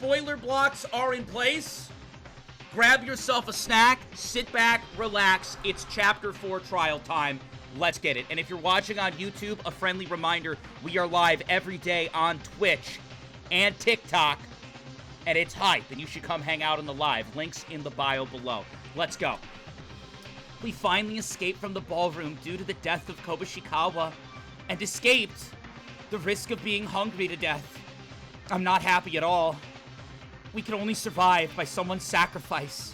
spoiler blocks are in place, grab yourself a snack, sit back, relax. It's Chapter 4 trial time. Let's get it. And if you're watching on YouTube, a friendly reminder, we are live every day on Twitch and TikTok, and it's hype, and you should come hang out in the live. Links in the bio below. Let's go. We finally escaped from the ballroom due to the death of Kobushikawa, and escaped the risk of being hungry to death. I'm not happy at all. We can only survive by someone's sacrifice.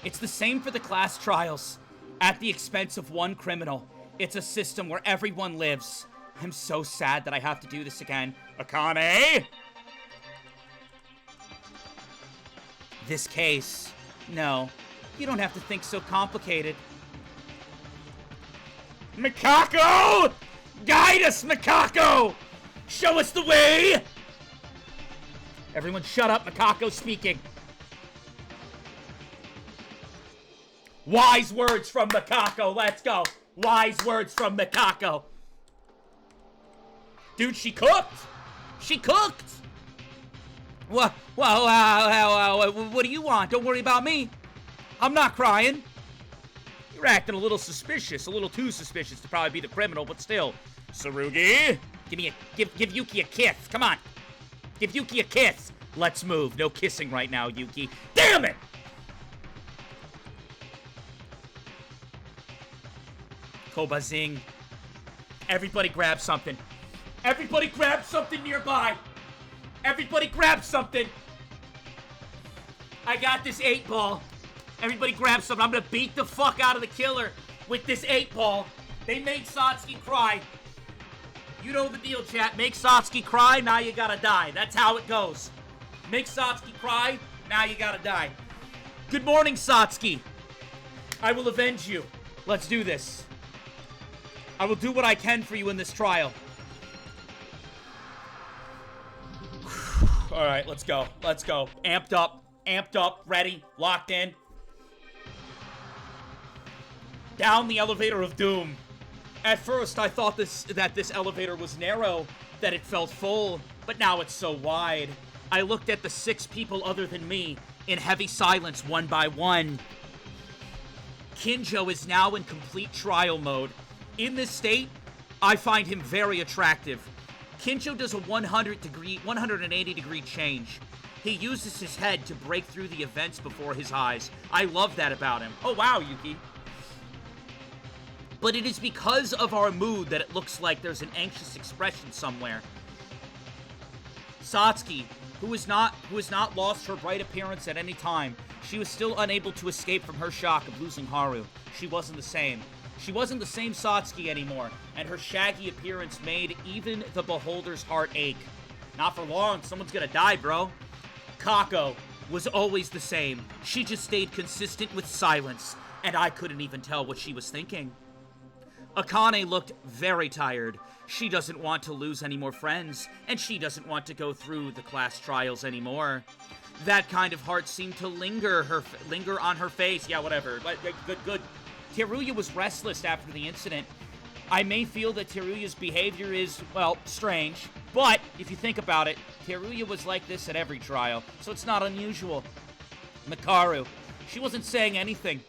It's the same for the class trials, at the expense of one criminal. It's a system where everyone lives. I'm so sad that I have to do this again. Akane! This case, no, you don't have to think so complicated. Mikako! Guide us, Mikako! Show us the way! Everyone shut up, Mikako speaking. Wise words from Mikako, let's go. Wise words from Mikako. Dude, she cooked! She cooked! What do you want? Don't worry about me. I'm not crying. You're acting a little suspicious, a little too suspicious to probably be the criminal, but still. Tsurugi, give Yuki a kiss. Come on. Give Yuki a kiss. Let's move. No kissing right now, Yuki. Damn it! Kobazing. Everybody grab something. Everybody grab something nearby. Everybody grab something. I got this 8-ball. Everybody grab something. I'm gonna beat the fuck out of the killer with this 8-ball. They made Satsuki cry. You know the deal, chat. Make Satsuki cry, now you gotta die. That's how it goes. Make Satsuki cry, now you gotta die. Good morning, Satsuki. I will avenge you. Let's do this. I will do what I can for you in this trial. Alright, let's go. Let's go. Amped up, ready, locked in. Down the elevator of doom. At first, I thought that this elevator was narrow, that it felt full, but now it's so wide. I looked at the 6 people other than me in heavy silence one by one. Kinjo is now in complete trial mode. In this state, I find him very attractive. Kinjo does a 180-degree change. He uses his head to break through the events before his eyes. I love that about him. Oh, wow, Yuki. But it is because of our mood that it looks like there's an anxious expression somewhere. Satsuki, who has not lost her bright appearance at any time, she was still unable to escape from her shock of losing Haru. She wasn't the same. She wasn't the same Satsuki anymore, and her shaggy appearance made even the beholder's heart ache. Not for long, someone's gonna die, bro. Kako was always the same. She just stayed consistent with silence, and I couldn't even tell what she was thinking. Akane looked very tired. She doesn't want to lose any more friends, and she doesn't want to go through the class trials anymore. That kind of heart seemed to linger on her face. Yeah, whatever. Good. Teruya was restless after the incident. I may feel that Teruya's behavior is, well, strange, but if you think about it, Teruya was like this at every trial, so it's not unusual. Mekaru, she wasn't saying anything.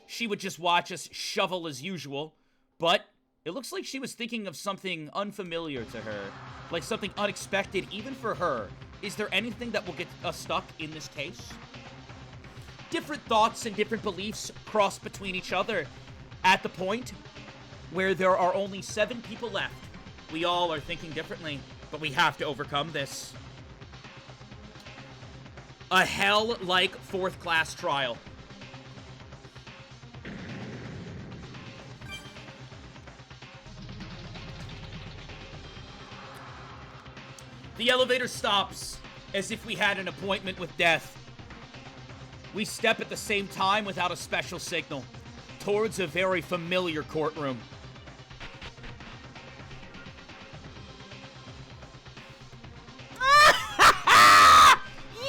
She would just watch us shovel as usual, but it looks like she was thinking of something unfamiliar to her, like something unexpected even for her. Is there anything that will get us stuck in this case? Different thoughts and different beliefs cross between each other. At the point where there are only 7 people left, we all are thinking differently, but we have to overcome this. A hell-like 4th class trial. The elevator stops, as if we had an appointment with death. We step at the same time without a special signal, towards a very familiar courtroom.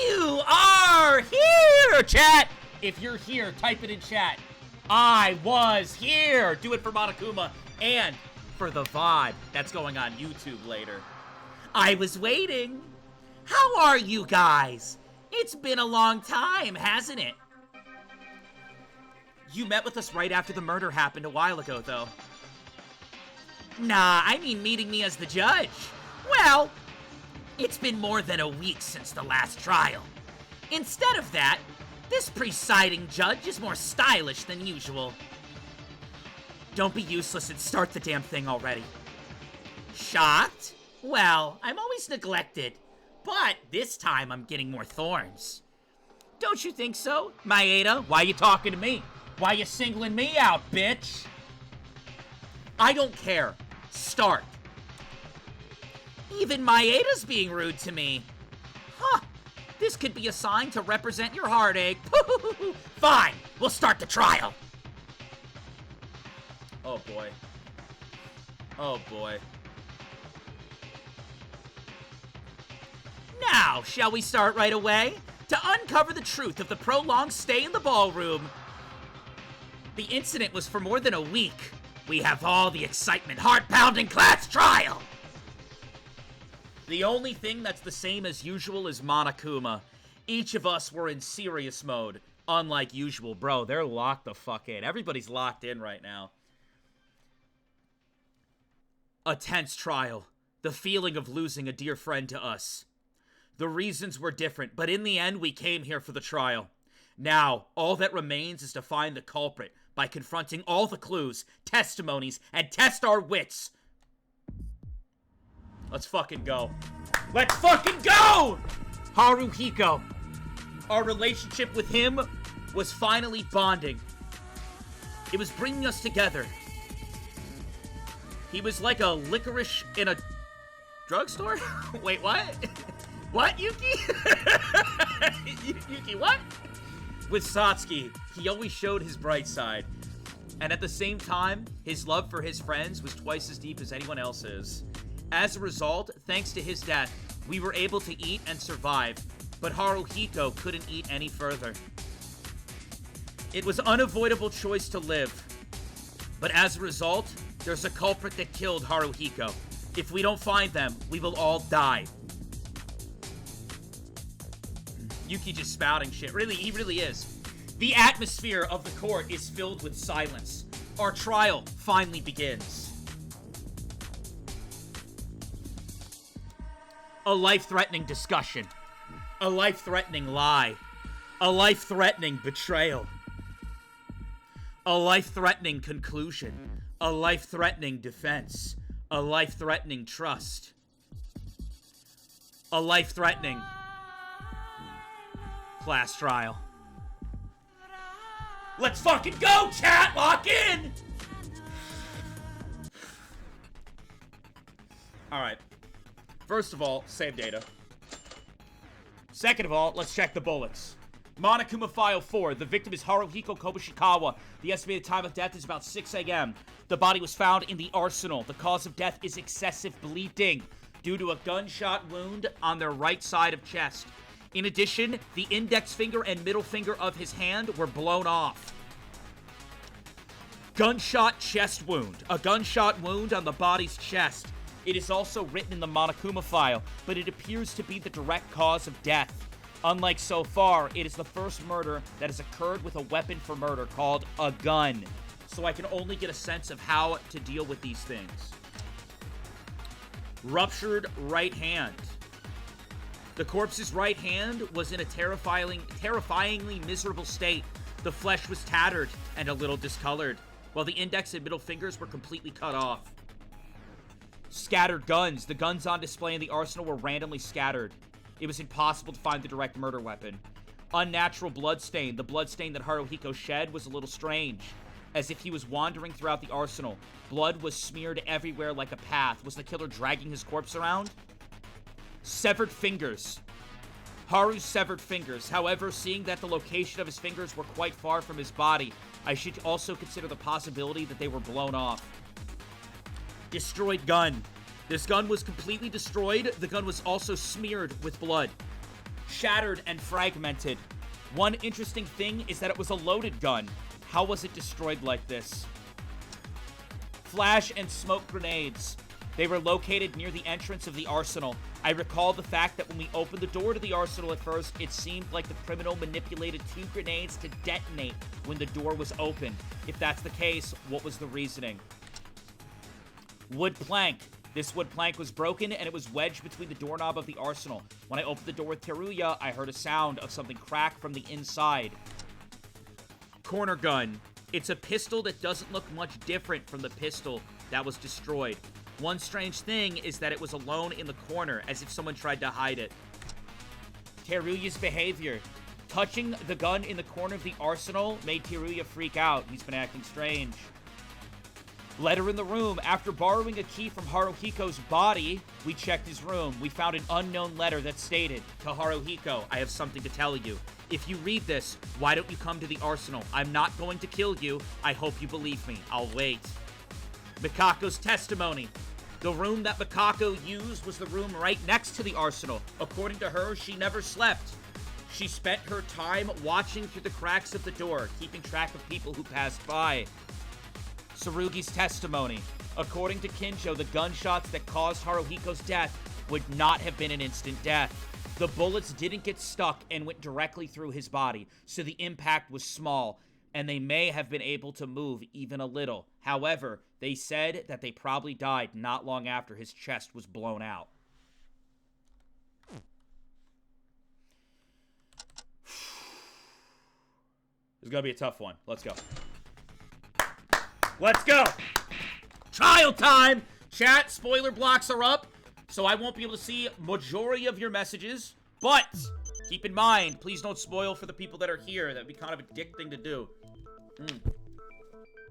You are here, chat! If you're here, type it in chat. I was here! Do it for Monokuma and for the VOD that's going on YouTube later. I was waiting. How are you guys? It's been a long time, hasn't it? You met with us right after the murder happened a while ago, though. Nah, I mean meeting me as the judge. Well, it's been more than a week since the last trial. Instead of that, this presiding judge is more stylish than usual. Don't be useless and start the damn thing already. Shocked? Well, I'm always neglected. But this time I'm getting more thorns. Don't you think so? Maeda, why you talking to me? Why you singling me out, bitch? I don't care. Start. Even Maeda's being rude to me. Huh. This could be a sign to represent your heartache. Fine. We'll start the trial. Oh, boy. Oh, boy. Now, shall we start right away? To uncover the truth of the prolonged stay in the ballroom. The incident was for more than a week. We have all the excitement, heart-pounding class trial! The only thing that's the same as usual is Monokuma. Each of us were in serious mode. Unlike usual, bro, they're locked the fuck in. Everybody's locked in right now. A tense trial. The feeling of losing a dear friend to us. The reasons were different, but in the end, we came here for the trial. Now, all that remains is to find the culprit by confronting all the clues, testimonies, and test our wits. Let's fucking go. Let's fucking go! Haruhiko. Our relationship with him was finally bonding. It was bringing us together. He was like a licorice in a drugstore? Wait, what? What, Yuki? Yuki, what? With Satsuki, he always showed his bright side. And at the same time, his love for his friends was twice as deep as anyone else's. As a result, thanks to his death, we were able to eat and survive. But Haruhiko couldn't eat any further. It was an unavoidable choice to live. But as a result, there's a culprit that killed Haruhiko. If we don't find them, we will all die. Yuki just spouting shit. Really, he really is. The atmosphere of the court is filled with silence. Our trial finally begins. A life-threatening discussion. A life-threatening lie. A life-threatening betrayal. A life-threatening conclusion. A life-threatening defense. A life-threatening trust. A life-threatening class trial. Let's fucking go, chat! Lock in! Alright. First of all, save data. Second of all, let's check the bullets. Monokuma File 4. The victim is Haruhiko Kobushikawa. The estimated time of death is about 6 a.m. The body was found in the arsenal. The cause of death is excessive bleeding due to a gunshot wound on their right side of chest. In addition, the index finger and middle finger of his hand were blown off. Gunshot chest wound. A gunshot wound on the body's chest. It is also written in the Monokuma file, but it appears to be the direct cause of death. Unlike so far, it is the first murder that has occurred with a weapon for murder called a gun. So I can only get a sense of how to deal with these things. Ruptured right hand. The corpse's right hand was in a terrifyingly miserable state. The flesh was tattered and a little discolored, while the index and middle fingers were completely cut off. Scattered guns. The guns on display in the arsenal were randomly scattered. It was impossible to find the direct murder weapon. Unnatural bloodstain. The bloodstain that Haruhiko shed was a little strange. As if he was wandering throughout the arsenal. Blood was smeared everywhere like a path. Was the killer dragging his corpse around? Severed fingers. Haru's severed fingers. However, seeing that the location of his fingers were quite far from his body, I should also consider the possibility that they were blown off. Destroyed gun. This gun was completely destroyed. The gun was also smeared with blood. Shattered and fragmented. One interesting thing is that it was a loaded gun. How was it destroyed like this? Flash and smoke grenades. They were located near the entrance of the arsenal. I recall the fact that when we opened the door to the arsenal at first, it seemed like the criminal manipulated 2 grenades to detonate when the door was opened. If that's the case, what was the reasoning? Wood plank. This wood plank was broken and it was wedged between the doorknob of the arsenal. When I opened the door with Teruya, I heard a sound of something crack from the inside. Corner gun. It's a pistol that doesn't look much different from the pistol that was destroyed. One strange thing is that it was alone in the corner, as if someone tried to hide it. Teruya's behavior. Touching the gun in the corner of the arsenal made Teruya freak out. He's been acting strange. Letter in the room. After borrowing a key from Haruhiko's body, we checked his room. We found an unknown letter that stated, "To Haruhiko, I have something to tell you. If you read this, why don't you come to the arsenal? I'm not going to kill you. I hope you believe me. I'll wait." Mikako's testimony. The room that Mikako used was the room right next to the arsenal. According to her, she never slept. She spent her time watching through the cracks of the door, keeping track of people who passed by. Tsurugi's testimony. According to Kinjo, the gunshots that caused Haruhiko's death would not have been an instant death. The bullets didn't get stuck and went directly through his body, so the impact was small, and they may have been able to move even a little. However, they said that they probably died not long after his chest was blown out. This is gonna be a tough one. Let's go. Let's go! Trial time! Chat, spoiler blocks are up, so I won't be able to see majority of your messages, but keep in mind, please don't spoil for the people that are here. That'd be kind of a dick thing to do.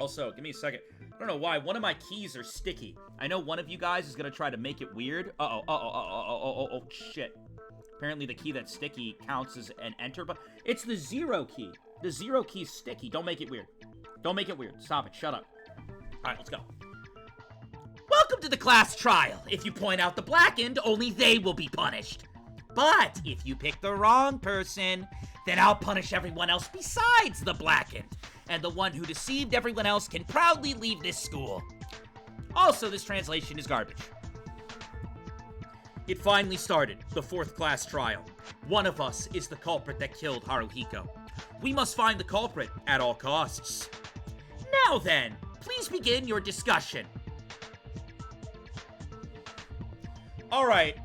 Also, give me a second. I don't know why. One of my keys are sticky. I know one of you guys is gonna try to make it weird. Oh, shit. Apparently the key that's sticky counts as an enter, but it's the 0 key. The 0 key is sticky. Don't make it weird. Don't make it weird. Stop it. Shut up. Alright, let's go. Welcome to the class trial. If you point out the blackened, only they will be punished. But if you pick the wrong person, then I'll punish everyone else besides the blackened. And the one who deceived everyone else can proudly leave this school. Also, this translation is garbage. It finally started, the 4th class trial. One of us is the culprit that killed Haruhiko. We must find the culprit at all costs. Now then, please begin your discussion. Alright,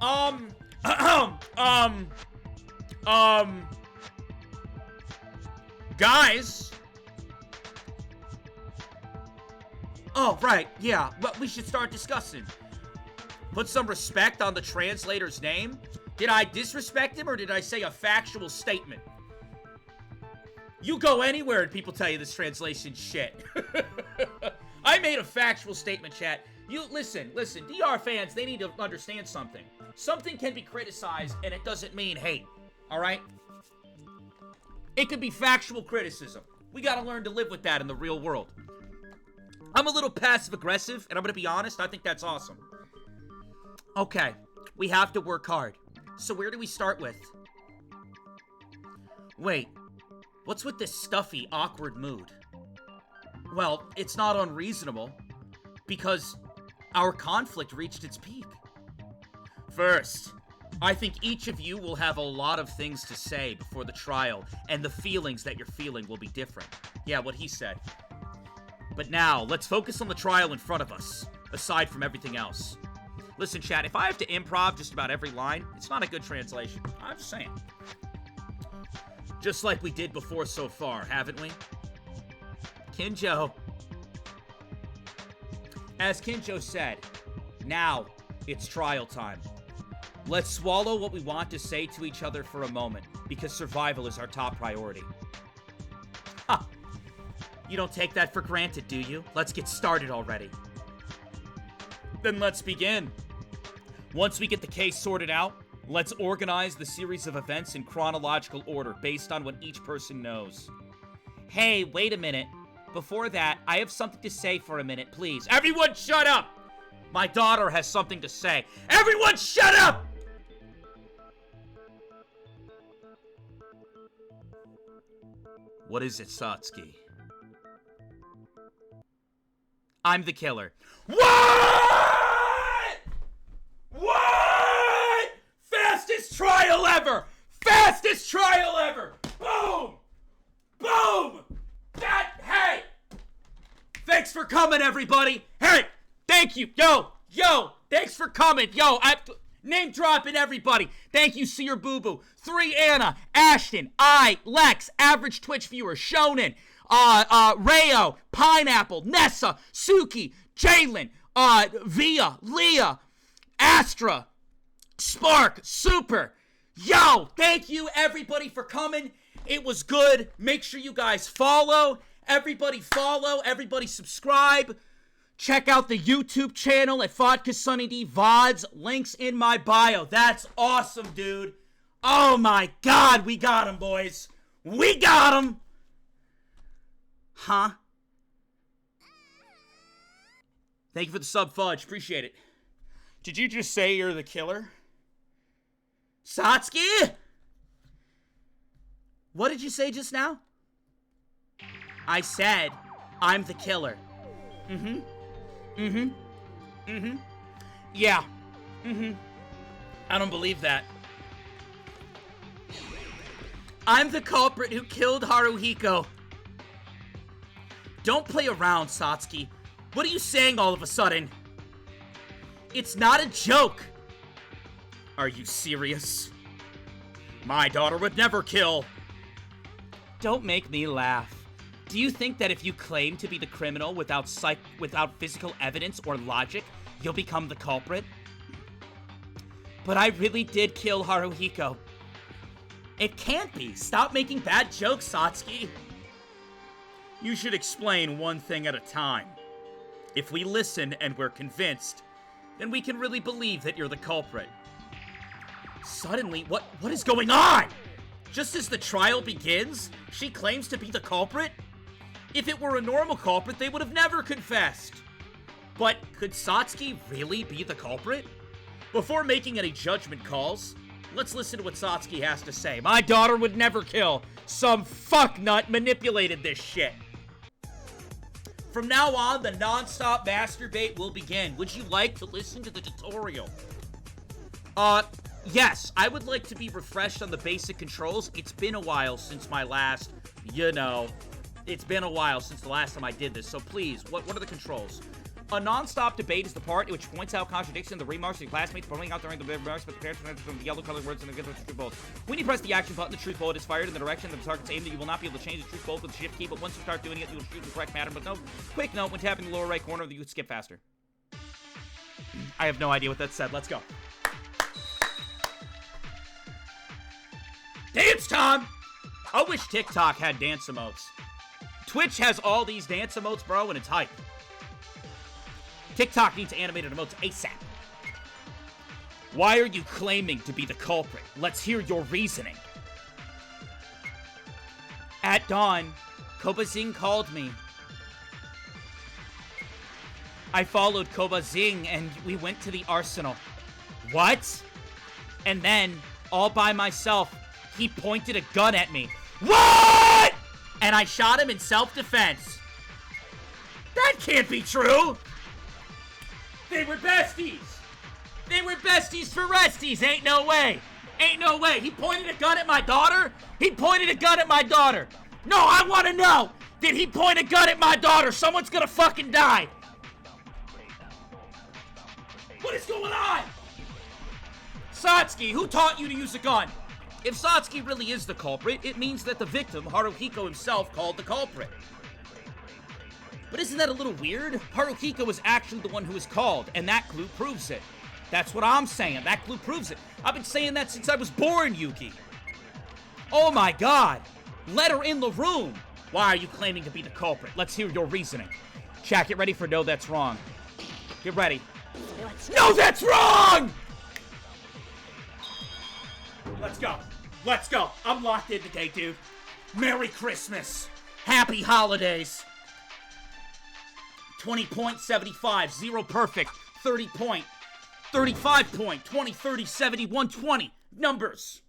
guys. Oh, right, yeah, but we should start discussing. Put some respect on the translator's name. Did I disrespect him or did I say a factual statement? You go anywhere and people tell you this translation shit. I made a factual statement, chat. You listen, DR fans, they need to understand something. Something can be criticized and it doesn't mean hate, all right? It could be factual criticism. We gotta learn to live with that in the real world. I'm a little passive-aggressive, and I'm gonna be honest, I think that's awesome. Okay, we have to work hard. So where do we start with? Wait, what's with this stuffy, awkward mood? Well, it's not unreasonable, because our conflict reached its peak. First, I think each of you will have a lot of things to say before the trial, and the feelings that you're feeling will be different. Yeah, what he said. But now, let's focus on the trial in front of us, aside from everything else. Listen, chat, if I have to improv just about every line, it's not a good translation. I'm just saying. Just like we did before so far, haven't we? Kinjo. As Kinjo said, now it's trial time. Let's swallow what we want to say to each other for a moment, because survival is our top priority. Ha! You don't take that for granted, do you? Let's get started already. Then let's begin. Once we get the case sorted out, let's organize the series of events in chronological order based on what each person knows. Hey, wait a minute. Before that, I have something to say for a minute, please. Everyone shut up! My daughter has something to say. Everyone shut up! What is it, Satsuki? I'm the killer. What? What? Fastest trial ever! Fastest trial ever! Boom! Boom! Hey! Thanks for coming, everybody! Hey! Thank you! Yo! Thanks for coming! Name dropping everybody! Thank you, Seer Boo Boo, 3 Anna, Ashton, Lex, average Twitch viewer, Shonen, Rayo, Pineapple, Nessa, Suki, Jalen, Via, Leah, Astra, Spark, Super. Yo, thank you everybody for coming. It was good. Make sure you guys follow. Everybody subscribe. Check out the YouTube channel at VodkaSunnyD VODs. Links in my bio. That's awesome, dude. Oh my God, we got him, boys. We got him. Huh? Thank you for the sub, Fudge. Appreciate it. Did you just say you're the killer? Satsuki? What did you say just now? I said, I'm the killer. Yeah. I don't believe that. I'm the culprit who killed Haruhiko. Don't play around, Satsuki. What are you saying all of a sudden? It's not a joke. Are you serious? My daughter would never kill. Don't make me laugh. Do you think that if you claim to be the criminal without physical evidence or logic, you'll become the culprit? But I really did kill Haruhiko. It can't be. Stop making bad jokes, Satsuki. You should explain one thing at a time. If we listen and we're convinced, then we can really believe that you're the culprit. Suddenly, what is going on? Just as the trial begins, she claims to be the culprit? If it were a normal culprit, they would have never confessed. But could Satsuki really be the culprit? Before making any judgment calls, let's listen to what Satsuki has to say. My daughter would never kill. Some fucknut manipulated this shit. From now on, the non-stop masturbate will begin. Would you like to listen to the tutorial? Yes, I would like to be refreshed on the basic controls. It's been a while since my last, it's been a while since the last time I did this. So please, what are the controls? A non-stop debate is the part which points out contradiction, the remarks of your classmates, pointing out during the remarks, but prepared from the yellow-colored words and the truth bullets. When you press the action button, the truth bullet is fired in the direction of the target's aim. That you will not be able to change the truth bullet with the shift key, but once you start doing it, you will shoot in the correct pattern. But no, quick note, when tapping the lower right corner, you would skip faster. I have no idea what that said. Let's go. Dance time! I wish TikTok had dance emotes. Twitch has all these dance emotes, bro, and it's hype. TikTok needs animated emotes ASAP. Why are you claiming to be the culprit? Let's hear your reasoning. At dawn, Kobazing called me. I followed Kobazing and we went to the arsenal. What? And then, all by myself, he pointed a gun at me. What? And I shot him in self-defense. That can't be true. They were besties. They were besties for resties. Ain't no way. Ain't no way. He pointed a gun at my daughter? He pointed a gun at my daughter. No, I want to know. Did he point a gun at my daughter? Someone's gonna fucking die. What is going on? Satsuki, who taught you to use a gun? If Satsuki really is the culprit, it means that the victim, Haruhiko himself, called the culprit. But isn't that a little weird? Haruhiko was actually the one who was called, and that clue proves it. That's what I'm saying. That clue proves it. I've been saying that since I was born, Yuki. Oh my God. Let her in the room. Why are you claiming to be the culprit? Let's hear your reasoning. Chat, get ready for No, That's Wrong. Get ready. No, that's wrong! Let's go. Let's go. I'm locked in today, dude. Merry Christmas. Happy holidays. 20 point, 75, 0 perfect, 30 point, 35 point, 20, 30, 70, 120. Numbers.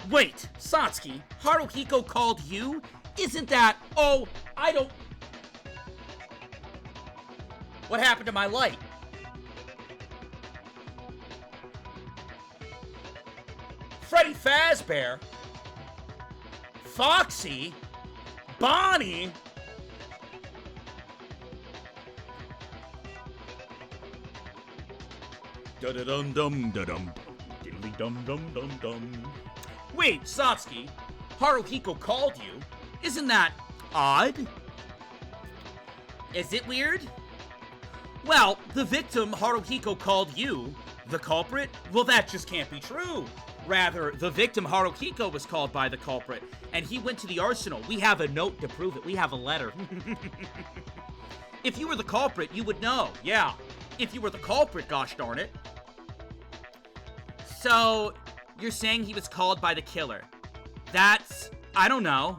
Wait, Satsuki, Haruhiko called you? Isn't that... Oh, I don't... What happened to my light? Freddy Fazbear, Foxy, Bonnie. Da-da-dum-dum-da-dum. Diddly-dum-dum-dum-dum. Wait, Satsuki, Haruhiko called you. Isn't that odd? Is it weird? Well, the victim, Haruhiko, called you the culprit? Well, that just can't be true. Rather, the victim, Haruhiko, was called by the culprit, and he went to the arsenal. We have a note to prove it. We have a letter. If you were the culprit, you would know. Yeah. If you were the culprit, gosh darn it. So, you're saying he was called by the killer. That's... I don't know.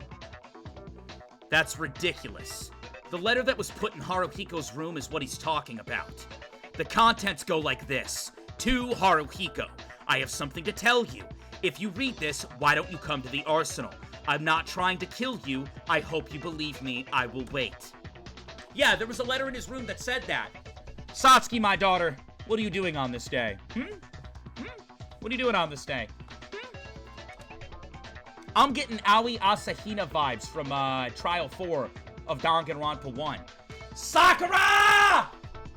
That's ridiculous. The letter that was put in Haruhiko's room is what he's talking about. The contents go like this. To Haruhiko, I have something to tell you. If you read this, why don't you come to the arsenal? I'm not trying to kill you. I hope you believe me. I will wait. Yeah, there was a letter in his room that said that. Satsuki, my daughter, what are you doing on this day? What are you doing on this day? I'm getting Aoi Asahina vibes from Trial 4 of Danganronpa 1. Sakura!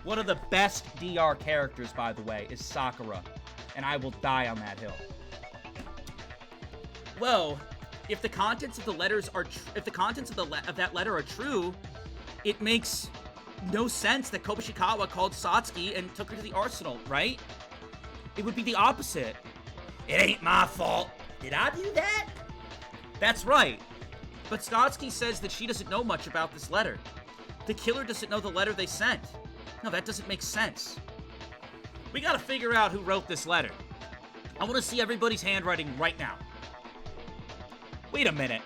One of the best DR characters, by the way, is Sakura. And I will die on that hill. Well, if the contents of the letters are if the contents of that letter are true, it makes no sense that Kobushikawa called Satsuki and took her to the arsenal, right? It would be the opposite. It ain't my fault. Did I do that? That's right. But Satsuki says that she doesn't know much about this letter. The killer doesn't know the letter they sent. No, that doesn't make sense. We gotta figure out who wrote this letter. I want to see everybody's handwriting right now. Wait a minute.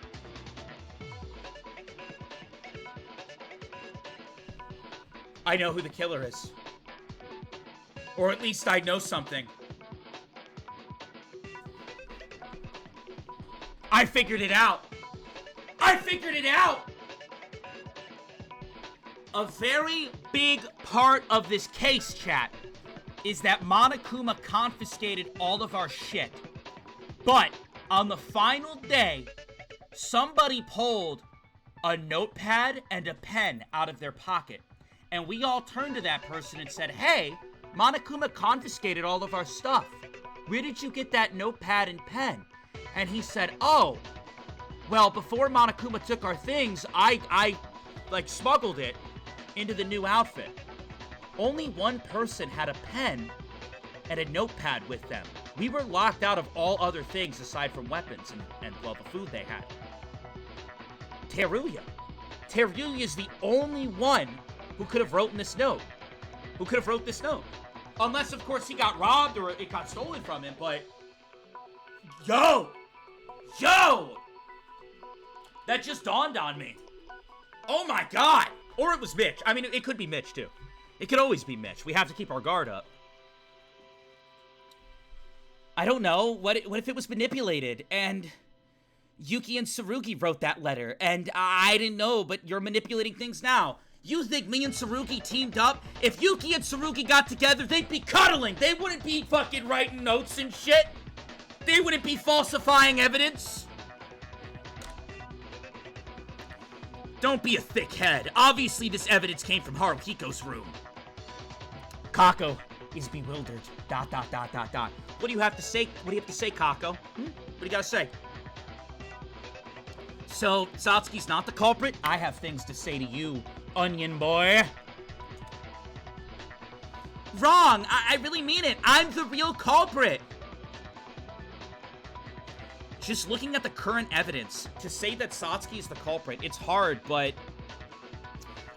I know who the killer is. Or at least I know something. I figured it out. I figured it out! A very big part of this case, chat, is that Monokuma confiscated all of our shit. But on the final day, somebody pulled a notepad and a pen out of their pocket. And we all turned to that person and said, hey, Monokuma confiscated all of our stuff. Where did you get that notepad and pen? And he said, oh, well, before Monokuma took our things, I smuggled it into the new outfit. Only one person had a pen and a notepad with them. We were locked out of all other things aside from weapons and well, the food they had. Teruya. Teruya is the only one who could have written this note. Unless, of course, he got robbed or it got stolen from him, but... Yo! That just dawned on me. Oh my god! Or it was Mitch. I mean, it could be Mitch, too. It could always be Mitch. We have to keep our guard up. I don't know. What if it was manipulated, and Yuki and Tsurugi wrote that letter, and I didn't know, but you're manipulating things now. You think me and Tsurugi teamed up? If Yuki and Tsurugi got together, they'd be cuddling. They wouldn't be fucking writing notes and shit. They wouldn't be falsifying evidence. Don't be a thick head. Obviously, this evidence came from Haruhiko's room. Kako is bewildered. ... What do you have to say? What do you have to say, Kako? What do you gotta say? So, Satsuki's not the culprit? I have things to say to you, onion boy. Wrong! I really mean it. I'm the real culprit. Just looking at the current evidence, to say that Satsuki is the culprit, it's hard, but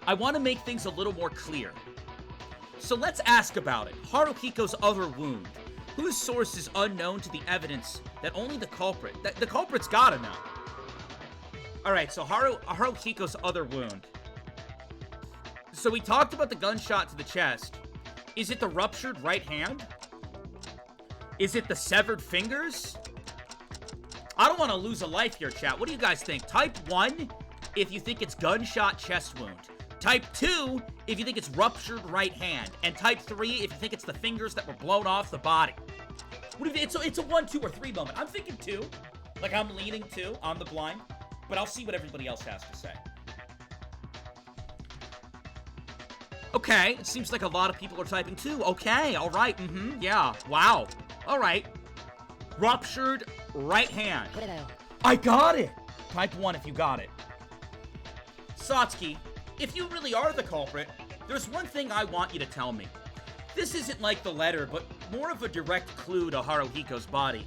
I want to make things a little more clear. So let's ask about it. Haruhiko's other wound. Whose source is unknown to the evidence that only the culprit... The culprit's gotta know. Alright, so Haruhiko's other wound. So we talked about the gunshot to the chest. Is it the ruptured right hand? Is it the severed fingers? I don't want to lose a life here, chat. What do you guys think? Type 1 if you think it's gunshot chest wound. Type 2 if you think it's ruptured right hand. And type 3 if you think it's the fingers that were blown off the body. What if it's a 1, 2, or 3 moment? I'm thinking 2. Like, I'm leaning 2 on the blind. But I'll see what everybody else has to say. Okay, it seems like a lot of people are typing 2. Okay, alright, yeah. Wow. Alright. Ruptured right hand. I got it! Type 1 if you got it. Satsuki, if you really are the culprit, there's one thing I want you to tell me. This isn't like the letter, but more of a direct clue to Haruhiko's body.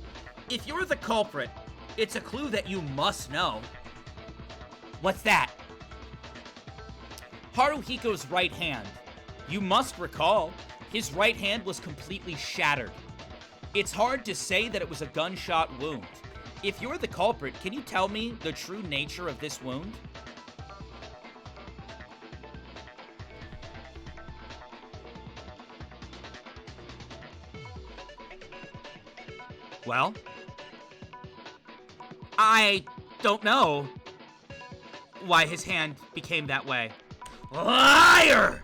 If you're the culprit, it's a clue that you must know. What's that? Haruhiko's right hand. You must recall, his right hand was completely shattered. It's hard to say that it was a gunshot wound. If you're the culprit, can you tell me the true nature of this wound? Well, I don't know why his hand became that way. Liar!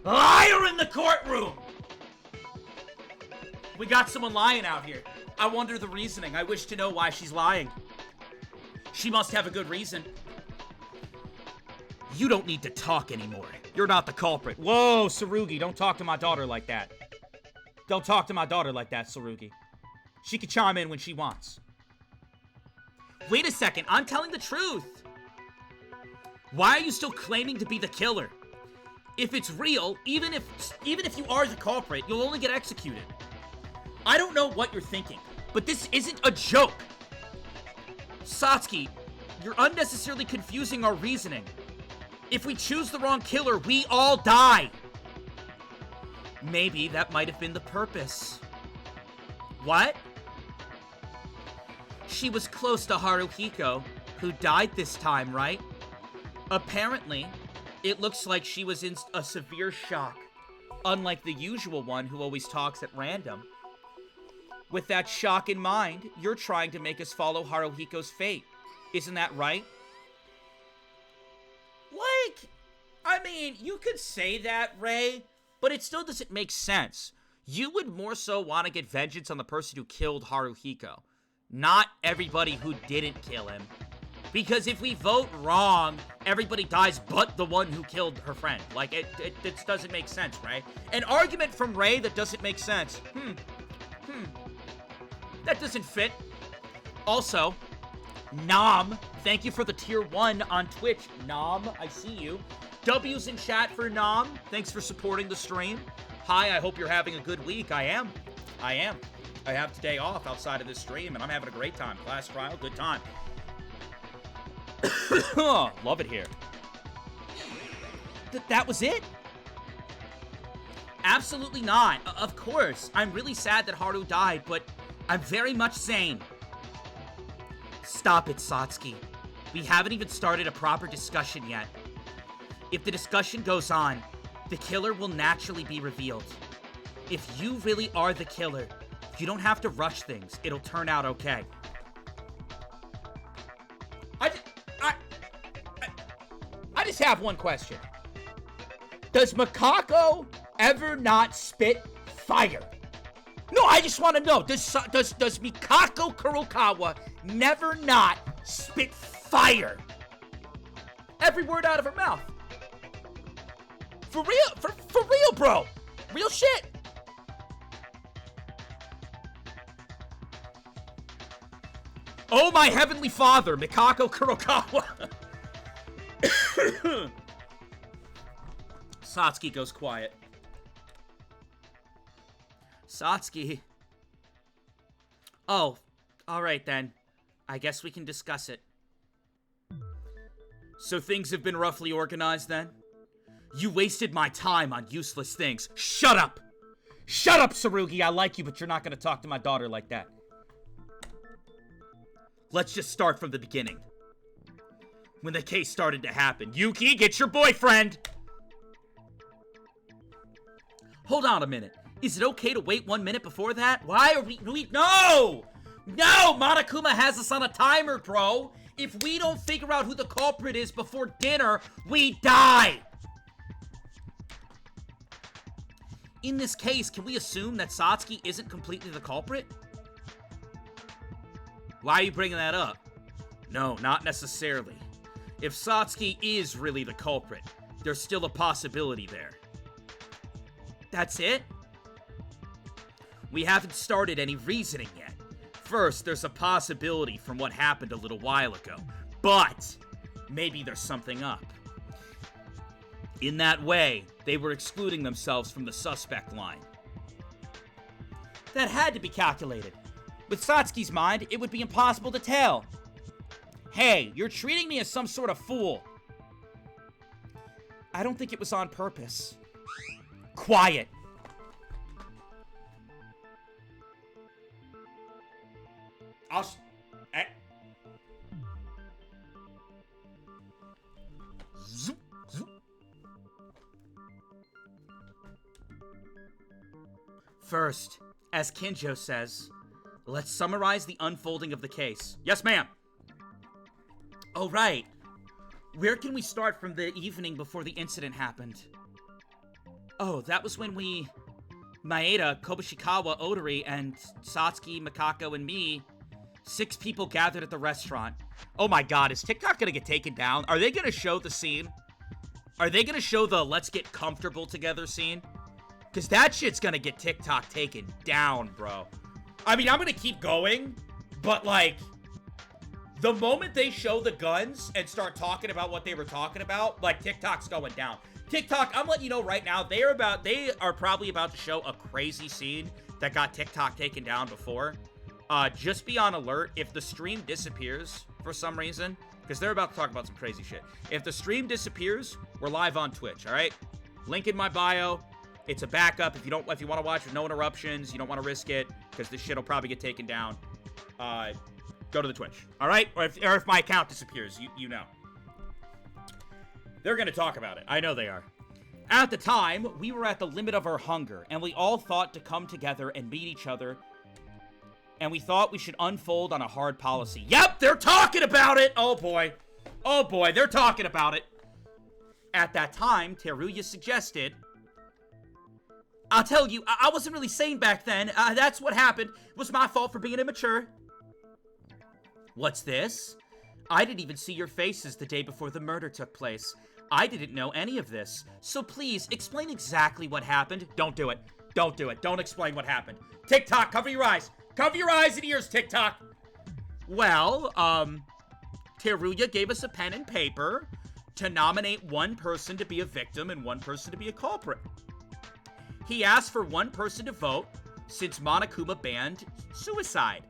Liar in the courtroom! We got someone lying out here. I wonder the reasoning. I wish to know why she's lying. She must have a good reason. You don't need to talk anymore. You're not the culprit. Whoa, Tsurugi, don't talk to my daughter like that. Don't talk to my daughter like that, Tsurugi. She can chime in when she wants. Wait a second, I'm telling the truth. Why are you still claiming to be the killer? If it's real, even if you are the culprit, you'll only get executed. I don't know what you're thinking, but this isn't a joke. Satsuki, you're unnecessarily confusing our reasoning. If we choose the wrong killer, we all die. Maybe that might have been the purpose. What? She was close to Haruhiko, who died this time, right? Apparently, it looks like she was in a severe shock, unlike the usual one who always talks at random. With that shock in mind, you're trying to make us follow Haruhiko's fate. Isn't that right? Like, I mean, you could say that, Ray, but it still doesn't make sense. You would more so want to get vengeance on the person who killed Haruhiko, not everybody who didn't kill him. Because if we vote wrong, everybody dies but the one who killed her friend. Like, it doesn't make sense, right? An argument from Ray that doesn't make sense. That doesn't fit. Also, Nom, thank you for the tier 1 on Twitch. Nom, I see you. W's in chat for Nom. Thanks for supporting the stream. Hi, I hope you're having a good week. I am. I have today off outside of this stream, and I'm having a great time. Class trial, good time. Love it here. That was it? Absolutely not. Of course. I'm really sad that Haru died, but I'm very much sane. Stop it, Satsuki. We haven't even started a proper discussion yet. If the discussion goes on, the killer will naturally be revealed. If you really are the killer, you don't have to rush things. It'll turn out okay. I just have one question. Does Mikako ever not spit fire? No, I just want to know. Does Mikako Kurokawa never not spit fire? Every word out of her mouth. For real, for real, bro. Real shit. Oh, my heavenly father, Mikako Kurokawa. Satsuki goes quiet. Satsuki. Oh, alright then. I guess we can discuss it. So things have been roughly organized then? You wasted my time on useless things. Shut up! Shut up, Tsurugi! I like you, but you're not gonna talk to my daughter like that. Let's just start from the beginning. When the case started to happen. Yuki, get your boyfriend! Hold on a minute. Is it okay to wait 1 minute before that? Why are we no! No! Monokuma has us on a timer, bro! If we don't figure out who the culprit is before dinner, we die! In this case, can we assume that Satsuki isn't completely the culprit? Why are you bringing that up? No, not necessarily. If Satsuki is really the culprit, there's still a possibility there. That's it? We haven't started any reasoning yet. First, there's a possibility from what happened a little while ago, but maybe there's something up. In that way, they were excluding themselves from the suspect line. That had to be calculated. With Satsuki's mind, it would be impossible to tell. Hey, you're treating me as some sort of fool. I don't think it was on purpose. Quiet. Zoop, zoop. First, as Kinjo says, let's summarize the unfolding of the case. Yes, ma'am. Oh, right. Where can we start from the evening before the incident happened? Oh, that was when Maeda, Kobushikawa, Odori, and Satsuki, Mikako, and me, 6 people gathered at the restaurant. Oh my god, is TikTok gonna get taken down? Are they gonna show the scene? Are they gonna show the let's get comfortable together scene? Because that shit's gonna get TikTok taken down, bro. I mean, I'm gonna keep going, but like, the moment they show the guns and start talking about what they were talking about, like, TikTok's going down. TikTok, I'm letting you know right now, they are probably about to show a crazy scene that got TikTok taken down before. Just be on alert. If the stream disappears for some reason, because they're about to talk about some crazy shit. If the stream disappears, we're live on Twitch, all right? Link in my bio. It's a backup. If you want to watch with no interruptions, you don't want to risk it, because this shit will probably get taken down. Go to the Twitch, all right? Or if my account disappears, you know. They're going to talk about it. I know they are. At the time, we were at the limit of our hunger, and we all thought to come together and meet each other, and we thought we should unfold on a hard policy. Yep, they're talking about it! Oh boy. Oh boy, they're talking about it. At that time, Teruya suggested, I'll tell you, I wasn't really sane back then. That's what happened. It was my fault for being immature. What's this? I didn't even see your faces the day before the murder took place. I didn't know any of this. So please, explain exactly what happened. Don't do it. Don't do it. Don't explain what happened. TikTok, cover your eyes. Cover your eyes and ears, TikTok. Well, Teruya gave us a pen and paper to nominate one person to be a victim and one person to be a culprit. He asked for one person to vote since Monokuma banned suicide.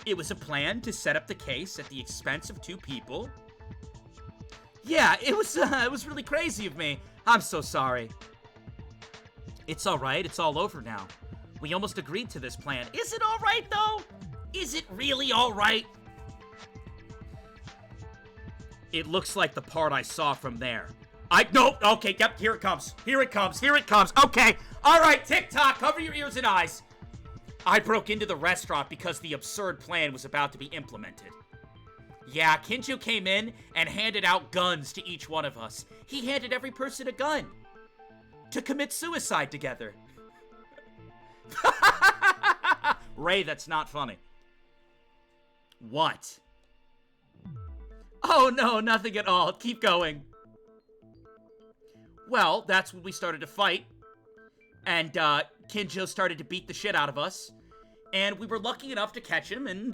It was a plan to set up the case at the expense of 2 people. Yeah, it was really crazy of me. I'm so sorry. It's all right. It's all over now. We almost agreed to this plan. Is it all right, though? Is it really all right? It looks like the part I saw from there. Nope. Okay, yep, here it comes. Here it comes. Here it comes. Okay. All right, TikTok, cover your ears and eyes. I broke into the restaurant because the absurd plan was about to be implemented. Yeah, Kinjo came in and handed out guns to each one of us. He handed every person a gun to commit suicide together. Ray, that's not funny. What? Oh no, nothing at all. Keep going. Well, that's when we started to fight. And Kinjo started to beat the shit out of us. And we were lucky enough to catch him, and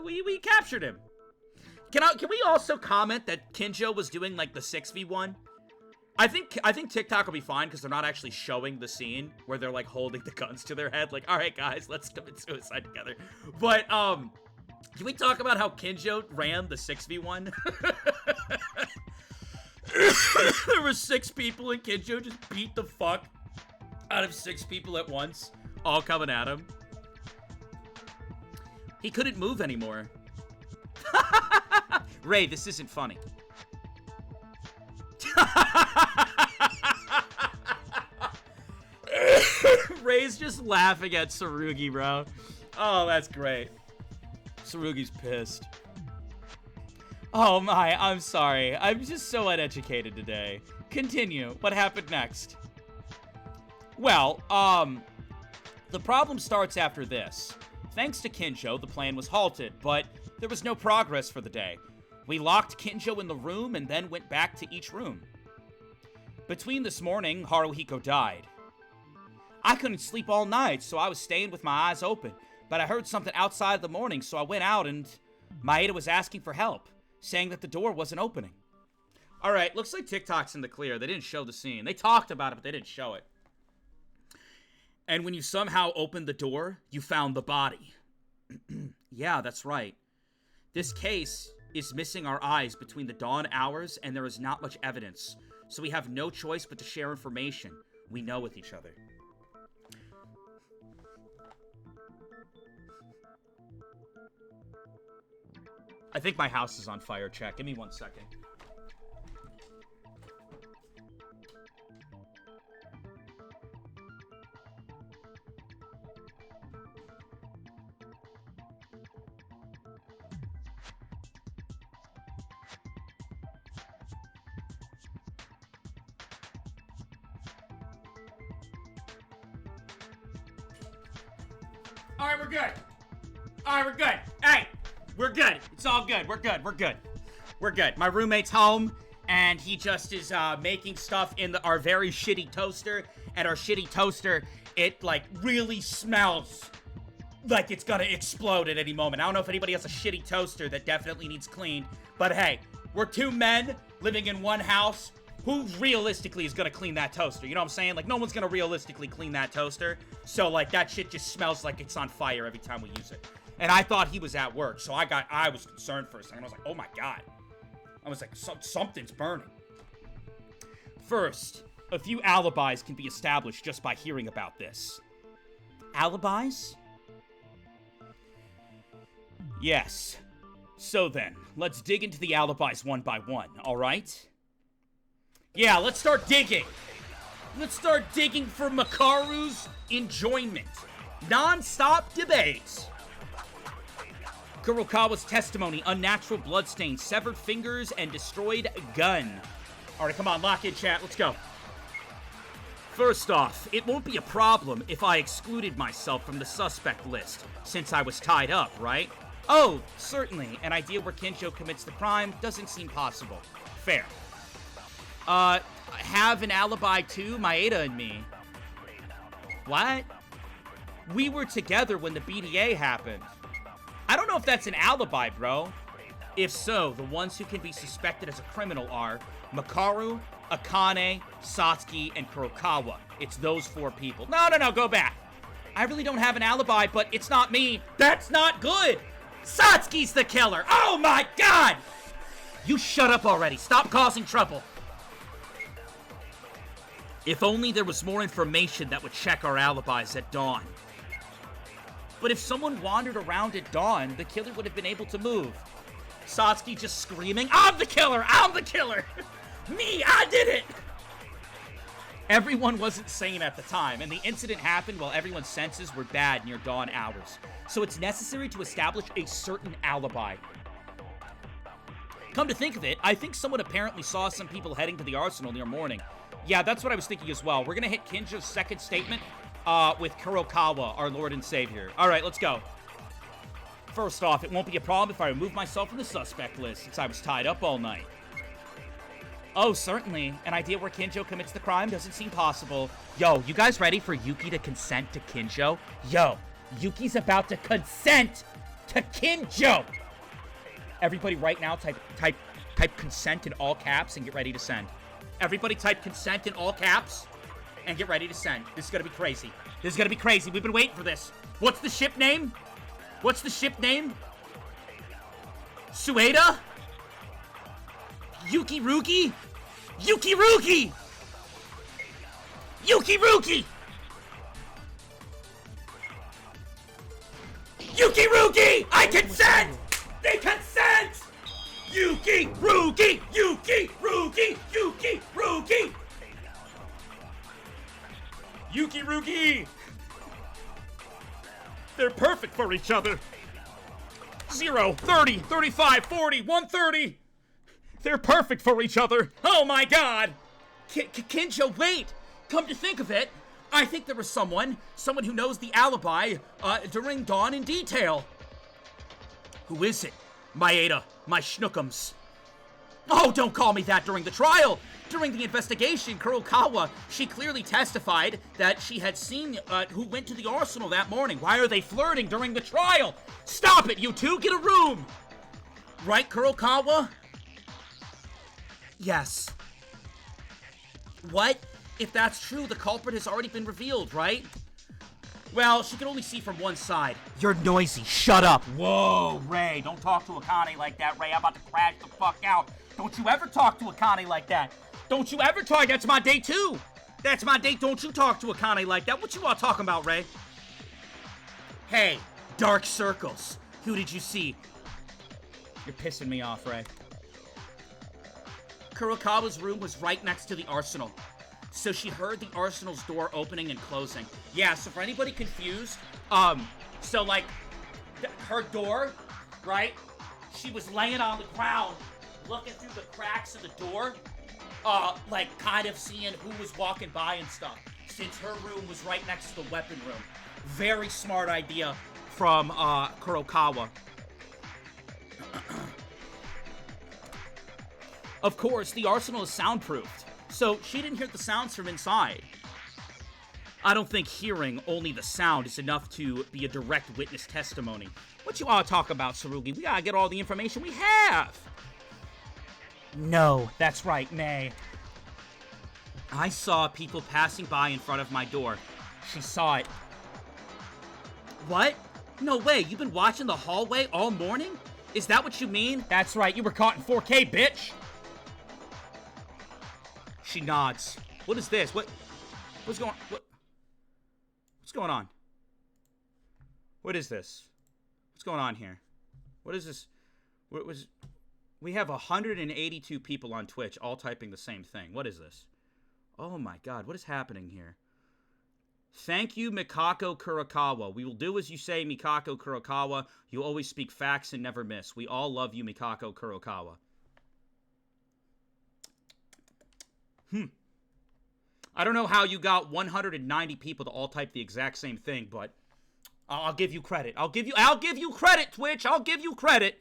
we captured him. Can we also comment that Kinjo was doing like the 6v1? I think TikTok will be fine because they're not actually showing the scene where they're like holding the guns to their head, like, all right guys, let's commit suicide together. But can we talk about how Kinjo ran the 6v1? There were 6 people and Kinjo just beat the fuck out of 6 people at once, all coming at him. He couldn't move anymore. Ray, this isn't funny. Ray's just laughing at Tsurugi, bro. Oh, that's great. Tsurugi's pissed. Oh my, I'm sorry. I'm just so uneducated today. Continue. What happened next? Well, the problem starts after this. Thanks to Kinjo, the plan was halted, but there was no progress for the day. We locked Kinjo in the room and then went back to each room. Between this morning, Haruhiko died. I couldn't sleep all night, so I was staying with my eyes open, but I heard something outside in the morning, so I went out and Maeda was asking for help, saying that the door wasn't opening. Alright, looks like TikTok's in the clear. They didn't show the scene. They talked about it, but they didn't show it. And when you somehow opened the door, you found the body. Yeah, that's right. This case is missing our eyes between the dawn hours, and there is not much evidence, so we have no choice but to share information we know with each other. I think my house is on fire, chat. Give me 1 second. Alright, we're good. Alright, we're good. Hey, we're good. It's all good. We're good. We're good. We're good. My roommate's home, and he just is making stuff in our very shitty toaster. And our shitty toaster, it, like, really smells like it's gonna explode at any moment. I don't know if anybody has a shitty toaster that definitely needs cleaned. But hey, we're two men living in one house. Who realistically is gonna clean that toaster? You know what I'm saying? Like, no one's gonna realistically clean that toaster. So, like, that shit just smells like it's on fire every time we use it. And I thought he was at work, so I was concerned for a second. I was like, oh my god. I was like, something's burning. First, a few alibis can be established just by hearing about this. Alibis? Yes. So then, let's dig into the alibis one by one, alright? Yeah, let's start digging. Let's start digging for Mekaru's enjoyment. Non-stop debates. Kurokawa's testimony, unnatural bloodstains, severed fingers, and destroyed gun. Alright, come on, lock in, chat. Let's go. First off, it won't be a problem if I excluded myself from the suspect list, since I was tied up, right? Oh, certainly. An idea where Kinjo commits the crime doesn't seem possible. Fair. Have an alibi too, Maeda and me. What? We were together when the BDA happened. I don't know if that's an alibi, bro. If so, the ones who can be suspected as a criminal are Mekaru, Akane, Satsuki, and Kurokawa. It's those 4 people. No, go back. I really don't have an alibi, but it's not me. That's not good. Satsuki's the killer. Oh my god! You shut up already. Stop causing trouble. If only there was more information that would check our alibis at dawn. But if someone wandered around at dawn, the killer would have been able to move. Satsuki just screaming, I'm the killer! I'm the killer! Me, I did it! Everyone wasn't sane at the time, and the incident happened while everyone's senses were bad near dawn hours. So it's necessary to establish a certain alibi. Come to think of it, I think someone apparently saw some people heading to the arsenal near morning. Yeah, that's what I was thinking as well. We're gonna hit Kinjo's second statement with Kurokawa, our Lord and Savior. Alright, let's go. First off, it won't be a problem if I remove myself from the suspect list, since I was tied up all night. Oh, certainly. An idea where Kinjo commits the crime doesn't seem possible. Yo, you guys ready for Yuki to consent to Kinjo? Yo, Yuki's about to consent to Kinjo! Everybody right now type consent in all caps and get ready to send. Everybody type consent in all caps and get ready to send. This is gonna be crazy. This is gonna be crazy. We've been waiting for this. What's the ship name? What's the ship name? Sueda? Yuki Ruki? Yuki Ruki! Yuki Ruki! Yuki Ruki! I consent! They consent! Yuki Ruki! Yuki Ruki! Yuki Ruki! Yuki Ruki! They're perfect for each other. 0, 30, 35, 40, 130. They're perfect for each other. Oh my god! Kinjo, wait! Come to think of it, I think there was someone who knows the alibi, during dawn in detail. Who is it? Maeda, my schnookums. Oh, don't call me that during the trial! During the investigation, Kurokawa, she clearly testified that she had seen, who went to the arsenal that morning. Why are they flirting during the trial? Stop it, you two! Get a room! Right, Kurokawa? Yes. What? If that's true, the culprit has already been revealed, right? Well, she can only see from one side. You're noisy. Shut up. Whoa, Ray. Don't talk to Akane like that, Ray. I'm about to crash the fuck out. Don't you ever talk to Akane like that. Don't you ever talk. That's my date, too. That's my date. Don't you talk to Akane like that. What you all talking about, Ray? Hey, dark circles. Who did you see? You're pissing me off, Ray. Kurokawa's room was right next to the arsenal. So she heard the arsenal's door opening and closing. Yeah, so for anybody confused, so like, her door, right? She was laying on the ground, looking through the cracks of the door, like kind of seeing who was walking by and stuff, since her room was right next to the weapon room. Very smart idea from, Kurokawa. Of course, the arsenal is soundproofed, so she didn't hear the sounds from inside. I don't think hearing only the sound is enough to be a direct witness testimony. What you all talk about, Tsurugi? We gotta get all the information we have. No, that's right, May. I saw people passing by in front of my door. She saw it. What? No way, you've been watching the hallway all morning? Is that what you mean? That's right, you were caught in 4K, bitch! She nods. What is this? What's going on? What is this? What's going on here? What is this? We have 182 people on Twitch all typing the same thing. What is this? Oh my god, what is happening here? Thank you, Mikako Kurokawa. We will do as you say, Mikako Kurokawa. You always speak facts and never miss. We all love you, Mikako Kurokawa. I don't know how you got 190 people to all type the exact same thing, but I'll give you credit. I'll give you credit, Twitch. I'll give you credit.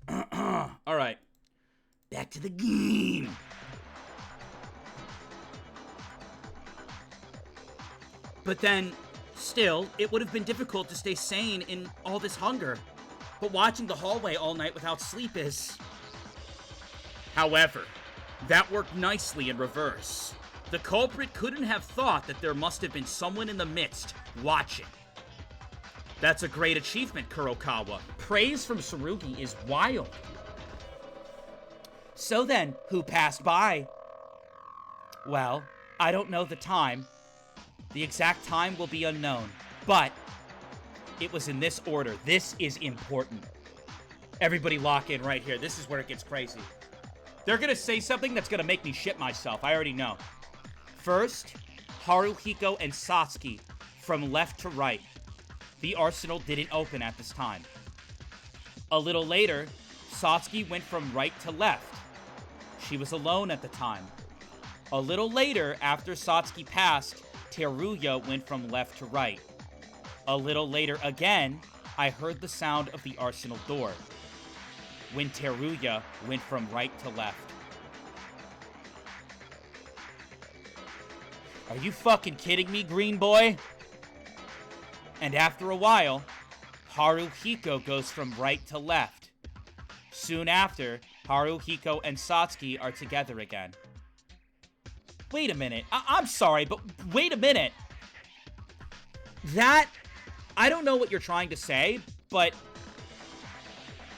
All right. Back to the game. But then, still, it would have been difficult to stay sane in all this hunger. But watching the hallway all night without sleep is... However, that worked nicely in reverse. The culprit couldn't have thought that there must have been someone in the midst watching. That's a great achievement, Kurokawa. Praise from Tsurugi is wild. So then, who passed by? Well, I don't know the time. The exact time will be unknown, but it was in this order. This is important. Everybody lock in right here. This is where it gets crazy. They're gonna say something that's gonna make me shit myself. I already know. First, Haruhiko and Satsuki from left to right. The arsenal didn't open at this time. A little later, Satsuki went from right to left. She was alone at the time. A little later, after Satsuki passed, Teruya went from left to right. A little later again, I heard the sound of the arsenal door, when Teruya went from right to left. Are you fucking kidding me, green boy? And after a while, Haruhiko goes from right to left. Soon after, Haruhiko and Satsuki are together again. Wait a minute. I'm sorry, but wait a minute. I don't know what you're trying to say, but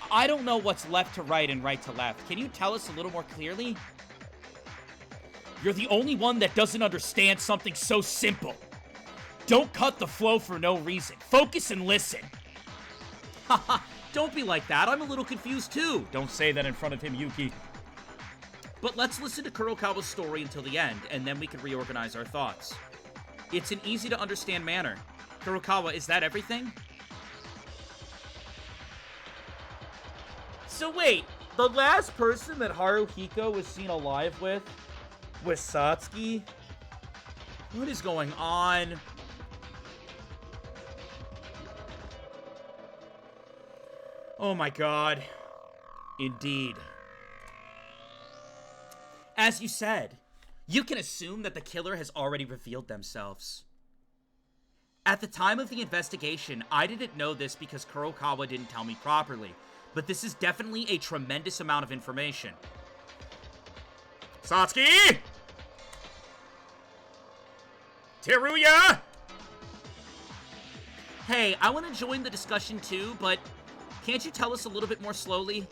I don't know what's left to right and right to left. Can you tell us a little more clearly? You're the only one that doesn't understand something so simple. Don't cut the flow for no reason. Focus and listen. Haha, don't be like that. I'm a little confused too. Don't say that in front of him, Yuki. But let's listen to Kurokawa's story until the end, and then we can reorganize our thoughts. It's an easy-to-understand manner. Kurokawa, is that everything? So wait, the last person that Haruhiko was seen alive with was Satsuki? What is going on? Oh my god. Indeed. As you said, you can assume that the killer has already revealed themselves. At the time of the investigation, I didn't know this because Kurokawa didn't tell me properly, but this is definitely a tremendous amount of information. Satsuki! Teruya! Hey, I want to join the discussion too, but can't you tell us a little bit more slowly?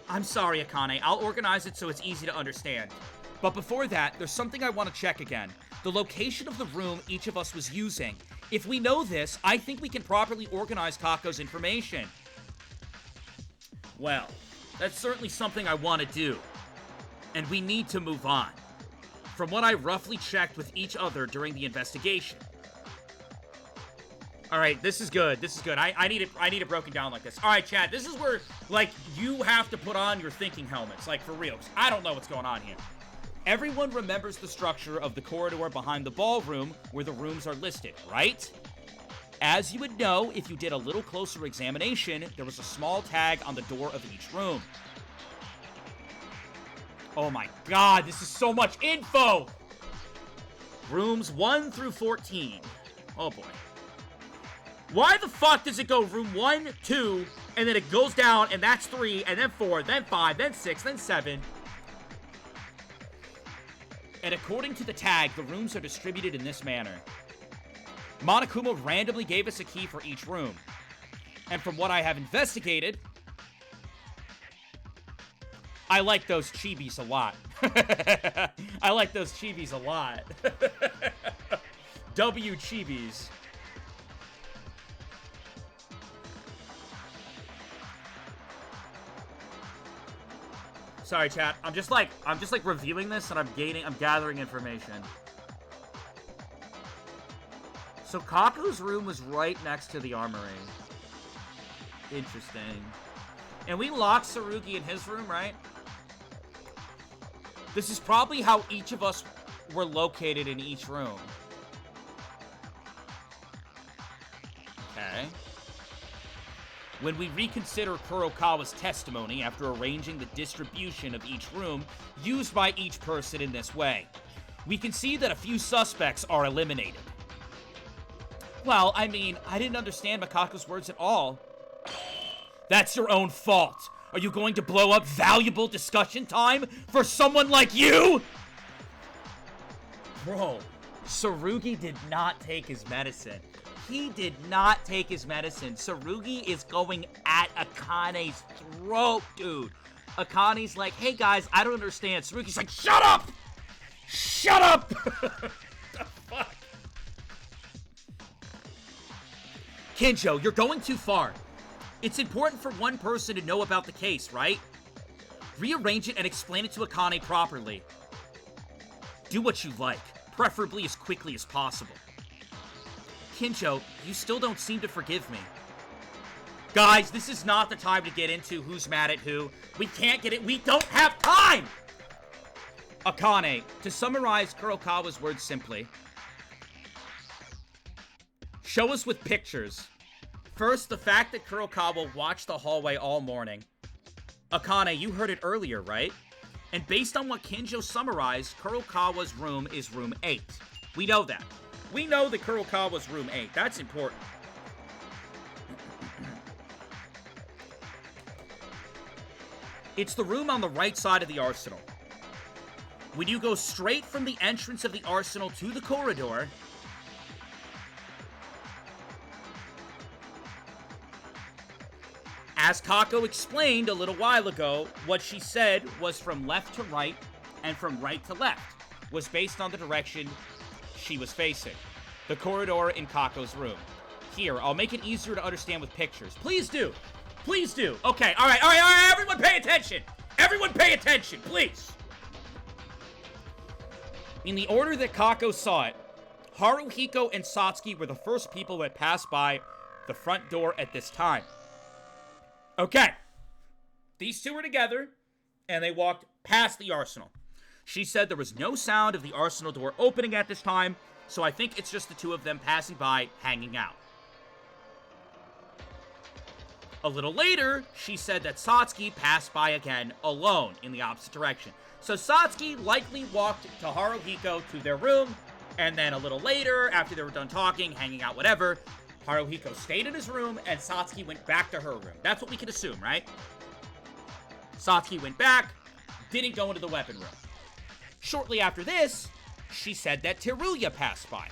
I'm sorry, Akane. I'll organize it so it's easy to understand. But before that, there's something I want to check again. The location of the room each of us was using. If we know this, I think we can properly organize Kako's information. Well, that's certainly something I want to do. And we need to move on. From what I roughly checked with each other during the investigation. Alright, this is good. This is good. I need it broken down like this. Alright, Chad, this is where, like, you have to put on your thinking helmets. Like, for real. 'Cause I don't know what's going on here. Everyone remembers the structure of the corridor behind the ballroom where the rooms are listed, right? As you would know, if you did a little closer examination, there was a small tag on the door of each room. Oh my god, this is so much info! Rooms 1 through 14. Oh boy. Why the fuck does it go room 1, 2, and then it goes down, and that's 3, and then 4, then 5, then 6, then 7. And according to the tag, the rooms are distributed in this manner. Monokuma randomly gave us a key for each room. And from what I have investigated, I like those chibis a lot. I like those chibis a lot. W chibis. Sorry, chat. I'm just like reviewing this and I'm gathering information. So Kaku's room was right next to the armory. Interesting. And we locked Tsurugi in his room, right? This is probably how each of us were located in each room. Okay. When we reconsider Kurokawa's testimony after arranging the distribution of each room used by each person in this way, we can see that a few suspects are eliminated. Well, I mean, I didn't understand Mikako's words at all. That's your own fault. Are you going to blow up valuable discussion time for someone like you? Bro, Tsurugi did not take his medicine. He did not take his medicine. Tsurugi is going at Akane's throat, dude. Akane's like, hey guys, I don't understand. Tsurugi's like, shut up! Shut up! The fuck? Kinjo, you're going too far. It's important for one person to know about the case, right? Rearrange it and explain it to Akane properly. Do what you like, preferably as quickly as possible. Kinjo, you still don't seem to forgive me. Guys, this is not the time to get into who's mad at who. We can't get it. We don't have time! Akane, to summarize Kurokawa's words simply, show us with pictures. First, the fact that Kurokawa watched the hallway all morning. Akane, you heard it earlier, right? And based on what Kinjo summarized, Kurokawa's room is room 8. We know that. We know that Kurokawa's room 8. That's important. It's the room on the right side of the arsenal. When you go straight from the entrance of the arsenal to the corridor, as Kako explained a little while ago, what she said was from left to right and from right to left was based on the direction she was facing. The corridor in Kako's room. Here, I'll make it easier to understand with pictures. Please do. Please do. Okay, all right, everyone pay attention. Everyone pay attention, please. In the order that Kako saw it, Haruhiko and Satsuki were the first people that passed by the front door at this time. Okay. These two were together, and they walked past the arsenal. She said there was no sound of the arsenal door opening at this time, so I think it's just the two of them passing by, hanging out. A little later, she said that Satsuki passed by again, alone, in the opposite direction. So Satsuki likely walked to Haruhiko to their room, and then a little later, after they were done talking, hanging out, whatever, Haruhiko stayed in his room, and Satsuki went back to her room. That's what we can assume, right? Satsuki went back, didn't go into the weapon room. Shortly after this, she said that Teruya passed by.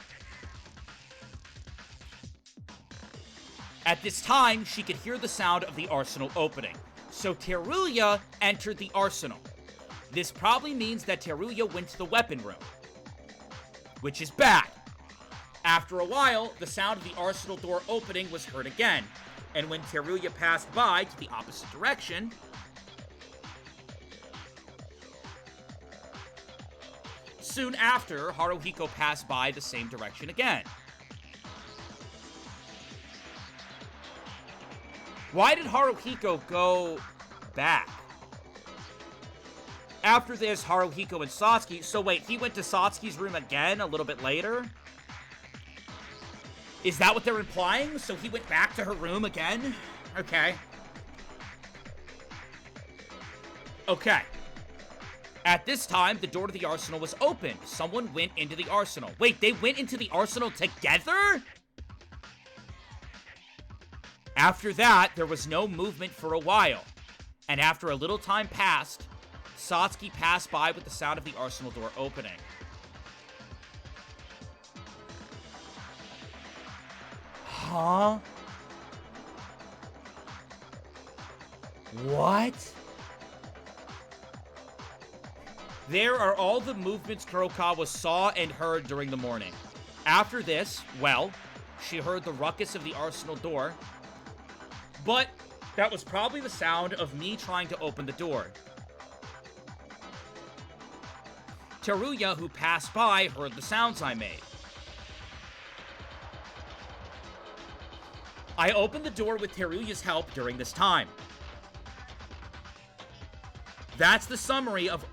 At this time, she could hear the sound of the arsenal opening. So Teruya entered the arsenal. This probably means that Teruya went to the weapon room, which is bad. After a while, the sound of the arsenal door opening was heard again, and when Teruya passed by to the opposite direction, soon after, Haruhiko passed by the same direction again. Why did Haruhiko go back? After this, Haruhiko and Satsuki... So wait, he went to Satsuki's room again a little bit later? Is that what they're implying? So he went back to her room again? Okay. Okay. At this time, the door to the arsenal was opened. Someone went into the arsenal. Wait, they went into the arsenal together? After that, there was no movement for a while. And after a little time passed, Satsuki passed by with the sound of the arsenal door opening. Huh? What? There are all the movements Kurokawa saw and heard during the morning. After this, well, she heard the ruckus of the arsenal door, but that was probably the sound of me trying to open the door. Teruya, who passed by, heard the sounds I made. I opened the door with Teruya's help during this time. That's the summary of...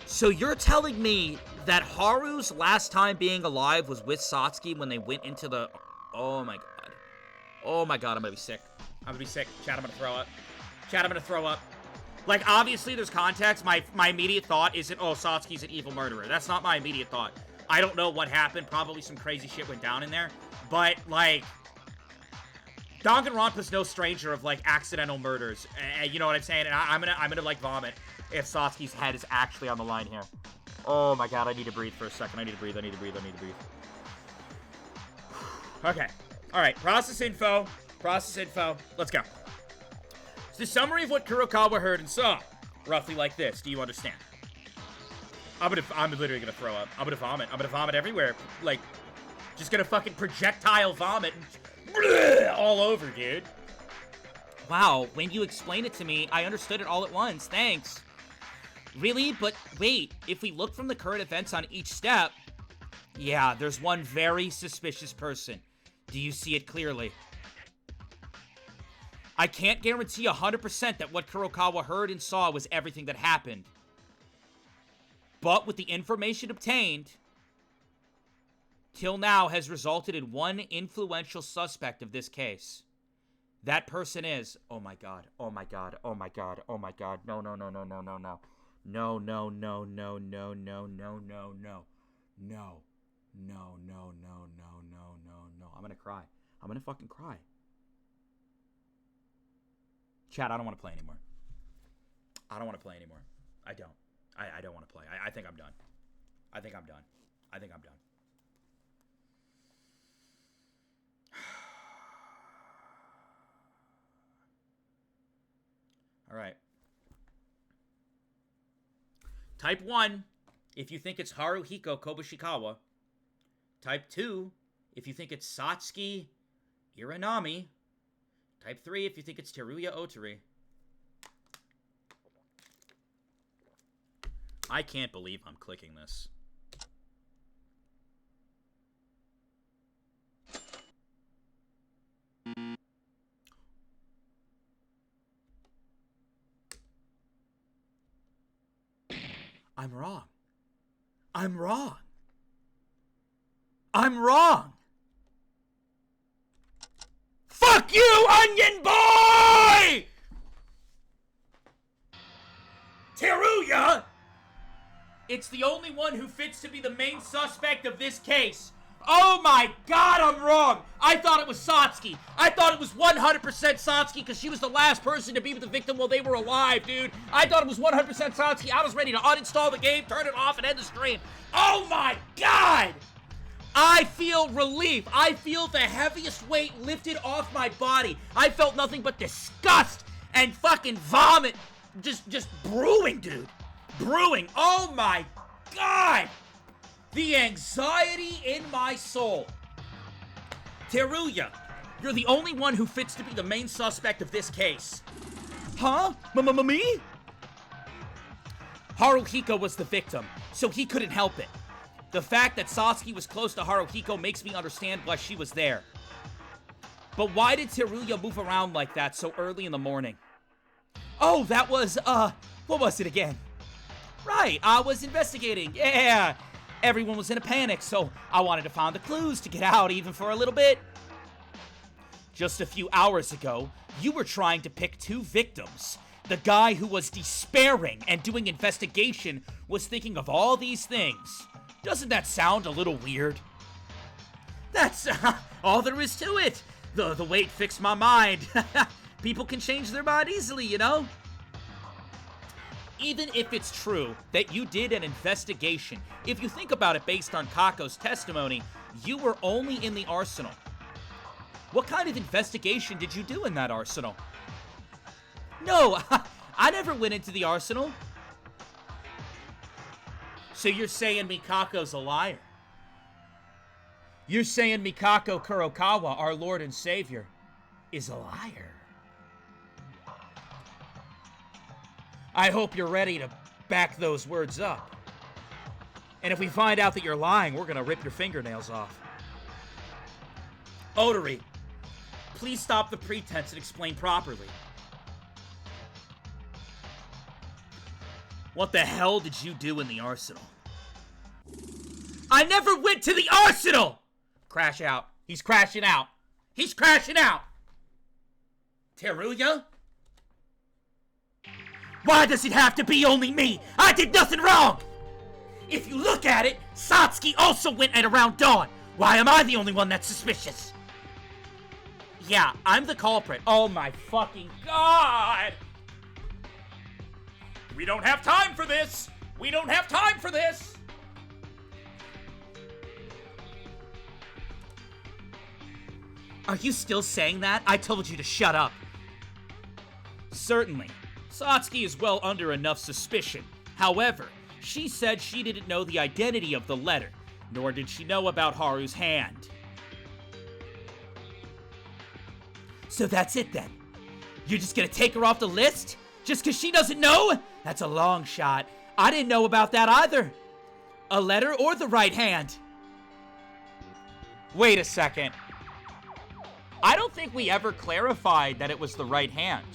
So you're telling me that Haru's last time being alive was with Satsuki when they went into the... Oh my god. Oh my god, I'm gonna be sick. I'm gonna be sick. Chat, I'm gonna throw up. Chat, I'm gonna throw up. Like, obviously, there's context. My immediate thought isn't, oh, Satsuki's an evil murderer. That's not my immediate thought. I don't know what happened. Probably some crazy shit went down in there. But, like... Danganronpa's no stranger of, like, accidental murders. You know what I'm saying? And I'm gonna, like, vomit if Satsuki's head is actually on the line here. Oh, my God. I need to breathe for a second. I need to breathe. Okay. All right. Process info. Let's go. So the summary of what Kurokawa heard and saw. Roughly like this. Do you understand? I'm literally gonna throw up. I'm gonna vomit. I'm gonna vomit everywhere. Like, just gonna fucking projectile vomit all over, dude. Wow, when you explained it to me, I understood it all at once. Thanks. Really? But wait, if we look from the current events on each step... Yeah, there's one very suspicious person. Do you see it clearly? I can't guarantee 100% that what Kurokawa heard and saw was everything that happened. But with the information obtained... till now has resulted in one influential suspect of this case. That person is... Oh my god. No. I'm gonna cry. I'm gonna fucking cry. Chat, I don't want to play anymore. I don't want to play anymore. I don't. I don't want to play. I think I'm done. I think I'm done. All right. Type 1, if you think it's Haruhiko Kobushikawa. Type 2, if you think it's Satsuki Iranami. Type 3, if you think it's Teruya Otori. I can't believe I'm clicking this. I'm wrong. I'm wrong. I'm wrong. Fuck you, Onion Boy! Teruya! It's the only one who fits to be the main suspect of this case. Oh my god, I'm wrong! I thought it was Satsuki. I thought it was 100% Satsuki because she was the last person to be with the victim while they were alive, dude. I thought it was 100% Satsuki. I was ready to uninstall the game, turn it off, and end the stream. Oh my god! I feel relief. I feel the heaviest weight lifted off my body. I felt nothing but disgust and fucking vomit just brewing, dude. Brewing. Oh my god! The anxiety in my soul. Teruya, you're the only one who fits to be the main suspect of this case. Huh? Me? Haruhiko was the victim, so he couldn't help it. The fact that Satsuki was close to Haruhiko makes me understand why she was there. But why did Teruya move around like that so early in the morning? Oh, that was, what was it again? Right, I was investigating, yeah. Everyone was in a panic, so I wanted to find the clues to get out even for a little bit. Just a few hours ago, you were trying to pick two victims. The guy who was despairing and doing investigation was thinking of all these things. Doesn't that sound a little weird? That's all there is to it. The weight fixed my mind. People can change their mind easily, you know? Even if it's true that you did an investigation, if you think about it based on Kako's testimony, you were only in the arsenal. What kind of investigation did you do in that arsenal? No, I never went into the arsenal. So you're saying Mikako's a liar? You're saying Mikako Kurokawa, our Lord and Savior, is a liar? I hope you're ready to back those words up. And if we find out that you're lying, we're gonna rip your fingernails off. Odori, please stop the pretense and explain properly. What the hell did you do in the arsenal? I never went to the arsenal! Crash out. He's crashing out. He's crashing out! Teruya? Why does it have to be only me? I did nothing wrong! If you look at it, Satsuki also went at around dawn. Why am I the only one that's suspicious? Yeah, I'm the culprit. Oh my fucking god! We don't have time for this! We don't have time for this! Are you still saying that? I told you to shut up. Certainly. Satsuki is well under enough suspicion. However, she said she didn't know the identity of the letter, nor did she know about Haru's hand. So that's it then? You're just gonna take her off the list? Just because she doesn't know? That's a long shot. I didn't know about that either. A letter or the right hand? Wait a second. I don't think we ever clarified that it was the right hand.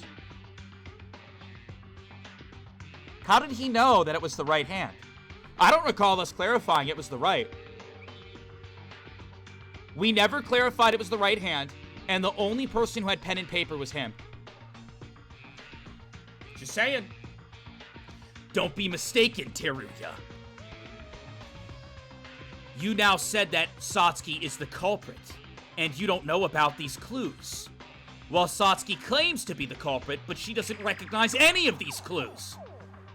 How did he know that it was the right hand? I don't recall us clarifying it was the right. We never clarified it was the right hand, and the only person who had pen and paper was him. Just saying. Don't be mistaken, Teruya. You now said that Satsuki is the culprit, and you don't know about these clues. While Satsuki claims to be the culprit, but she doesn't recognize any of these clues.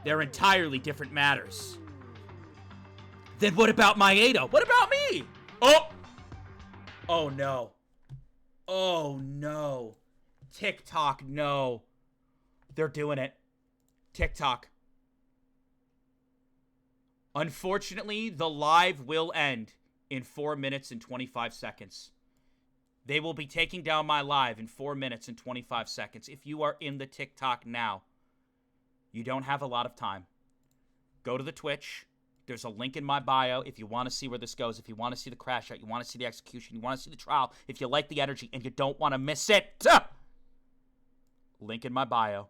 They're entirely different matters. Then what about Maeda? What about me? Oh! Oh no. Oh no. TikTok, no. They're doing it. TikTok. Unfortunately, the live will end in 4 minutes and 25 seconds. They will be taking down my live in 4 minutes and 25 seconds. If you are in the TikTok now, you don't have a lot of time. Go to the Twitch. There's a link in my bio if you want to see where this goes, if you want to see the crash out, you want to see the execution, you want to see the trial, if you like the energy and you don't want to miss it. Link in my bio.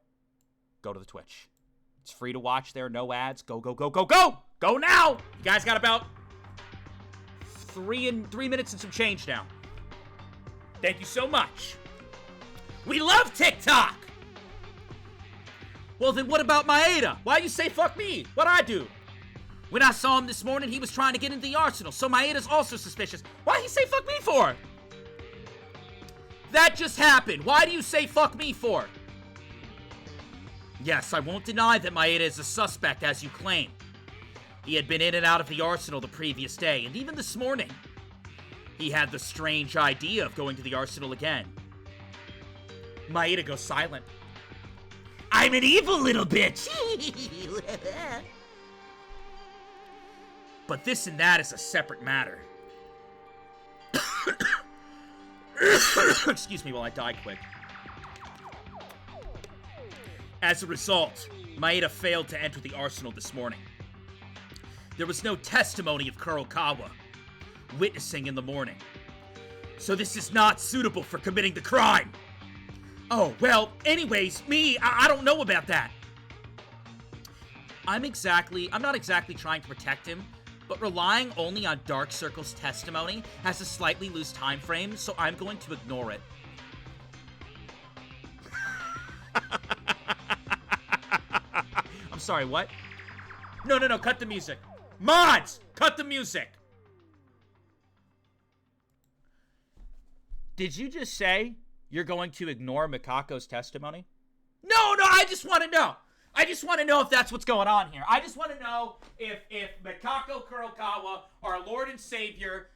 Go to the Twitch. It's free to watch there, no ads. Go, go, go, go, go! Go now! You guys got about 3 minutes and some change now. Thank you so much. We love TikTok! Well, then what about Maeda? Why you say fuck me? What'd I do? When I saw him this morning, he was trying to get into the arsenal, so Maeda's also suspicious. Why'd he say fuck me for? That just happened. Why do you say fuck me for? Yes, I won't deny that Maeda is a suspect, as you claim. He had been in and out of the arsenal the previous day, and even this morning, he had the strange idea of going to the arsenal again. Maeda goes silent. I'm an evil little bitch! But this and that is a separate matter. Excuse me while I die quick. As a result, Maeda failed to enter the arsenal this morning. There was no testimony of Kurokawa witnessing in the morning. So this is not suitable for committing the crime. Oh, well, anyways, I don't know about that. I'm not exactly trying to protect him, but relying only on Dark Circle's testimony has a slightly loose time frame, so I'm going to ignore it. I'm sorry, what? No, cut the music. Mods! Cut the music! Did you just say you're going to ignore Mikako's testimony? No, I just want to know. I just want to know if that's what's going on here. I just want to know if Mikako Kurokawa, our Lord and Savior,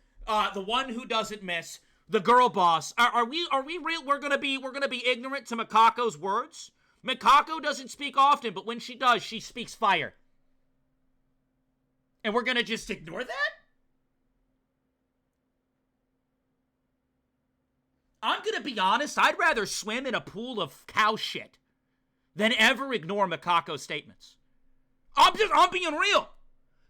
the one who doesn't miss, the girl boss, are we real? We're gonna be ignorant to Mikako's words. Mikako doesn't speak often, but when she does, she speaks fire. And we're gonna just ignore that? I'm gonna be honest, I'd rather swim in a pool of cow shit than ever ignore Mikako's statements. I'm being real.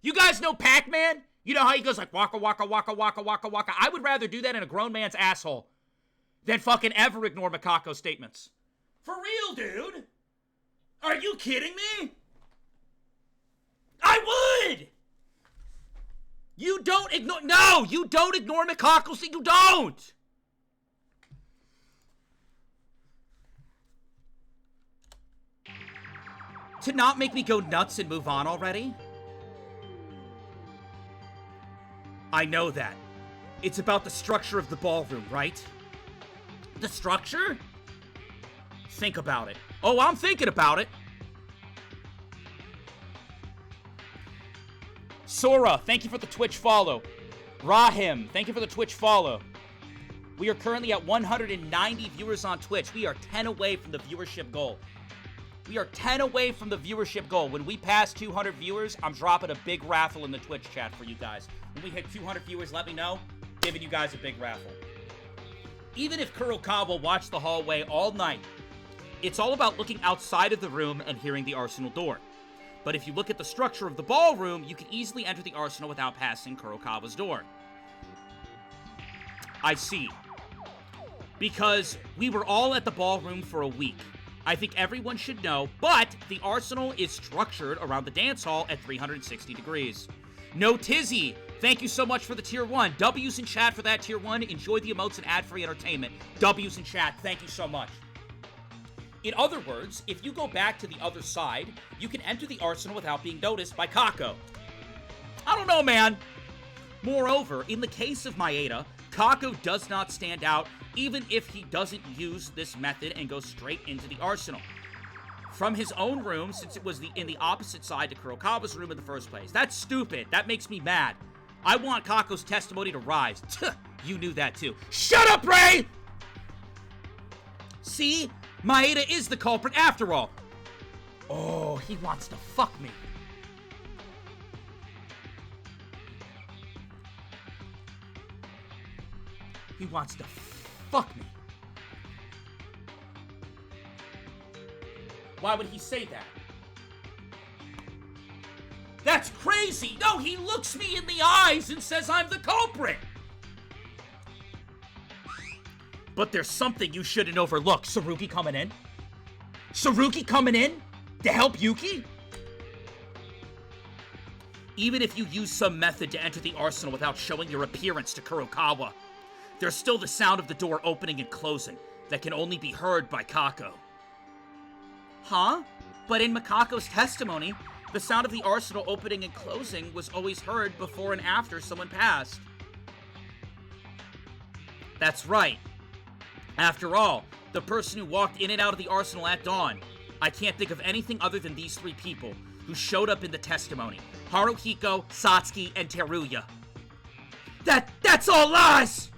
You guys know Pac-Man? You know how he goes like waka waka waka waka waka waka? I would rather do that in a grown man's asshole than fucking ever ignore Mikako's statements. For real, dude? Are you kidding me? I would! You don't ignore Mikako's, you don't! To not make me go nuts and move on already? I know that. It's about the structure of the ballroom, right? The structure? Think about it. Oh, I'm thinking about it. Sora, thank you for the Twitch follow. Rahim, thank you for the Twitch follow. We are currently at 190 viewers on Twitch. We are 10 away from the viewership goal. We are 10 away from the viewership goal. When we pass 200 viewers, I'm dropping a big raffle in the Twitch chat for you guys. When we hit 200 viewers, let me know. Giving you guys a big raffle. Even if Kurokawa watched the hallway all night, it's all about looking outside of the room and hearing the arsenal door. But if you look at the structure of the ballroom, you can easily enter the arsenal without passing Kurokawa's door. I see. Because we were all at the ballroom for a week. I think everyone should know, but the arsenal is structured around the dance hall at 360 degrees. No Tizzy, thank you so much for the tier 1. W's in chat for that tier 1. Enjoy the emotes and ad-free entertainment. W's in chat, thank you so much. In other words, if you go back to the other side, you can enter the arsenal without being noticed by Kako. I don't know, man. Moreover, in the case of Maeda, Kako does not stand out even if he doesn't use this method and go straight into the arsenal. From his own room, since it was in the opposite side to Kurokawa's room in the first place. That's stupid. That makes me mad. I want Kako's testimony to rise. You knew that too. Shut up, Ray! See? Maeda is the culprit after all. Oh, he wants to fuck me. He wants to fuck me. Why would he say that? That's crazy! No, he looks me in the eyes and says I'm the culprit! But there's something you shouldn't overlook. Saruki coming in? Saruki coming in? To help Yuki? Even if you use some method to enter the arsenal without showing your appearance to Kurokawa, there's still the sound of the door opening and closing that can only be heard by Kako. Huh? But in Mekako's testimony, the sound of the arsenal opening and closing was always heard before and after someone passed. That's right. After all, the person who walked in and out of the arsenal at dawn, I can't think of anything other than these three people who showed up in the testimony. Haruhiko, Satsuki, and Teruya. That's all lies!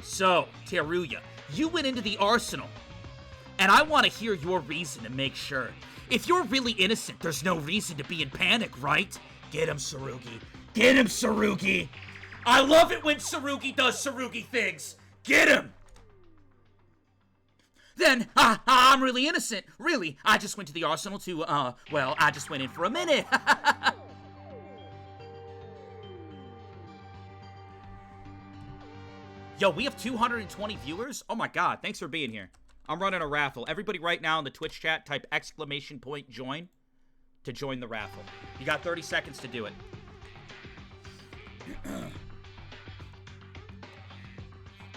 So, Teruya, you went into the arsenal, and I want to hear your reason to make sure. If you're really innocent, there's no reason to be in panic, right? Get him, Tsurugi. Get him, Tsurugi! I love it when Tsurugi does Tsurugi things! Get him! Then, I'm really innocent. Really, I just went to the arsenal to, well, I just went in for a minute. Yo, we have 220 viewers? Oh my god, thanks for being here. I'm running a raffle. Everybody right now in the Twitch chat, type !join to join the raffle. You got 30 seconds to do it.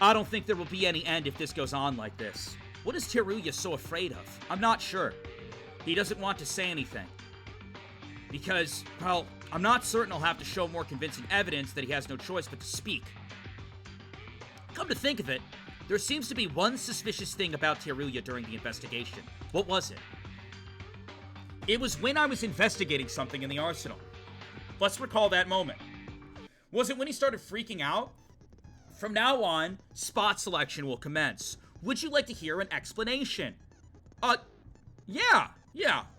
I don't think there will be any end if this goes on like this. What is Teruya so afraid of? I'm not sure. He doesn't want to say anything. Because, well, I'm not certain I'll have to show more convincing evidence that he has no choice but to speak. Come to think of it, there seems to be one suspicious thing about Teruya during the investigation. What was it? It was when I was investigating something in the arsenal. Let's recall that moment. Was it when he started freaking out? From now on, spot selection will commence. Would you like to hear an explanation? Yeah.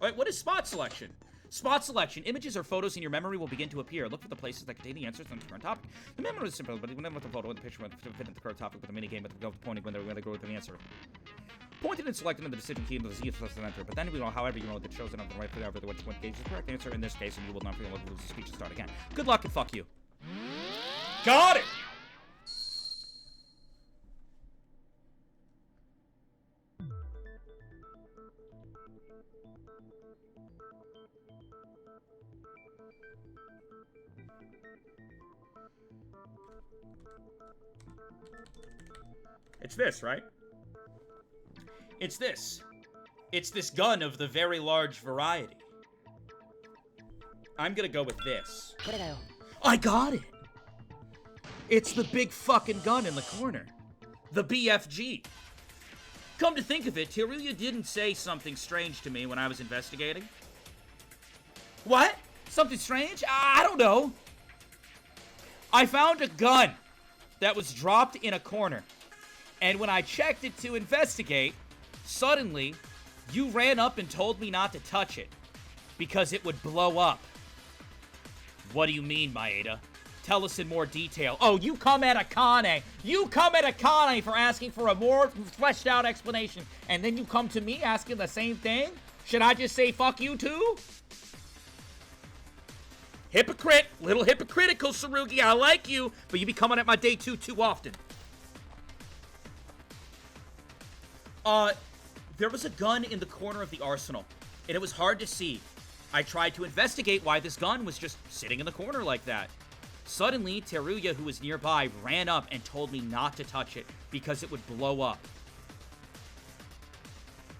Alright, what is spot selection? Spot selection. Images or photos in your memory will begin to appear. Look for the places that contain the answers on the current topic. The memory is simple, but whenever the photo and the picture will fit into the current topic with a minigame with the pointing when they're going to go with the answer. Pointed and selected in the decision key into the Z plus enter, but then we know, however, you know that shows it on the right whatever the which one gauge is the correct answer in this case, and you will not be able to lose the speech and start again. Good luck and fuck you. Got it! It's this, right? It's this. It's this gun of the very large variety. I'm gonna go with this. I got it! It's the big fucking gun in the corner. The BFG. Come to think of it, Teruya didn't say something strange to me when I was investigating. What? Something strange? I don't know. I found a gun that was dropped in a corner. And when I checked it to investigate, suddenly, you ran up and told me not to touch it. Because it would blow up. What do you mean, Maeda? Tell us in more detail. Oh, you come at Akane. You come at Akane for asking for a more fleshed out explanation. And then you come to me asking the same thing? Should I just say fuck you too? Hypocrite. Little hypocritical, Tsurugi. I like you, but you be coming at my day too often. There was a gun in the corner of the arsenal, and it was hard to see. I tried to investigate why this gun was just sitting in the corner like that. Suddenly, Teruya, who was nearby, ran up and told me not to touch it because it would blow up.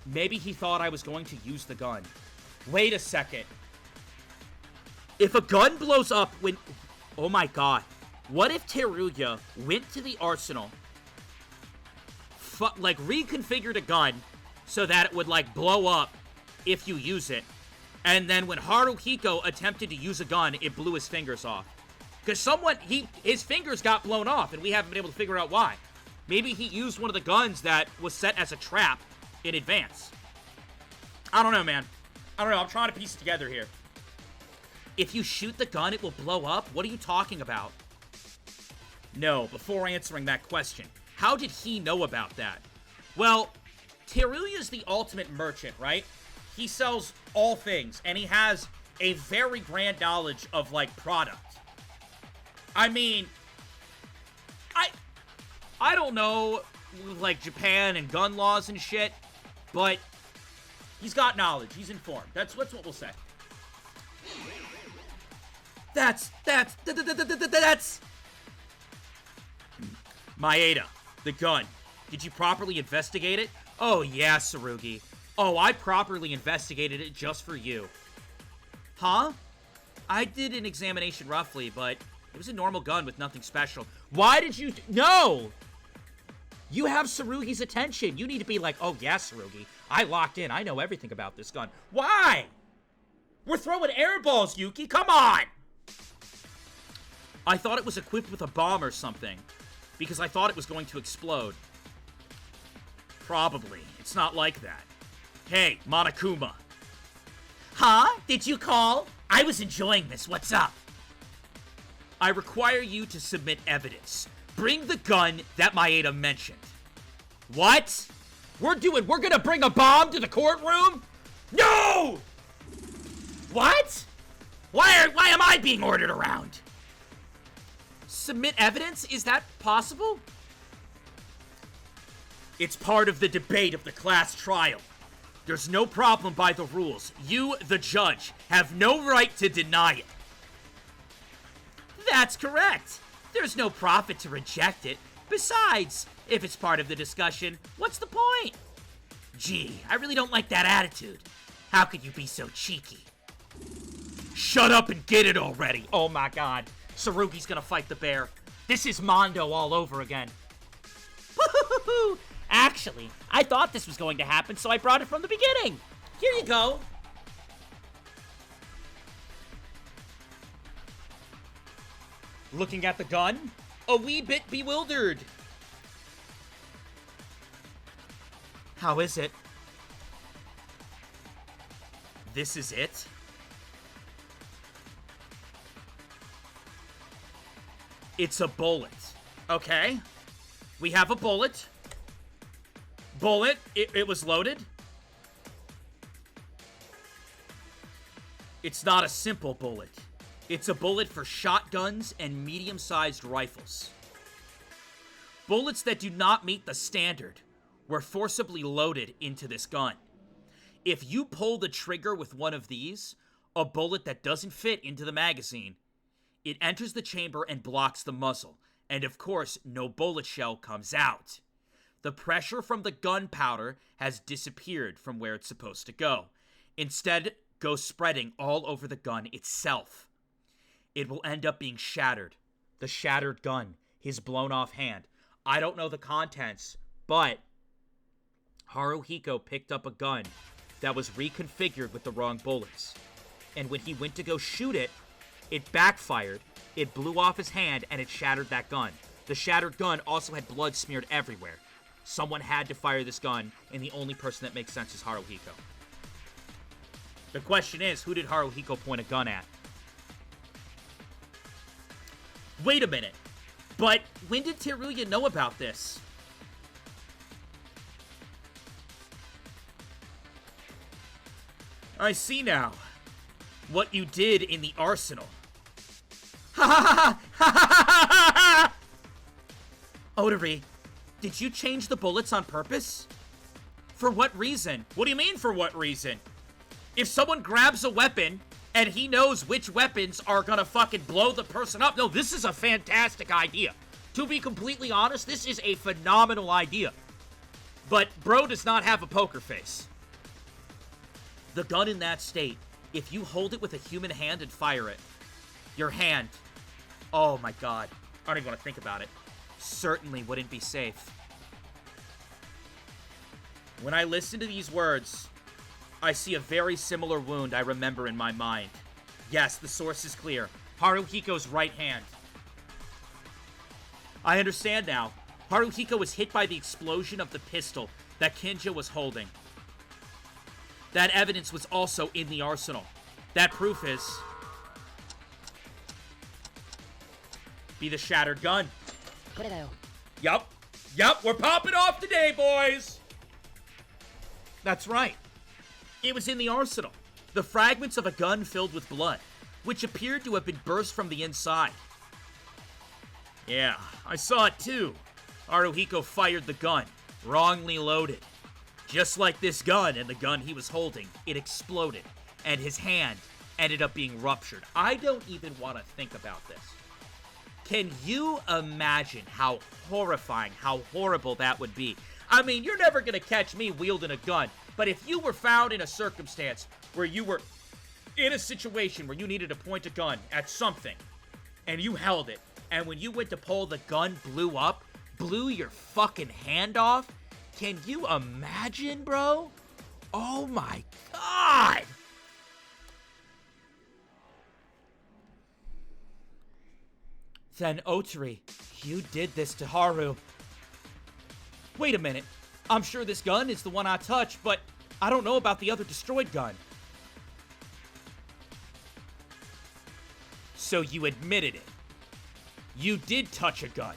Maybe he thought I was going to use the gun. Wait a second. If a gun blows up when... Oh my god. What if Teruya went to the arsenal, like reconfigured a gun so that it would like blow up if you use it, and then when Haruhiko attempted to use a gun, it blew his fingers off? Because his fingers got blown off, and we haven't been able to figure out why. Maybe he used one of the guns that was set as a trap in advance. I don't know, man. I don't know. I'm trying to piece it together here. If you shoot the gun, it will blow up? What are you talking about? No, before answering that question, how did he know about that? Well, Teruya's the ultimate merchant, right? He sells all things, and he has a very grand knowledge of, like, product. I mean, I don't know, like, Japan and gun laws and shit, but he's got knowledge. He's informed. That's what we'll say. That's... Maeda, the gun. Did you properly investigate it? Oh, yeah, Tsurugi. Oh, I properly investigated it just for you. Huh? I did an examination roughly, but it was a normal gun with nothing special. Why did you... No! You have Tsurugi's attention. You need to be like, oh, yeah, Tsurugi. I locked in. I know everything about this gun. Why? We're throwing air balls, Yuki. Come on! I thought it was equipped with a bomb or something, because I thought it was going to explode. Probably. It's not like that. Hey, Monokuma. Huh? Did you call? I was enjoying this. What's up? I require you to submit evidence. Bring the gun that Maeda mentioned. What? We're gonna bring a bomb to the courtroom? No! What? Why am I being ordered around? Submit evidence? Is that possible? It's part of the debate of the class trial. There's no problem by the rules. You, the judge, have no right to deny it. That's correct. There's no profit to reject it. Besides, if it's part of the discussion, what's the point? Gee, I really don't like that attitude. How could you be so cheeky? Shut up and get it already. Oh my god. Tsurugi's gonna fight the bear. This is Mondo all over again. Woo-hoo-hoo-hoo! Actually, I thought this was going to happen, so I brought it from the beginning. Here you go. Looking at the gun, a wee bit bewildered. How is it? This is it? It's a bullet. Okay. We have a bullet. Bullet. It was loaded. It's not a simple bullet. It's a bullet for shotguns and medium-sized rifles. Bullets that do not meet the standard were forcibly loaded into this gun. If you pull the trigger with one of these, a bullet that doesn't fit into the magazine, it enters the chamber and blocks the muzzle, and of course, no bullet shell comes out. The pressure from the gunpowder has disappeared from where it's supposed to go. Instead, goes spreading all over the gun itself. It will end up being shattered. The shattered gun, his blown off hand. I don't know the contents, but Haruhiko picked up a gun that was reconfigured with the wrong bullets. And when he went to go shoot it, it backfired, it blew off his hand, and it shattered that gun. The shattered gun also had blood smeared everywhere. Someone had to fire this gun, and the only person that makes sense is Haruhiko. The question is, who did Haruhiko point a gun at? Wait a minute. But when did Teruya know about this? I see now. What you did in the arsenal. Ha ha ha ha ha ha ha! Odori, did you change the bullets on purpose? For what reason? What do you mean, for what reason? If someone grabs a weapon and he knows which weapons are gonna fucking blow the person up. No, this is a fantastic idea. To be completely honest, this is a phenomenal idea. But bro does not have a poker face. The gun in that state, if you hold it with a human hand and fire it, your hand, oh my god, I don't even want to think about it, certainly wouldn't be safe. When I listen to these words, I see a very similar wound I remember in my mind. Yes, the source is clear. Haruhiko's right hand. I understand now. Haruhiko was hit by the explosion of the pistol that Kinja was holding. That evidence was also in the arsenal. That proof is... be the shattered gun. Yup. Yup, we're popping off today, boys! That's right. It was in the arsenal. The fragments of a gun filled with blood, which appeared to have been burst from the inside. Yeah, I saw it too. Haruhiko fired the gun, wrongly loaded. Just like this gun and the gun he was holding, it exploded, and his hand, ended up being ruptured. I don't even want to think about this. Can you imagine how horrifying, how horrible that would be? I mean, you're never going to catch me wielding a gun, but if you were found in a circumstance where you were in a situation where you needed to point a gun at something, and you held it, and when you went to pull, the gun blew up, blew your fucking hand off, can you imagine, bro? Oh my god! Then, Otari, you did this to Haru. Wait a minute. I'm sure this gun is the one I touched, but I don't know about the other destroyed gun. So you admitted it. You did touch a gun.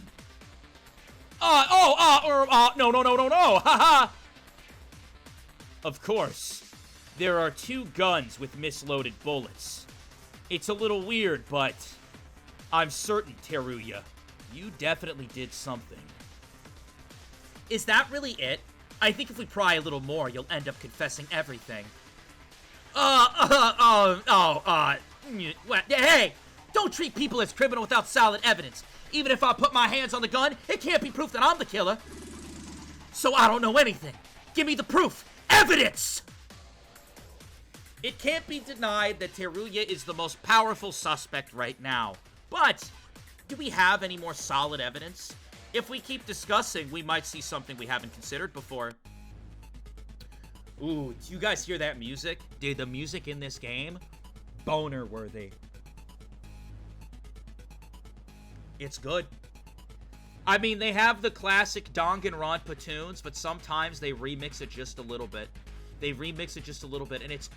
No, haha! Of course. There are 2 guns with misloaded bullets. It's a little weird, but I'm certain, Teruya, you definitely did something. Is that really it? I think if we pry a little more, you'll end up confessing everything. Hey! Don't treat people as criminal without solid evidence. Even if I put my hands on the gun, it can't be proof that I'm the killer. So I don't know anything. Give me the proof. Evidence! It can't be denied that Teruya is the most powerful suspect right now. But, do we have any more solid evidence? If we keep discussing, we might see something we haven't considered before. Ooh, do you guys hear that music? Dude, the music in this game, boner-worthy. It's good. I mean, they have the classic Danganronpa tunes, but sometimes they remix it just a little bit. They remix it just a little bit, and it's...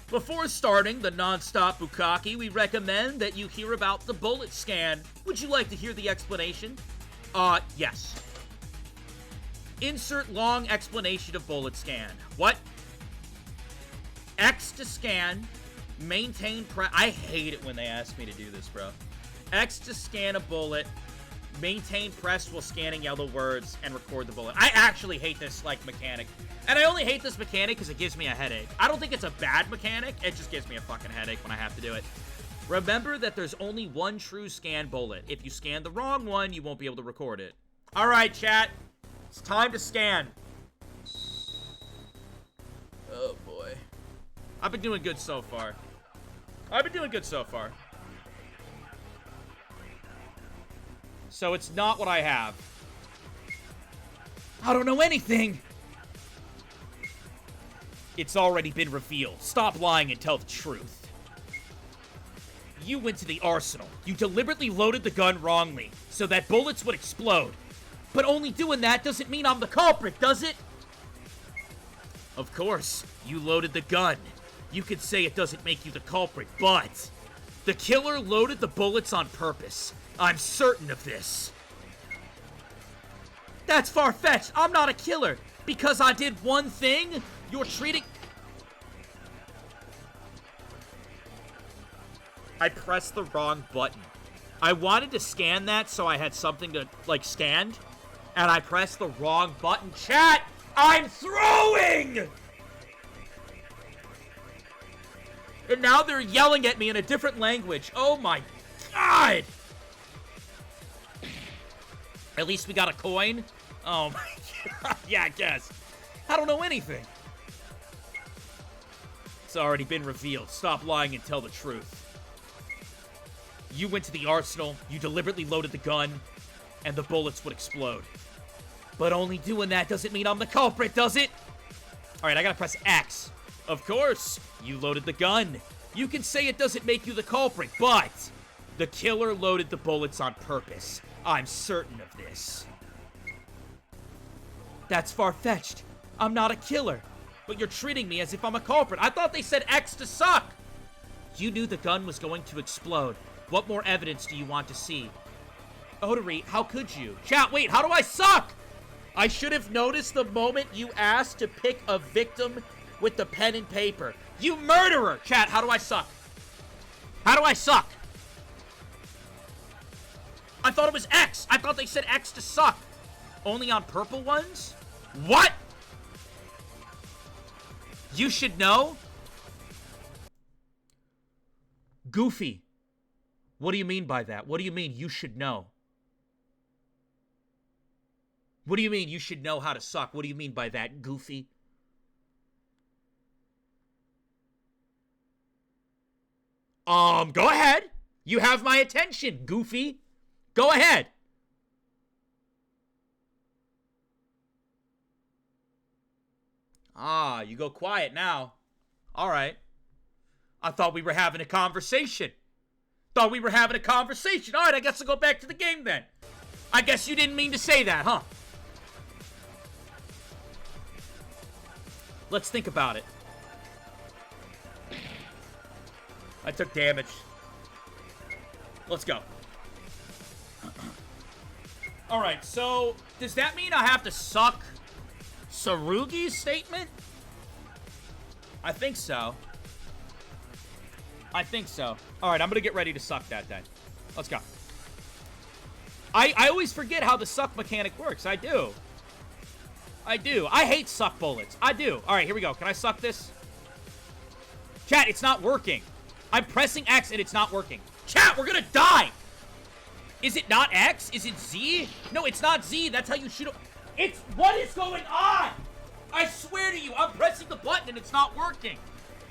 Before starting the non-stop bukkake, we recommend that you hear about the bullet scan. Would you like to hear the explanation? Yes. Insert long explanation of bullet scan. What? X to scan, maintain I hate it when they ask me to do this, bro. X to scan a bullet, maintain press while scanning yellow words, and record the bullet. I actually hate this, like, mechanic. And I only hate this mechanic because it gives me a headache. I don't think it's a bad mechanic, it just gives me a fucking headache when I have to do it. Remember that there's only one true scan bullet. If you scan the wrong one, you won't be able to record it. Alright, chat. It's time to scan. Oh, boy. I've been doing good so far. So it's not what I have. I don't know anything! It's already been revealed. Stop lying and tell the truth. You went to the arsenal. You deliberately loaded the gun wrongly, so that bullets would explode. But only doing that doesn't mean I'm the culprit, does it? Of course, you loaded the gun. You could say it doesn't make you the culprit, but the killer loaded the bullets on purpose. I'm certain of this. That's far-fetched. I'm not a killer. Because I did one thing, you're treating... I pressed the wrong button. I wanted to scan that so I had something to, like, scan. And I pressed the wrong button. Chat! I'm throwing! And now they're yelling at me in a different language. Oh my god! At least we got a coin. Oh my god. Yeah, I guess. I don't know anything. It's already been revealed. Stop lying and tell the truth. You went to the arsenal, you deliberately loaded the gun, and the bullets would explode. But only doing that doesn't mean I'm the culprit, does it? Alright, I gotta press X. Of course, you loaded the gun. You can say it doesn't make you the culprit, but the killer loaded the bullets on purpose. I'm certain of this. That's far-fetched. I'm not a killer, but you're treating me as if I'm a culprit. I thought they said X to suck. You knew the gun was going to explode. What more evidence do you want to see? Otari, how could you? Chat, wait, how do I suck? I should have noticed the moment you asked to pick a victim with the pen and paper. You murderer! Chat, how do I suck? How do I suck? I thought it was X. I thought they said X to suck. Only on purple ones? What? You should know? Goofy. What do you mean by that? What do you mean you should know? What do you mean you should know how to suck? What do you mean by that, Goofy? Go ahead. You have my attention, Goofy. Go ahead. Ah, you go quiet now. All right. I thought we were having a conversation. All right, I guess I'll go back to the game then. I guess you didn't mean to say that, huh? Let's think about it. I took damage. Let's go. Alright, so does that mean I have to suck Tsurugi's statement? I think so. Alright, I'm gonna get ready to suck that then. Let's go. I always forget how the suck mechanic works. I do. I hate suck bullets. I do. Alright, here we go. Can I suck this? Chat, it's not working. I'm pressing X and it's not working. Chat, we're gonna die! Is it not X? Is it Z? No, it's not Z. That's how you shoot. It's... What is going on? I swear to you, I'm pressing the button and it's not working.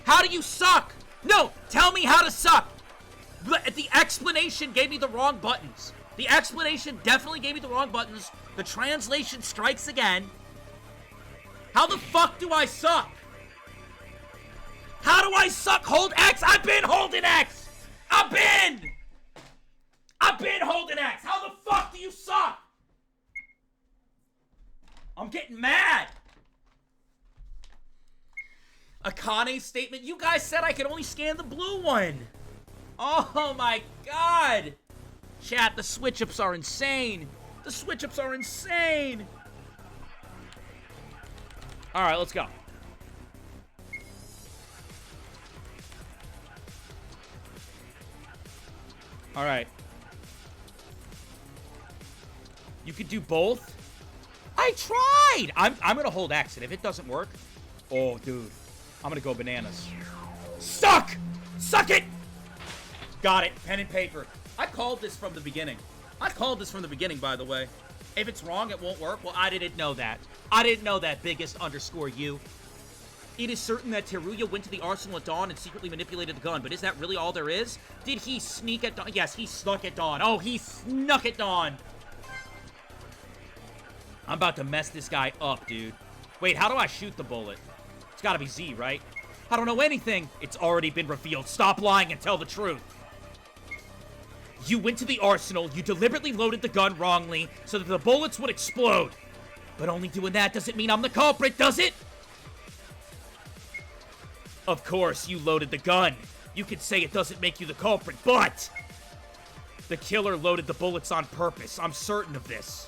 How do you suck? No, tell me how to suck. The explanation gave me the wrong buttons. The explanation definitely gave me the wrong buttons. The translation strikes again. How the fuck do I suck? How do I suck? Hold X? I've been holding X! I've been holding X! How the fuck do you suck? I'm getting mad! Akane's statement, you guys said I could only scan the blue one! Oh my god! Chat, the switch-ups are insane! The switch-ups are insane! Alright, let's go. Alright. You could do both? I tried! I'm gonna hold X, and if it doesn't work... Oh, dude. I'm gonna go bananas. Suck! Suck it! Got it. Pen and paper. I called this from the beginning. By the way. If it's wrong, it won't work. Well, I didn't know that. Biggest _ you. It is certain that Teruya went to the arsenal at dawn and secretly manipulated the gun, but is that really all there is? Did he sneak at dawn? Yes, he snuck at dawn. Oh, he snuck at dawn. I'm about to mess this guy up, dude. Wait, how do I shoot the bullet? It's gotta be Z, right? I don't know anything. It's already been revealed. Stop lying and tell the truth. You went to the arsenal, you deliberately loaded the gun wrongly so that the bullets would explode. But only doing that doesn't mean I'm the culprit, does it? Of course, you loaded the gun. You could say it doesn't make you the culprit, but... The killer loaded the bullets on purpose. I'm certain of this.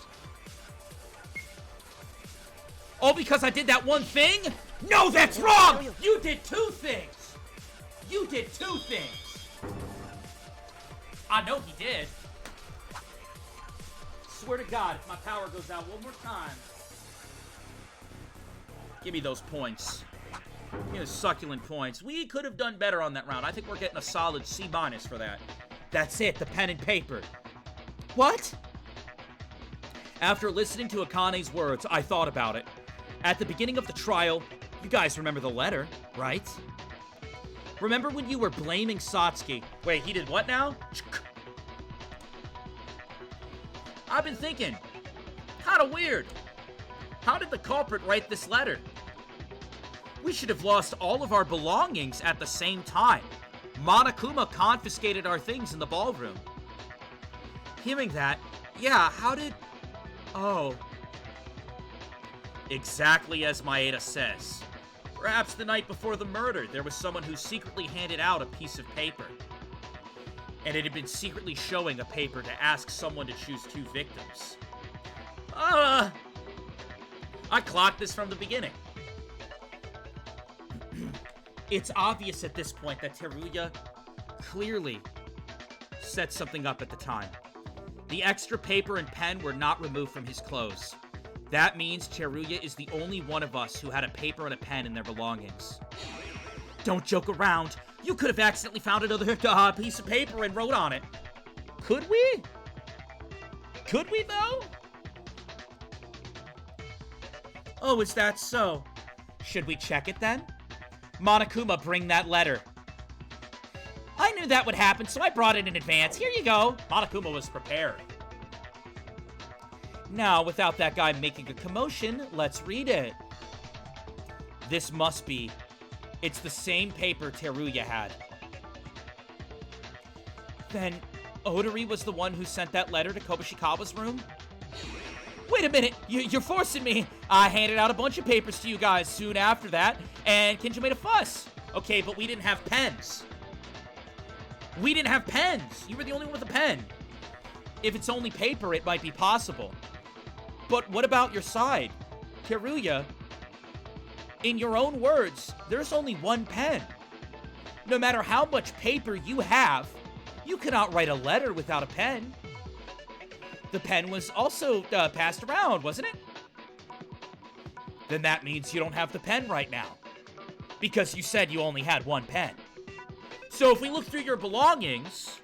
All because I did that one thing? No, that's wrong! You did two things! I know he did. Swear to God, if my power goes out one more time. Give me those points. Give me those succulent points. We could have done better on that round. I think we're getting a solid C- for that. That's it, the pen and paper. What? After listening to Akane's words, I thought about it. At the beginning of the trial, you guys remember the letter, right? Remember when you were blaming Satsuki? Wait, he did what now? I've been thinking. Kinda weird. How did the culprit write this letter? We should have lost all of our belongings at the same time. Monokuma confiscated our things in the ballroom. Hearing that, yeah, how did... Oh. Exactly as Maeda says. Perhaps the night before the murder, there was someone who secretly handed out a piece of paper. And it had been secretly showing a paper to ask someone to choose two victims. I clocked this from the beginning. It's obvious at this point that Teruya clearly set something up at the time. The extra paper and pen were not removed from his clothes. That means Teruya is the only one of us who had a paper and a pen in their belongings. Don't joke around. You could have accidentally found another piece of paper and wrote on it. Could we? Could we, though? Oh, is that so? Should we check it, then? Monokuma, bring that letter. I knew that would happen, so I brought it in advance. Here you go. Monokuma was prepared. Now, without that guy making a commotion, let's read it. This must be. It's the same paper Teruya had. Then, Odori was the one who sent that letter to Kobushikawa's room? Wait a minute, you're forcing me. I handed out a bunch of papers to you guys soon after that, and Kinja made a fuss. Okay, but we didn't have pens. We didn't have pens. You were the only one with a pen. If it's only paper, it might be possible. But what about your side? Teruya, in your own words, there's only one pen. No matter how much paper you have, you cannot write a letter without a pen. The pen was also passed around, wasn't it? Then that means you don't have the pen right now. Because you said you only had one pen. So if we look through your belongings,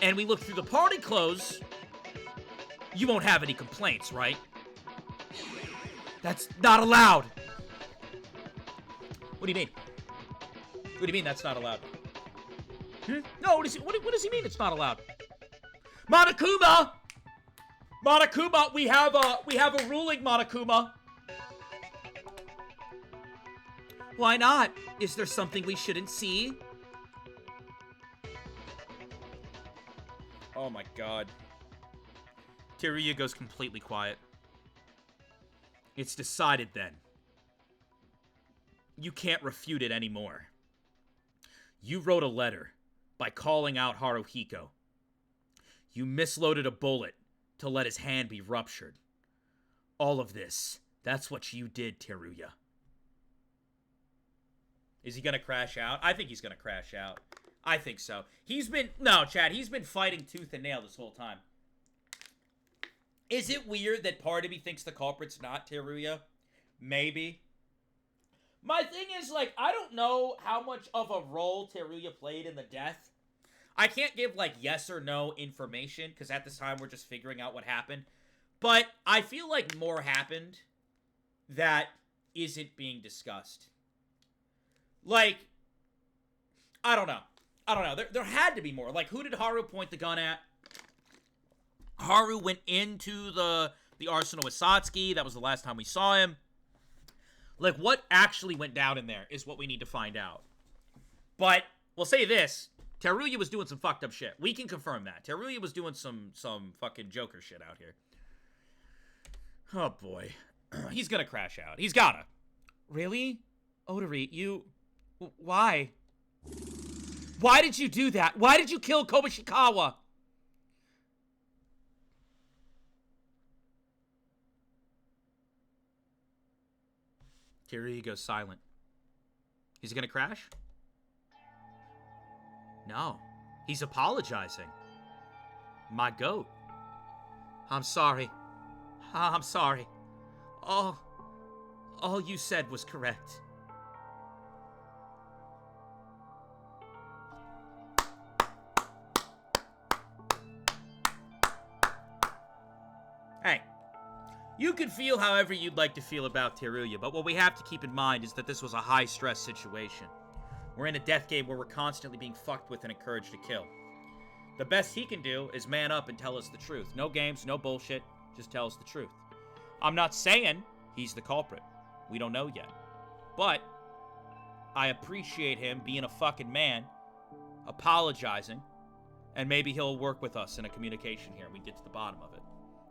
and we look through the party clothes, you won't have any complaints, right? That's not allowed. What do you mean? What do you mean that's not allowed? No, what does he mean it's not allowed? Monokuma! Monokuma, we have a ruling, Monokuma. Why not? Is there something we shouldn't see? Oh my god. Teruya goes completely quiet. It's decided then. You can't refute it anymore. You wrote a letter by calling out Haruhiko. You misloaded a bullet to let his hand be ruptured. All of this, that's what you did, Teruya. Is he gonna crash out? I think he's gonna crash out. I think so. No, Chad, he's been fighting tooth and nail this whole time. Is it weird that part of me thinks the culprit's not Teruya? Maybe. My thing is, like, I don't know how much of a role Teruya played in the death. I can't give, like, yes or no information, because at this time we're just figuring out what happened. But I feel like more happened that isn't being discussed. Like, I don't know. There had to be more. Like, who did Haru point the gun at? Haru went into the arsenal with Satsuki. That was the last time we saw him. Like, what actually went down in there is what we need to find out. But, we'll say this. Teruya was doing some fucked up shit. We can confirm that. Teruya was doing some fucking Joker shit out here. Oh, boy. He's gonna crash out. He's gotta. Really? Odori, you... Why? Why did you do that? Why did you kill Kobushikawa? Teruya goes silent. He's gonna crash? No. He's apologizing. My goat. I'm sorry. I'm sorry. All you said was correct. Hey. You can feel however you'd like to feel about Teruya, but what we have to keep in mind is that this was a high-stress situation. We're in a death game where we're constantly being fucked with and encouraged to kill. The best he can do is man up and tell us the truth. No games, no bullshit, just tell us the truth. I'm not saying he's the culprit. We don't know yet. But I appreciate him being a fucking man, apologizing, and maybe he'll work with us in a communication here and we get to the bottom of it.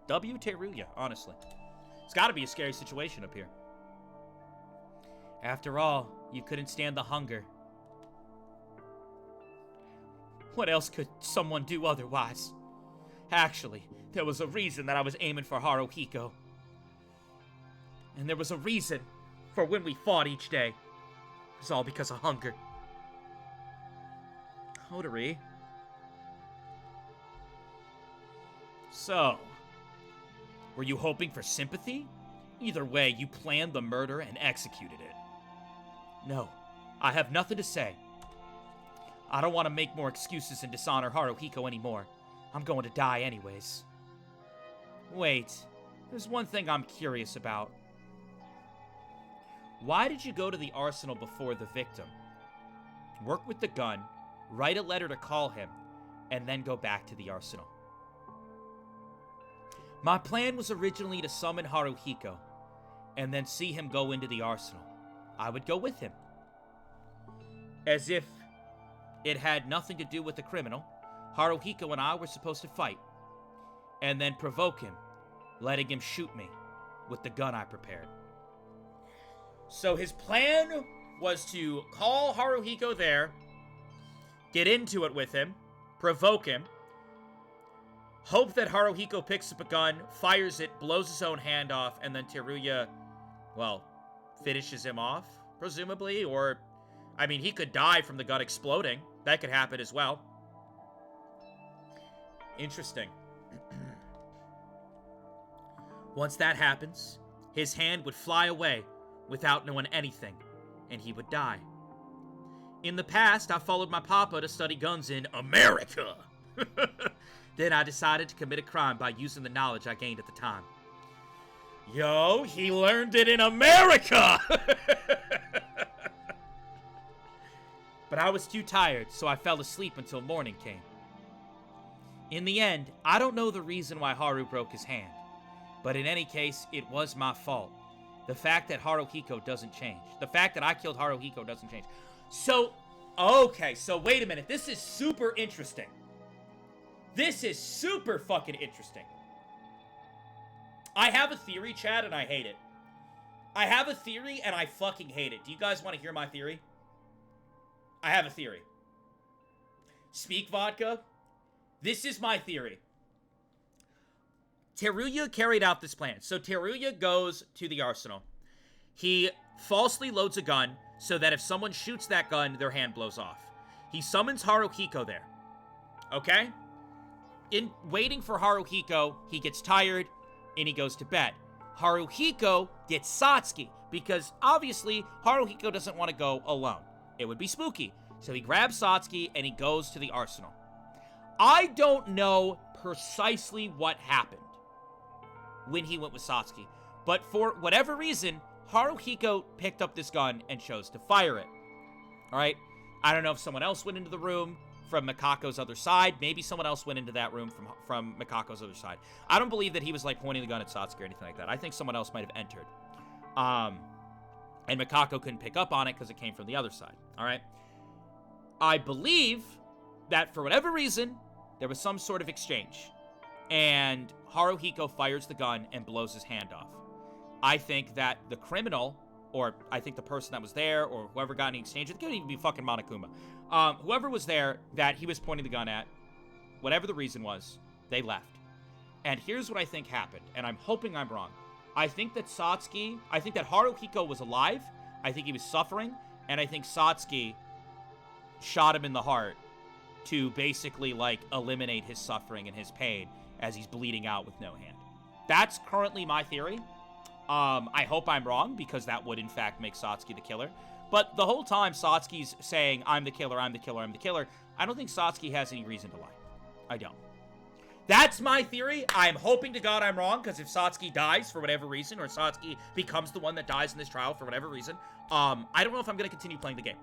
W. Teruya, honestly. It's gotta be a scary situation up here. After all, you couldn't stand the hunger. What else could someone do otherwise? Actually, there was a reason that I was aiming for Haruhiko. And there was a reason for when we fought each day. It was all because of hunger. Odori. So, were you hoping for sympathy? Either way, you planned the murder and executed it. No, I have nothing to say. I don't want to make more excuses and dishonor Haruhiko anymore. I'm going to die anyways. Wait, there's one thing I'm curious about. Why did you go to the arsenal before the victim? Work with the gun, write a letter to call him, and then go back to the arsenal. My plan was originally to summon Haruhiko, and then see him go into the arsenal. I would go with him. As if it had nothing to do with the criminal, Haruhiko and I were supposed to fight, and then provoke him, letting him shoot me with the gun I prepared. So his plan was to call Haruhiko there, get into it with him, provoke him, hope that Haruhiko picks up a gun, fires it, blows his own hand off, and then Teruya, well, finishes him off, presumably, or, I mean, he could die from the gun exploding. That could happen as well. Interesting. Once that happens, his hand would fly away without knowing anything, and he would die. In the past, I followed my papa to study guns in America. Then I decided to commit a crime by using the knowledge I gained at the time. Yo, he learned it in America! But I was too tired, so I fell asleep until morning came. In the end, I don't know the reason why Haru broke his hand. But in any case, it was my fault. The fact that Haruhiko doesn't change. The fact that I killed Haruhiko doesn't change. So, okay, so wait a minute. This is super interesting. This is super fucking interesting. I have a theory, Chad, and I hate it. I have a theory, and I fucking hate it. Do you guys want to hear my theory? I have a theory. Speak, Vodka. This is my theory. Teruya carried out this plan. So Teruya goes to the arsenal. He falsely loads a gun so that if someone shoots that gun, their hand blows off. He summons Haruhiko there. Okay? In waiting for Haruhiko, he gets tired and he goes to bed. Haruhiko gets Satsuki because obviously Haruhiko doesn't want to go alone. It would be spooky. So he grabs Satsuki and he goes to the arsenal. I don't know precisely what happened when he went with Satsuki, but for whatever reason, Haruhiko picked up this gun and chose to fire it. Alright? I don't know if someone else went into the room from Mikako's other side. Maybe someone else went into that room from Mikako's other side. I don't believe that he was, like, pointing the gun at Satsuki or anything like that. I think someone else might have entered. And Mikako couldn't pick up on it because it came from the other side. Alright? I believe that for whatever reason, there was some sort of exchange. And Haruhiko fires the gun and blows his hand off. I think that the criminal, or I think the person that was there, or whoever got in the exchange, it could even be fucking Monokuma. Whoever was there that he was pointing the gun at, whatever the reason was, they left. And here's what I think happened, and I'm hoping I'm wrong. I think that Haruhiko was alive, I think he was suffering, and I think Satsuki shot him in the heart to basically, like, eliminate his suffering and his pain as he's bleeding out with no hand. That's currently my theory. I hope I'm wrong, because that would, in fact, make Satsuki the killer. But the whole time, Satsuki's saying, I'm the killer, I'm the killer, I'm the killer. I don't think Satsuki has any reason to lie. I don't. That's my theory. I'm hoping to God I'm wrong, because if Satsuki dies for whatever reason, or Satsuki becomes the one that dies in this trial for whatever reason, I don't know if I'm going to continue playing the game.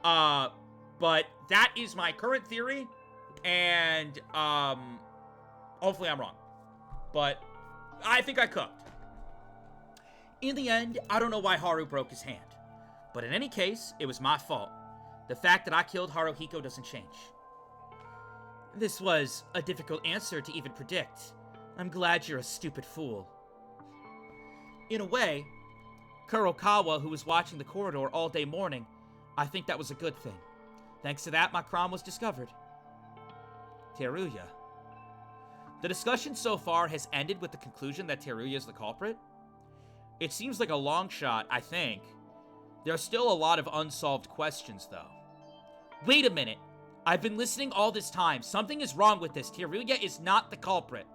But that is my current theory, and, hopefully I'm wrong. But I think I cooked. In the end, I don't know why Haru broke his hand. But in any case, it was my fault. The fact that I killed Haruhiko doesn't change. This was a difficult answer to even predict. I'm glad you're a stupid fool. In a way, Kurokawa, who was watching the corridor all day morning, I think that was a good thing. Thanks to that, my crime was discovered. Teruya. The discussion so far has ended with the conclusion that Teruya is the culprit. It seems like a long shot, I think. There are still a lot of unsolved questions, though. Wait a minute. I've been listening all this time. Something is wrong with this. Teruya is not the culprit.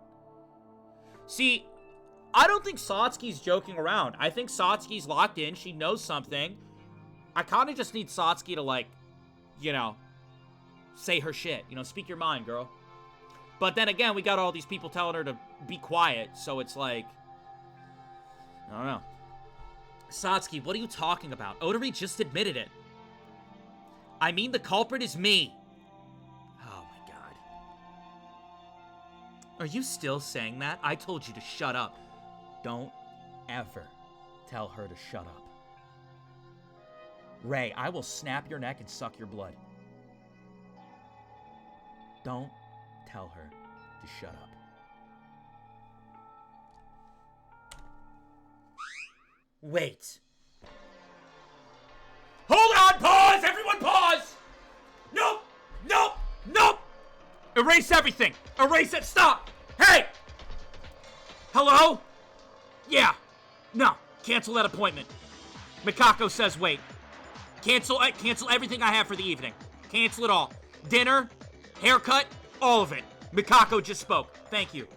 See, I don't think Satsuki's joking around. I think Satsuki's locked in. She knows something. I kind of just need Satsuki to, like, you know, say her shit. You know, speak your mind, girl. But then again, we got all these people telling her to be quiet, so it's like, I don't know. Satsuki, what are you talking about? Odori just admitted it. I mean, the culprit is me. Oh my god. Are you still saying that? I told you to shut up. Don't ever tell her to shut up. Ray, I will snap your neck and suck your blood. Don't tell her to shut up. Wait. Hold on, pause! Everyone pause! Nope! Nope! Nope! Erase everything! Erase it! Stop! Hey! Hello? Yeah. No. Cancel that appointment. Mikako says wait. Cancel everything I have for the evening. Cancel it all. Dinner, haircut, all of it. Mikako just spoke. Thank you.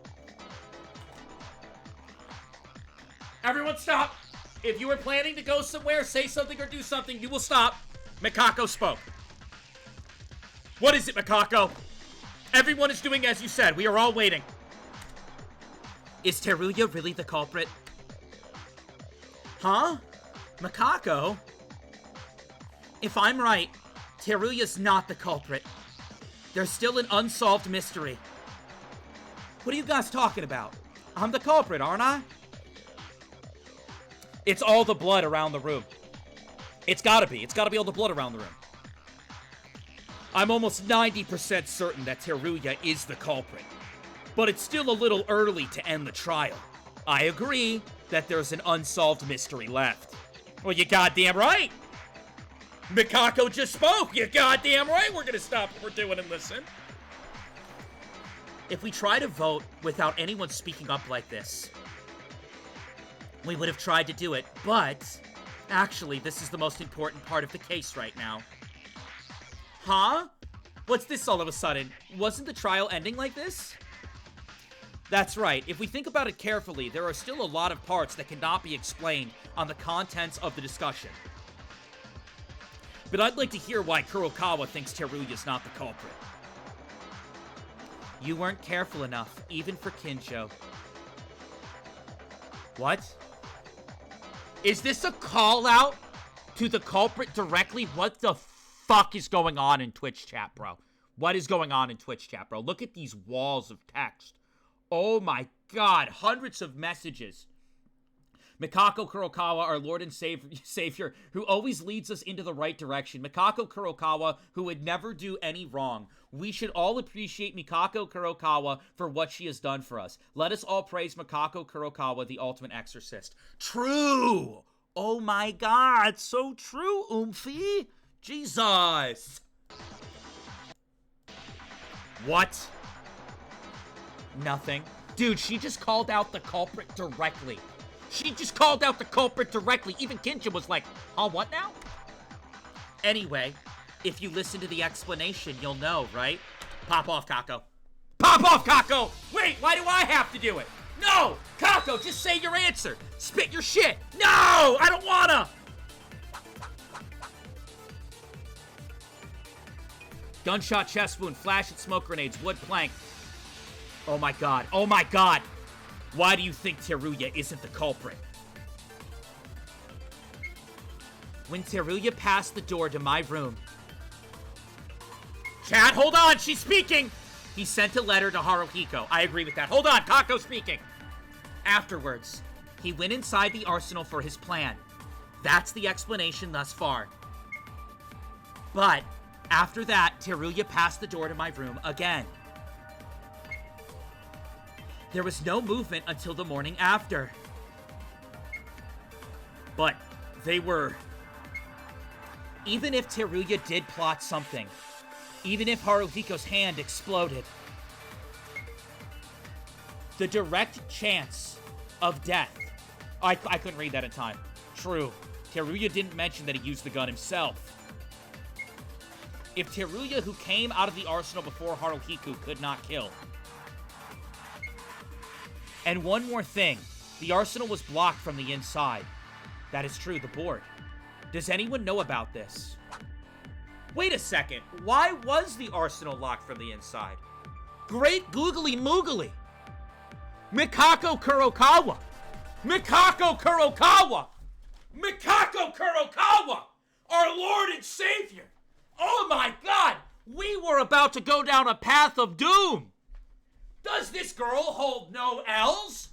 Everyone stop! If you were planning to go somewhere, say something or do something, you will stop. Mikako spoke. What is it, Mikako? Everyone is doing as you said. We are all waiting. Is Teruya really the culprit? Huh? Mikako? If I'm right, Teruya's not the culprit. There's still an unsolved mystery. What are you guys talking about? I'm the culprit, aren't I? It's all the blood around the room. It's gotta be. It's gotta be all the blood around the room. I'm almost 90% certain that Teruya is the culprit. But it's still a little early to end the trial. I agree that there's an unsolved mystery left. Well, you goddamn right! Mikako just spoke! You goddamn right we're gonna stop what we're doing and listen. If we try to vote without anyone speaking up like this, we would have tried to do it, but actually, this is the most important part of the case right now. Huh? What's this all of a sudden? Wasn't the trial ending like this? That's right. If we think about it carefully, there are still a lot of parts that cannot be explained on the contents of the discussion. But I'd like to hear why Kurokawa thinks Teruya's not the culprit. You weren't careful enough, even for Kincho. What? Is this a call-out to the culprit directly? What the fuck is going on in Twitch chat, bro? What is going on in Twitch chat, bro? Look at these walls of text. Oh my god, hundreds of messages. Mikako Kurokawa, our Lord and Savior, who always leads us into the right direction. Mikako Kurokawa, who would never do any wrong. We should all appreciate Mikako Kurokawa for what she has done for us. Let us all praise Mikako Kurokawa, the ultimate exorcist. True! Oh my god, so true, Oomphy! Jesus! What? Nothing. Dude, she just called out the culprit directly. She just called out the culprit directly. Even Kincha was like, huh, what now? Anyway, if you listen to the explanation, you'll know, right? Pop off, Kako. Pop off, Kako! Wait, why do I have to do it? No! Kako, just say your answer. Spit your shit. No! I don't wanna! Gunshot, chest wound, flash and smoke grenades, wood plank. Oh my god. Oh my god! Why do you think Teruya isn't the culprit? When Teruya passed the door to my room... Chat, hold on! She's speaking! He sent a letter to Haruhiko. I agree with that. Hold on! Kako speaking! Afterwards, he went inside the arsenal for his plan. That's the explanation thus far. But, after that, Teruya passed the door to my room again. There was no movement until the morning after. But they were... Even if Teruya did plot something, even if Haruhiko's hand exploded, the direct chance of death... I couldn't read that in time. True. Teruya didn't mention that he used the gun himself. If Teruya, who came out of the arsenal before Haruhiko, could not kill... And one more thing. The arsenal was blocked from the inside. That is true, the board. Does anyone know about this? Wait a second. Why was the arsenal locked from the inside? Great googly moogly. Mikako Kurokawa. Mikako Kurokawa. Mikako Kurokawa. Our Lord and Savior. Oh my God. We were about to go down a path of doom. Does this girl hold no L's?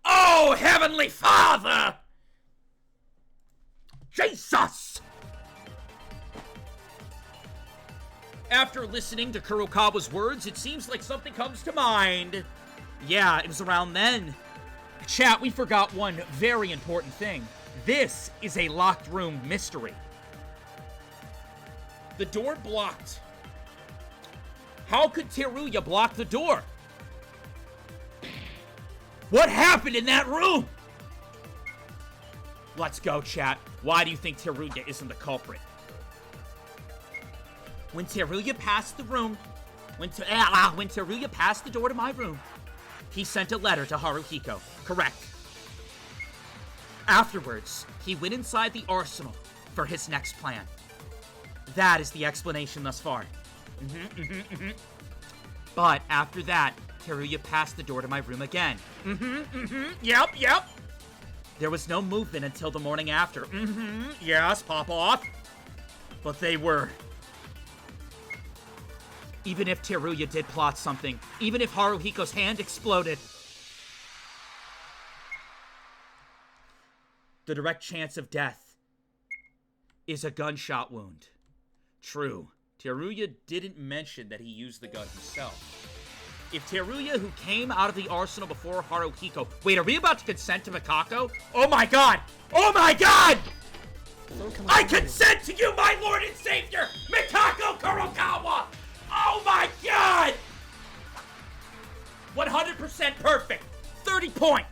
Oh, Heavenly Father! Jesus! After listening to Kurokawa's words, it seems like something comes to mind. Yeah, it was around then. Chat, we forgot one very important thing. This is a locked room mystery. The door blocked. How could Teruya block the door? What happened in that room? Let's go, chat. Why do you think Teruya isn't the culprit? When Teruya passed the room, when Teruya passed the door to my room, he sent a letter to Haruhiko. Correct. Afterwards, he went inside the arsenal for his next plan. That is the explanation thus far. But after that, Teruya passed the door to my room again. Yep. There was no movement until the morning after. Yes, pop off. But they were. Even if Teruya did plot something, even if Haruhiko's hand exploded, the direct chance of death is a gunshot wound. True, Teruya didn't mention that he used the gun himself. If Teruya, who came out of the arsenal before Haruhiko... Wait, are we about to consent to Mikako? Oh my God! Oh my God! I consent to you, my Lord and Savior, Mikako Kurokawa! Oh my God! 100% perfect. 30 point.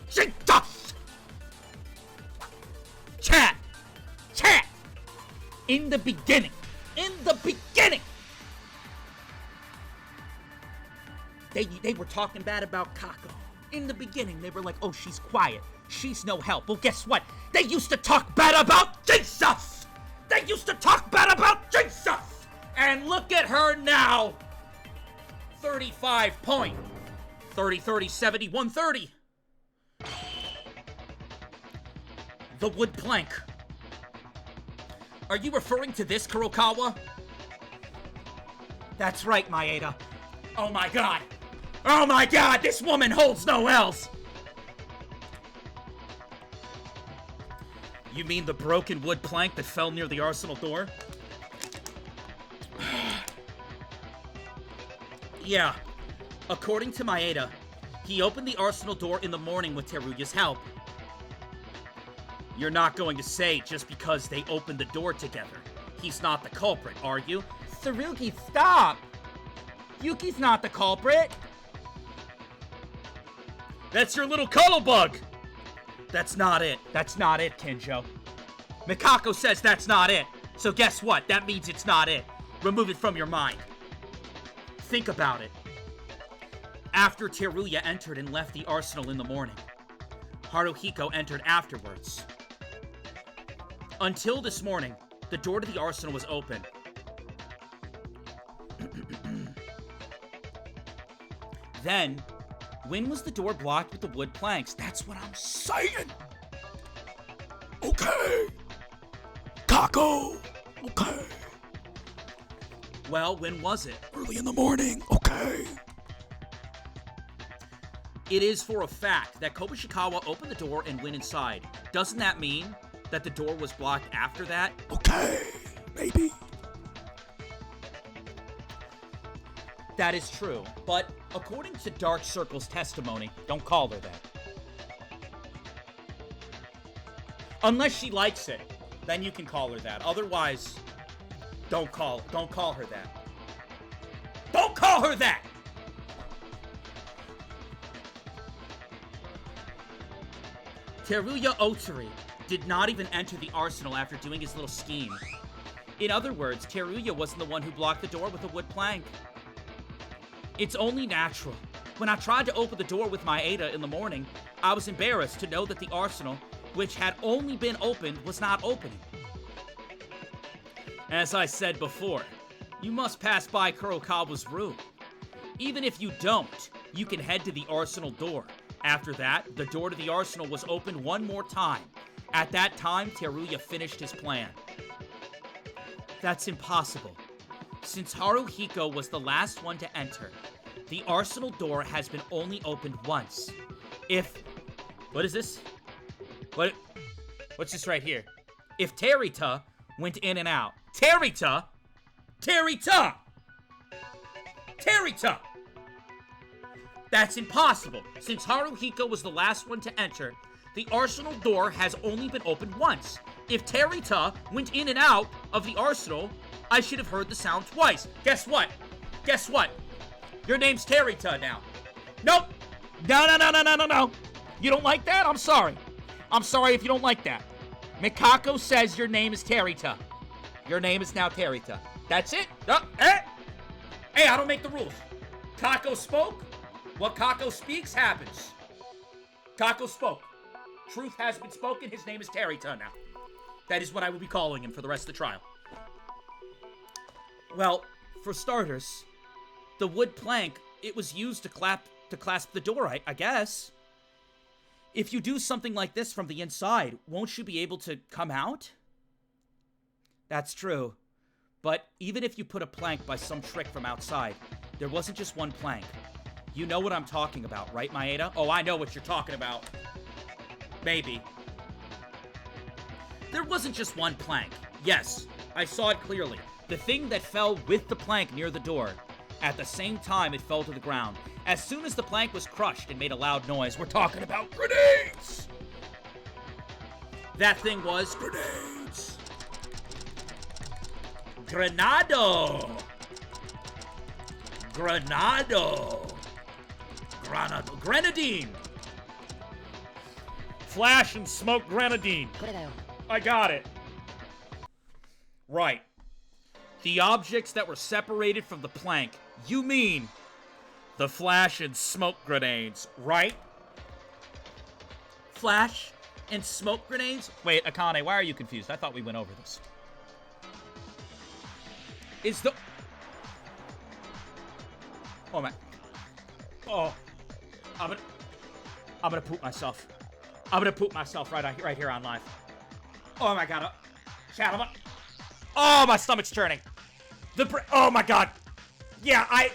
Jesus! Chat! In the beginning, they were talking bad about Kako. In the beginning, they were like, oh, she's quiet. She's no help. Well, guess what? They used to talk bad about Jesus! And look at her now! 35 point. 30, 30, 70, 130. The wood plank. Are you referring to this, Kurokawa? That's right, Maeda. Oh my God! Oh my God! This woman holds no L's! You mean the broken wood plank that fell near the arsenal door? Yeah. According to Maeda, he opened the arsenal door in the morning with Teruya's help. You're not going to say just because they opened the door together, he's not the culprit, are you? Tsurugi, stop! Yuki's not the culprit! That's your little cuddle bug! That's not it, Kinjo. Mikako says that's not it, so guess what? That means it's not it. Remove it from your mind. Think about it. After Teruya entered and left the arsenal in the morning, Haruhiko entered afterwards. Until this morning, the door to the arsenal was open. Then, when was the door blocked with the wood planks? That's what I'm saying! Okay! Kako! Okay! Well, when was it? Early in the morning, okay? It is for a fact that Kobushikawa opened the door and went inside. Doesn't that mean that the door was blocked after that? Okay, maybe. That is true, but according to Dark Circle's testimony, don't call her that. Unless she likes it, then you can call her that. Otherwise, don't call her that. Don't call her that! Teruya Otsuri did not even enter the arsenal after doing his little scheme. In other words, Teruya wasn't the one who blocked the door with a wood plank. It's only natural When I tried to open the door with my Ada in the morning, I was embarrassed to know that the arsenal, which had only been opened, was not opening. As I said before, you must pass by Kurokawa's room. Even if you don't, you can head to the arsenal door. After that, the door to the arsenal was opened one more time. At that time, Teruya finished his plan. That's impossible. Since Haruhiko was the last one to enter, the arsenal door has been only opened once. What is this? What's this right here? If Teruya went in and out. Teruya! That's impossible. Since Haruhiko was the last one to enter, the arsenal door has only been opened once. If Teruya went in and out of the arsenal, I should have heard the sound twice. Guess what? Your name's Teruya now. Nope. No. You don't like that? I'm sorry. I'm sorry if you don't like that. Mikako says your name is Teruya. Your name is now Teruya. That's it. Hey, I don't make the rules. Kako spoke. What Kako speaks happens. Kako spoke. Truth has been spoken. His name is Teruya now. That is what I will be calling him for the rest of the trial. Well, for starters, the wood plank, it was used to clasp the door, I guess. If you do something like this from the inside, won't you be able to come out? That's true. But even if you put a plank by some trick from outside, there wasn't just one plank. You know what I'm talking about, right, Maeda? Oh, I know what you're talking about. Maybe. There wasn't just one plank. Yes, I saw it clearly. The thing that fell with the plank near the door. At the same time, it fell to the ground. As soon as the plank was crushed and made a loud noise, we're talking about grenades! That thing was grenades! Granado! Grenadine! Flash and smoke grenadine. I got it. Right. The objects that were separated from the plank. You mean the flash and smoke grenades, right? Flash and smoke grenades? Wait, Akane, why are you confused? I thought we went over this. Oh my. Oh. I'm gonna poop myself. I'm gonna poop myself right here on live. Oh my god. Chat, oh, my stomach's turning. Oh my god. Yeah, I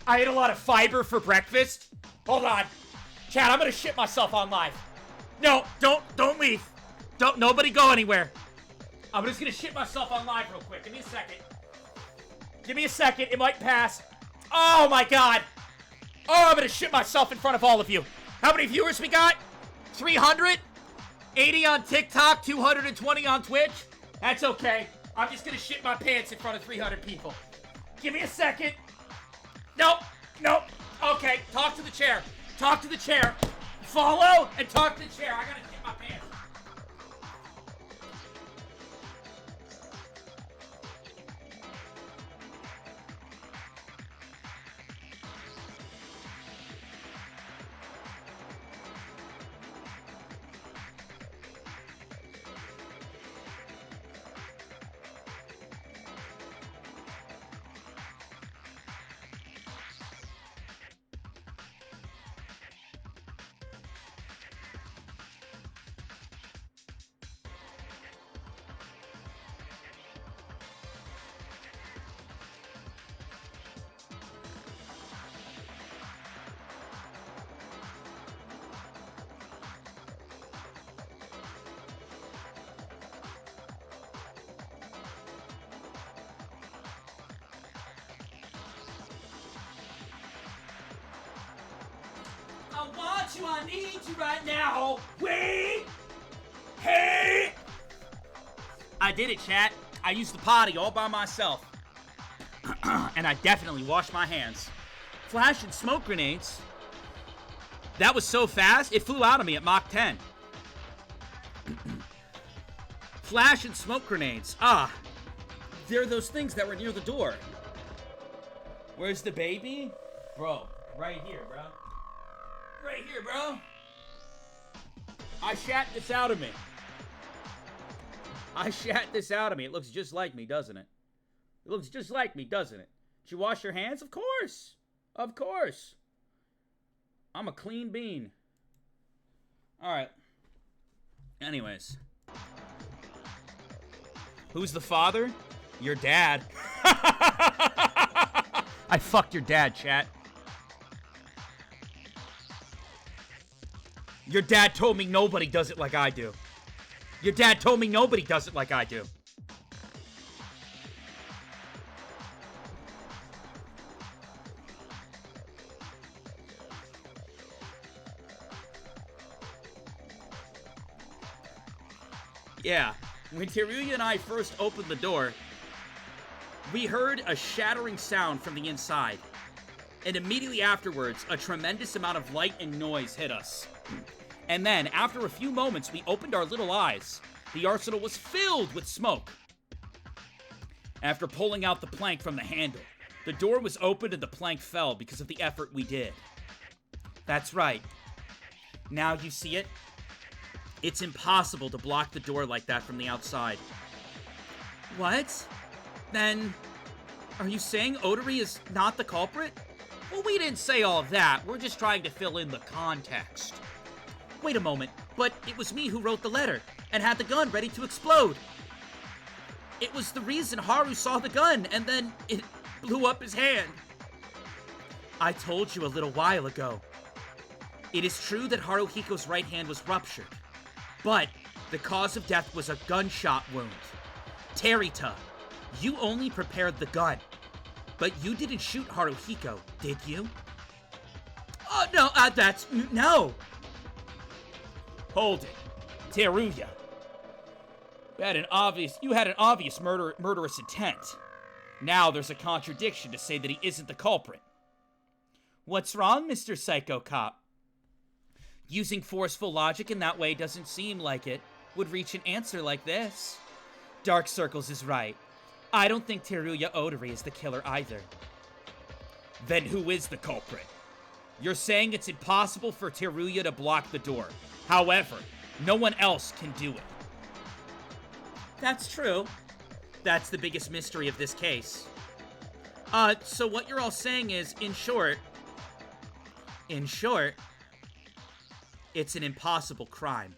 ate a lot of fiber for breakfast. Hold on. Chat, I'm gonna shit myself on live. No, don't leave. Nobody go anywhere. I'm just gonna shit myself on live real quick. Give me a second. It might pass. Oh my god. Oh, I'm gonna shit myself in front of all of you. How many viewers we got? 300? 80 on TikTok, 220 on Twitch? That's okay. I'm just gonna shit my pants in front of 300 people. Give me a second. Nope. Okay, talk to the chair. Follow and talk to the chair. I gotta shit my pants. I need you right now. Wait. Hey. I did it, chat. I used the potty all by myself. And I definitely washed my hands. Flash and smoke grenades. That was so fast, it flew out of me at Mach 10. Flash and smoke grenades. Ah. They're those things that were near the door. Where's the baby? Bro, Right here, bro. Right here, bro. I shat this out of me. I shat this out of me. It looks just like me, doesn't it? It looks just like me, doesn't it? Did you wash your hands? Of course. Of course. I'm a clean bean. Alright. Anyways. Who's the father? Your dad. I fucked your dad, chat. Your dad told me nobody does it like I do. Your dad told me nobody does it like I do. Yeah, when Teruya and I first opened the door, we heard a shattering sound from the inside. And immediately afterwards, a tremendous amount of light and noise hit us. And then, after a few moments, we opened our little eyes. The arsenal was filled with smoke. After pulling out the plank from the handle, the door was opened and the plank fell because of the effort we did. That's right. Now you see it? It's impossible to block the door like that from the outside. What? Then, are you saying Odori is not the culprit? Well, we didn't say all of that. We're just trying to fill in the context. Wait a moment, but it was me who wrote the letter and had the gun ready to explode. It was the reason Haru saw the gun and then it blew up his hand. I told you a little while ago. It is true that Haruhiko's right hand was ruptured, but the cause of death was a gunshot wound. Terita, you only prepared the gun, but you didn't shoot Haruhiko, did you? Oh, no, no. Hold it. Teruya. You had an obvious murderous intent. Now there's a contradiction to say that he isn't the culprit. What's wrong, Mr. Psycho Cop? Using forceful logic in that way doesn't seem like it would reach an answer like this. Dark Circles is right. I don't think Teruya Odori is the killer either. Then who is the culprit? You're saying it's impossible for Teruya to block the door. However, no one else can do it. That's true. That's the biggest mystery of this case. So what you're all saying is, in short, it's an impossible crime.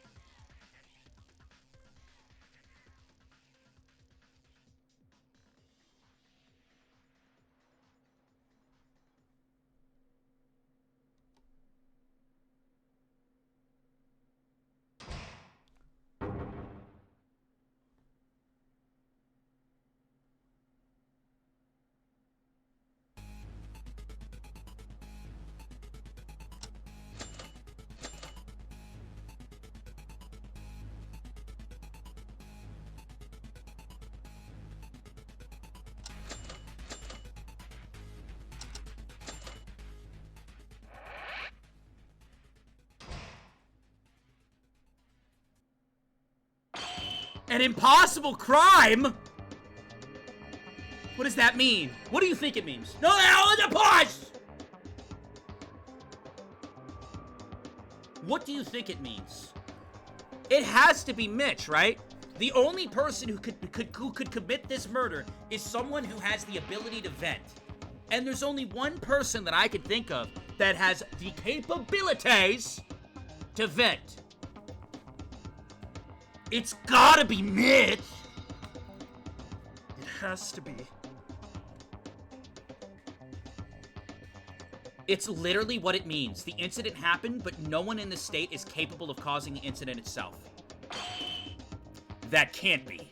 An impossible crime? What does that mean? What do you think it means? No, pause! What do you think it means? It has to be Mitch, right? The only person who could commit this murder is someone who has the ability to vent. And there's only one person that I can think of that has the capabilities to vent. It's gotta be Mitch! It has to be. It's literally what it means. The incident happened, but no one in the state is capable of causing the incident itself. That can't be.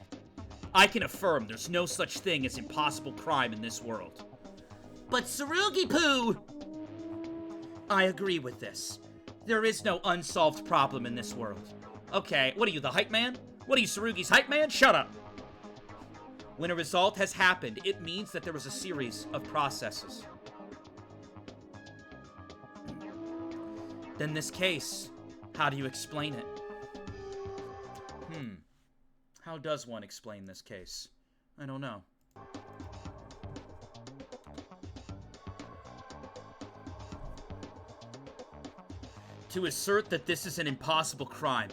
I can affirm there's no such thing as impossible crime in this world. But Tsurugi-poo! I agree with this. There is no unsolved problem in this world. Okay, what are you, the hype man? What are you, Tsurugi's hype man? Shut up! When a result has happened, it means that there was a series of processes. Then this case, how do you explain it? How does one explain this case? I don't know. to assert that this is an impossible crime.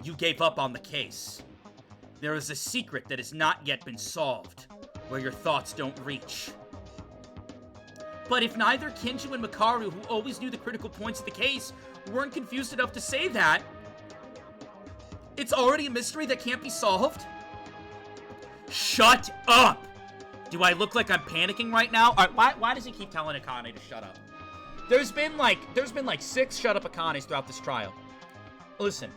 You gave up on the case. There is a secret that has not yet been solved, where your thoughts don't reach. But if neither Kinjo and Mekaru, who always knew the critical points of the case, weren't confused enough to say that, it's already a mystery that can't be solved? Shut up! Do I look like I'm panicking right now? Why does he keep telling Akane to shut up? There's been like 6 shut up Akanes throughout this trial. Listen,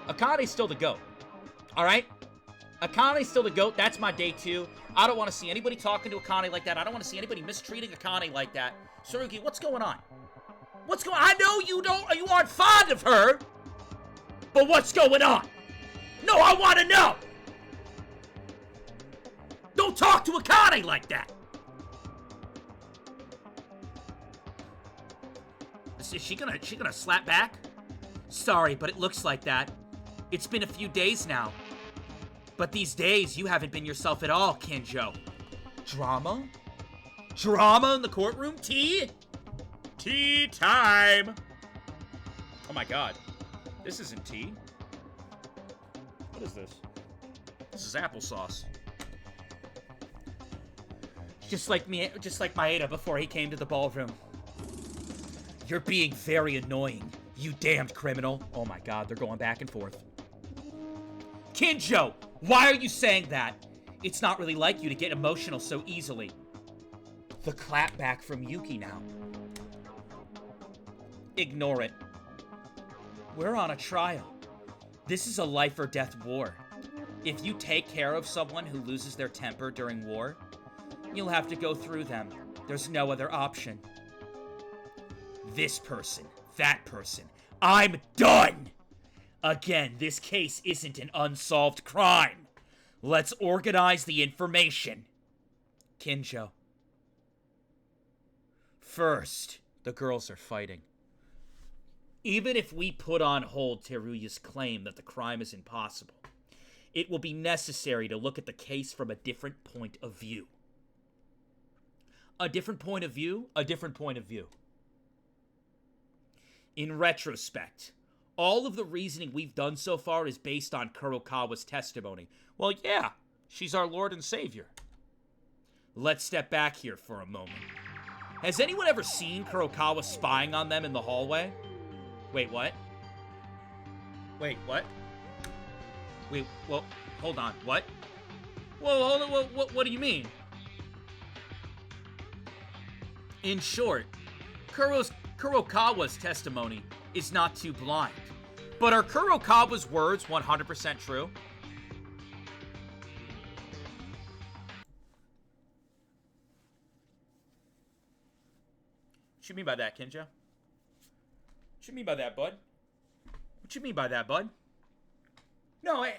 Akane's still the GOAT. Alright? Akane's still the GOAT. That's my day 2. I don't want to see anybody talking to Akane like that. I don't want to see anybody mistreating Akane like that. Tsurugi, what's going on? What's going on? I know you aren't fond of her, but what's going on? No, I want to know! Don't talk to Akane like that! Is she gonna slap back? Sorry, but it looks like that. It's been a few days now. But these days, you haven't been yourself at all, Kinjo. Drama? Drama in the courtroom? Tea? Tea time! Oh my god. This isn't tea. What is this? This is applesauce. Just like Maeda before he came to the ballroom. You're being very annoying, you damned criminal. Oh my god, they're going back and forth. Kinjo, why are you saying that? It's not really like you to get emotional so easily. The clapback from Yuki now. Ignore it. We're on a trial. This is a life or death war. If you take care of someone who loses their temper during war, you'll have to go through them. There's no other option. This person, that person. I'm done! Again, this case isn't an unsolved crime. Let's organize the information. Kinjo. First, the girls are fighting. Even if we put on hold Teruya's claim that the crime is impossible, it will be necessary to look at the case from a different point of view. A different point of view? A different point of view. In retrospect, all of the reasoning we've done so far is based on Kurokawa's testimony. Well, yeah, she's our Lord and Savior. Let's step back here for a moment. Has anyone ever seen Kurokawa spying on them in the hallway? Wait, what? Wait, what? Wait, well, hold on, what? Whoa, hold on, what do you mean? In short, Kurokawa's testimony is not too blind. But are Kurokawa's words 100% true? What you mean by that, Kinjo? What you mean by that, bud? What you mean by that, bud? No, what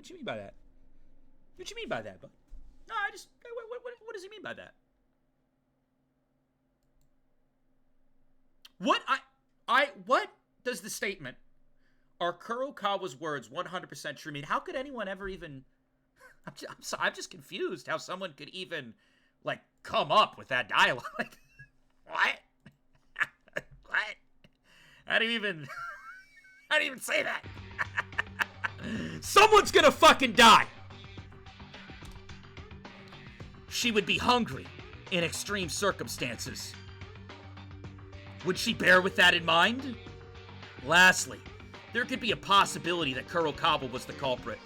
you mean by that? What you mean by that, bud? No, what does he mean by that? What does the statement, are Kurokawa's words 100% true, mean? How could anyone ever even, I'm just confused how someone could even, like, come up with that dialogue. What? What? How do you even say that? Someone's gonna fucking die! She would be hungry in extreme circumstances. Would she bear with that in mind? Lastly, there could be a possibility that Kurokawa was the culprit.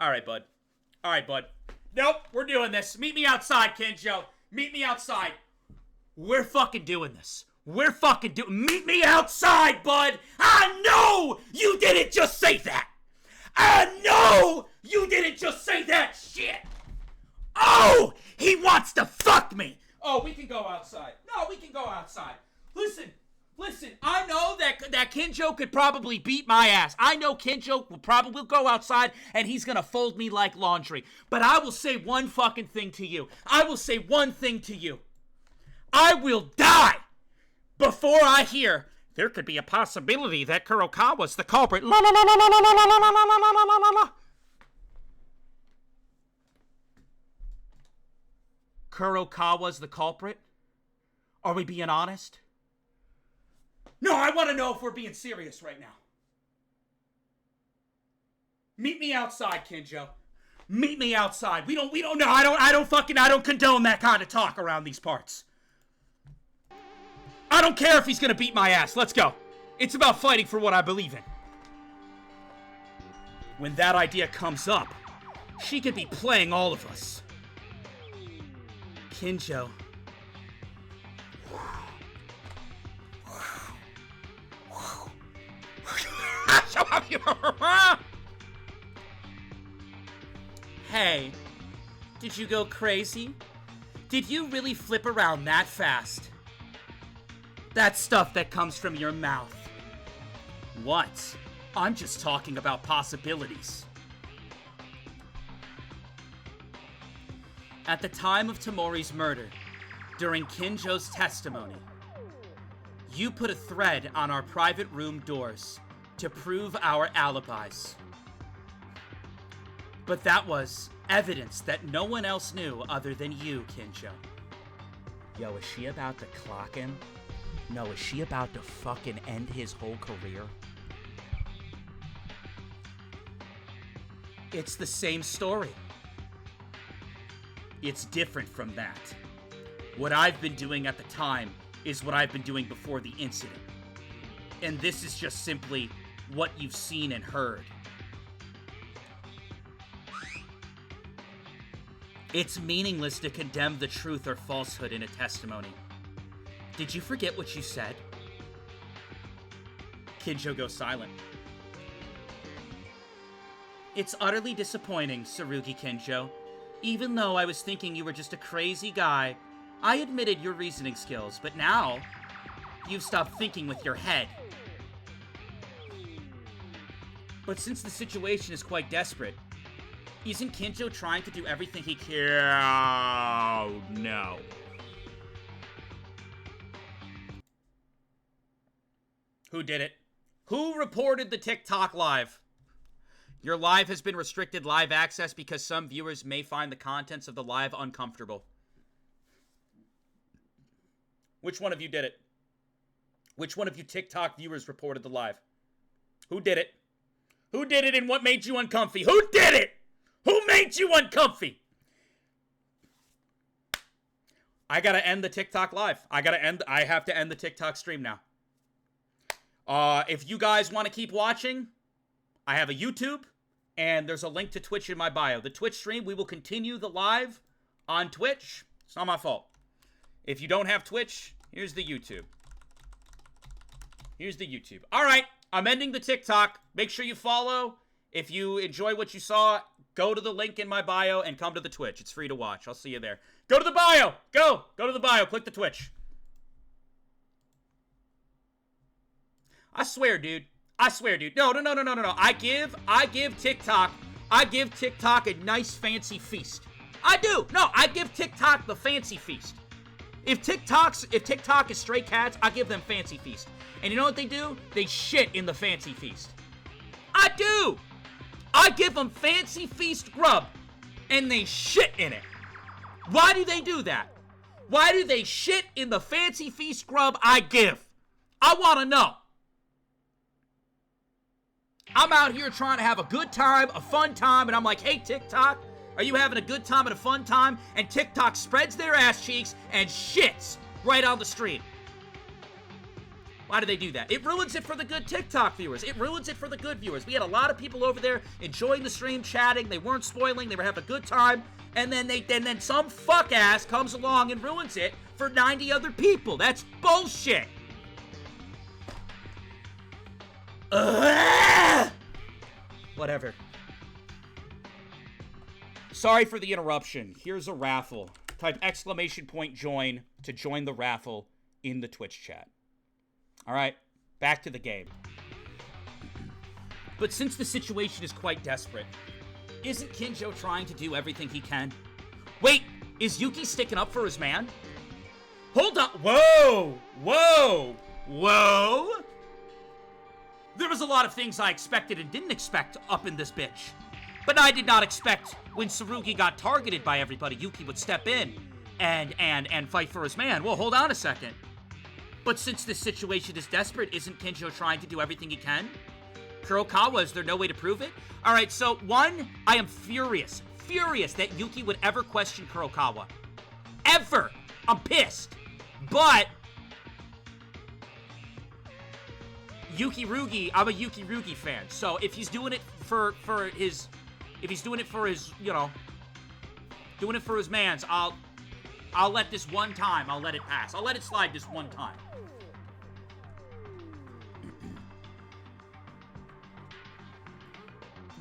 Alright, bud. Alright, bud. Nope, we're doing this. Meet me outside, Kinjo. Meet me outside. We're fucking doing this. Meet me outside, bud! I know you didn't just say that! I know you didn't just say that shit! Oh! He wants to fuck me! Oh, we can go outside. No, we can go outside. Listen, I know that Kinjo could probably beat my ass. I know Kinjo will probably go outside and he's gonna fold me like laundry. But I will say one fucking thing to you. I will die before I hear there could be a possibility that Kurokawa's the culprit. La la la la la la la la la la la la la. Kurokawa's the culprit? Are we being honest? No, I want to know if we're being serious right now. Meet me outside, Kinjo. Meet me outside. We don't know. I don't condone that kind of talk around these parts. I don't care if he's gonna beat my ass. Let's go. It's about fighting for what I believe in. When that idea comes up, she could be playing all of us. Kinjo. Hey, did you go crazy? Did you really flip around that fast? That stuff that comes from your mouth. What? I'm just talking about possibilities. At the time of Tamori's murder, during Kinjo's testimony, you put a thread on our private room doors to prove our alibis. But that was evidence that no one else knew other than you, Kinjo. Yo, is she about to clock him? No, is she about to fucking end his whole career? It's the same story. It's different from that. What I've been doing at the time is what I've been doing before the incident. And this is just simply what you've seen and heard. It's meaningless to condemn the truth or falsehood in a testimony. Did you forget what you said? Kinjo goes silent. It's utterly disappointing, Tsurugi Kinjo. Even though I was thinking you were just a crazy guy, I admitted your reasoning skills, but now you've stopped thinking with your head. But since the situation is quite desperate, isn't Kinjo trying to do everything he can? Oh, no. Who did it? Who reported the TikTok live? Your live has been restricted live access because some viewers may find the contents of the live uncomfortable. Which one of you did it? Which one of you TikTok viewers reported the live? Who did it? Who did it and what made you uncomfy? Who did it? Who made you uncomfy? I gotta end the TikTok live. I have to end the TikTok stream now. If you guys want to keep watching, I have a YouTube, and there's a link to Twitch in my bio. The Twitch stream, we will continue the live on Twitch. It's not my fault. If you don't have Twitch, here's the YouTube. Here's the YouTube. All right, I'm ending the TikTok. Make sure you follow. If you enjoy what you saw, go to the link in my bio and come to the Twitch. It's free to watch. I'll see you there. Go to the bio. Go to the bio. Click the Twitch. I swear, dude. No. I give TikTok a nice fancy feast. I do. No, I give TikTok the fancy feast. If TikTok is stray cats, I give them fancy feast. And you know what they do? They shit in the fancy feast. I do. I give them fancy feast grub, and they shit in it. Why do they do that? Why do they shit in the fancy feast grub I give? I want to know. I'm out here trying to have a good time, a fun time, and I'm like, hey, TikTok, are you having a good time and a fun time? And TikTok spreads their ass cheeks and shits right on the stream. Why do they do that? It ruins it for the good TikTok viewers. It ruins it for the good viewers. We had a lot of people over there enjoying the stream, chatting. They weren't spoiling. They were having a good time. And then some fuck ass comes along and ruins it for 90 other people. That's bullshit. Whatever. Sorry for the interruption. Here's a raffle. Type !join to join the raffle in the Twitch chat. Alright, back to the game. But since the situation is quite desperate, isn't Kinjo trying to do everything he can? Wait, is Yuki sticking up for his man? Hold up. Whoa! There was a lot of things I expected and didn't expect up in this bitch. But I did not expect when Tsurugi got targeted by everybody, Yuki would step in and fight for his man. Well, hold on a second. But since this situation is desperate, isn't Kinjo trying to do everything he can? Kurokawa, is there no way to prove it? All right, so one, I am furious that Yuki would ever question Kurokawa. Ever. I'm pissed. But Yuki Rugi, I'm a Yuki Rugi fan. So if he's doing it for his, you know, doing it for his mans, I'll let this one time, I'll let it pass. I'll let it slide this one time.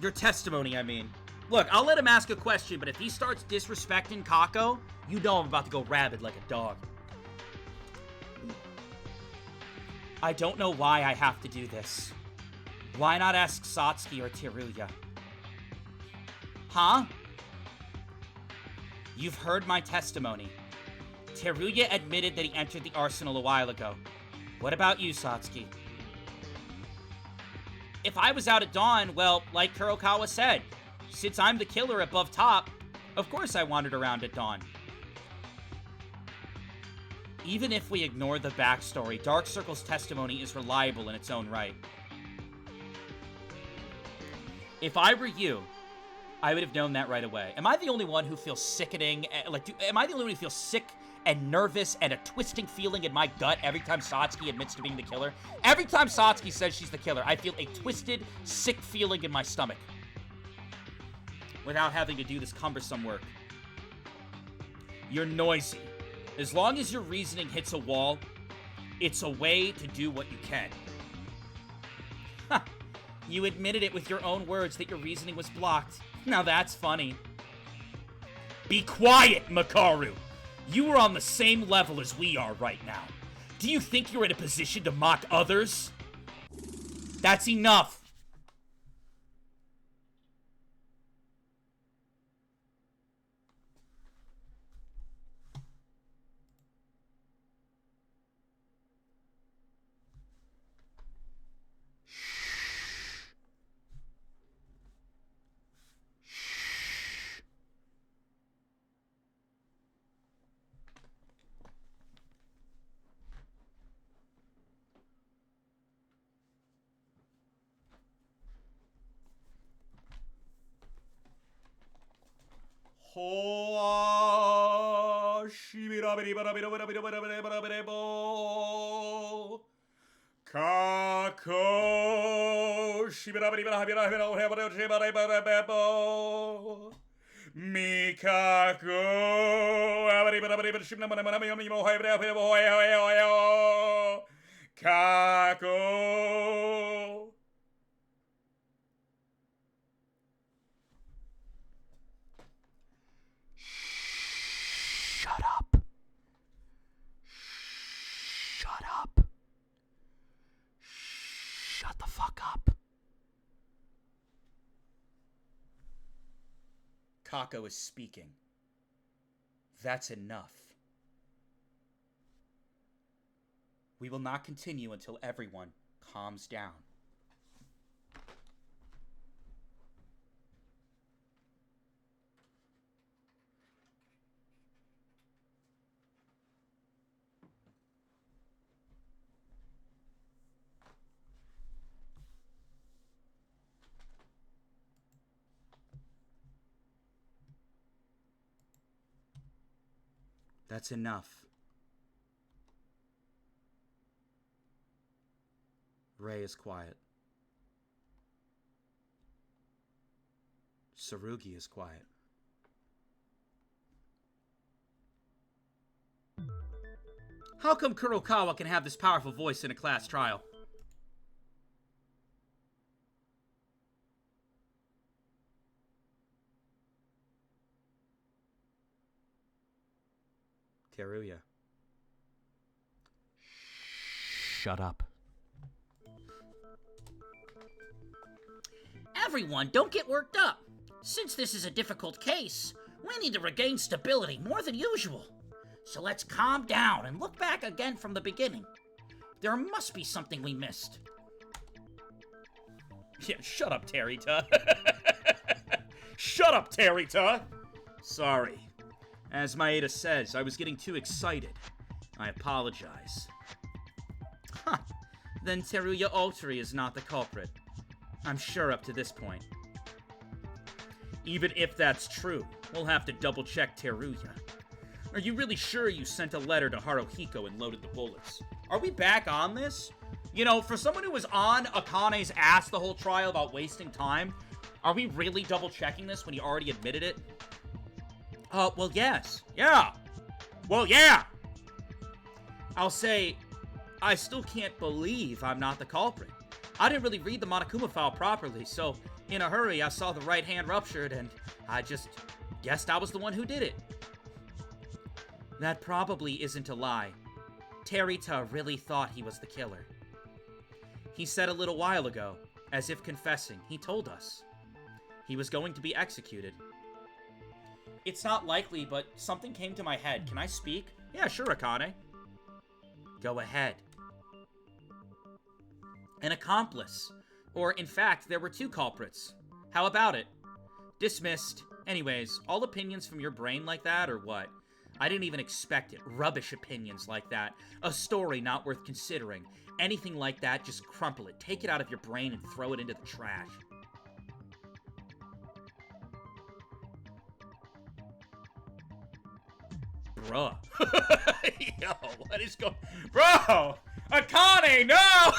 Your testimony, I mean. Look, I'll let him ask a question, but if he starts disrespecting Kako, you know I'm about to go rabid like a dog. I don't know why I have to do this. Why not ask Satsuki or Teruya? Huh? You've heard my testimony. Teruya admitted that he entered the arsenal a while ago. What about you, Satsuki? If I was out at dawn, well, like Kurokawa said, since I'm the killer above top, of course I wandered around at dawn. Even if we ignore the backstory, Dark Circle's testimony is reliable in its own right. If I were you, I would have known that right away. Am I the only one who feels sickening? Am I the only one who feels sick and nervous and a twisting feeling in my gut every time Satsuki admits to being the killer? Every time Satsuki says she's the killer, I feel a twisted, sick feeling in my stomach. Without having to do this cumbersome work. You're noisy. As long as your reasoning hits a wall, it's a way to do what you can. Ha! You admitted it with your own words that your reasoning was blocked. Now that's funny. Be quiet, Mekaru! You are on the same level as we are right now. Do you think you're in a position to mock others? That's enough! Mikako. Shut up. Shut up. Shut the fuck up. Kako is speaking. That's enough. We will not continue until everyone calms down. That's enough. Ray is quiet. Tsurugi is quiet. How come Kurokawa can have this powerful voice in a class trial? Teruya. Shut up. Everyone, don't get worked up. Since this is a difficult case, we need to regain stability more than usual. So let's calm down and look back again from the beginning. There must be something we missed. Yeah, shut up, Teruya. Shut up, Teruya. Sorry. As Maeda says, I was getting too excited. I apologize. Huh. Then Teruya Altari is not the culprit. I'm sure up to this point. Even if that's true, we'll have to double-check Teruya. Are you really sure you sent a letter to Haruhiko and loaded the bullets? Are we back on this? You know, for someone who was on Akane's ass the whole trial about wasting time, are we really double-checking this when he already admitted it? Well, yes. Yeah. Well, yeah. I'll say, I still can't believe I'm not the culprit. I didn't really read the Monokuma file properly, so in a hurry I saw the right hand ruptured and I just guessed I was the one who did it. That probably isn't a lie. Terita really thought he was the killer. He said a little while ago, as if confessing, he told us. He was going to be executed. It's not likely, but something came to my head. Can I speak? Yeah, sure, Akane. Go ahead. An accomplice. Or, in fact, there were two culprits. How about it? Dismissed. Anyways, all opinions from your brain like that, or what? I didn't even expect it. Rubbish opinions like that. A story not worth considering. Anything like that, just crumple it. Take it out of your brain and throw it into the trash. Bruh. Yo, what is going... Bro! Akane, no!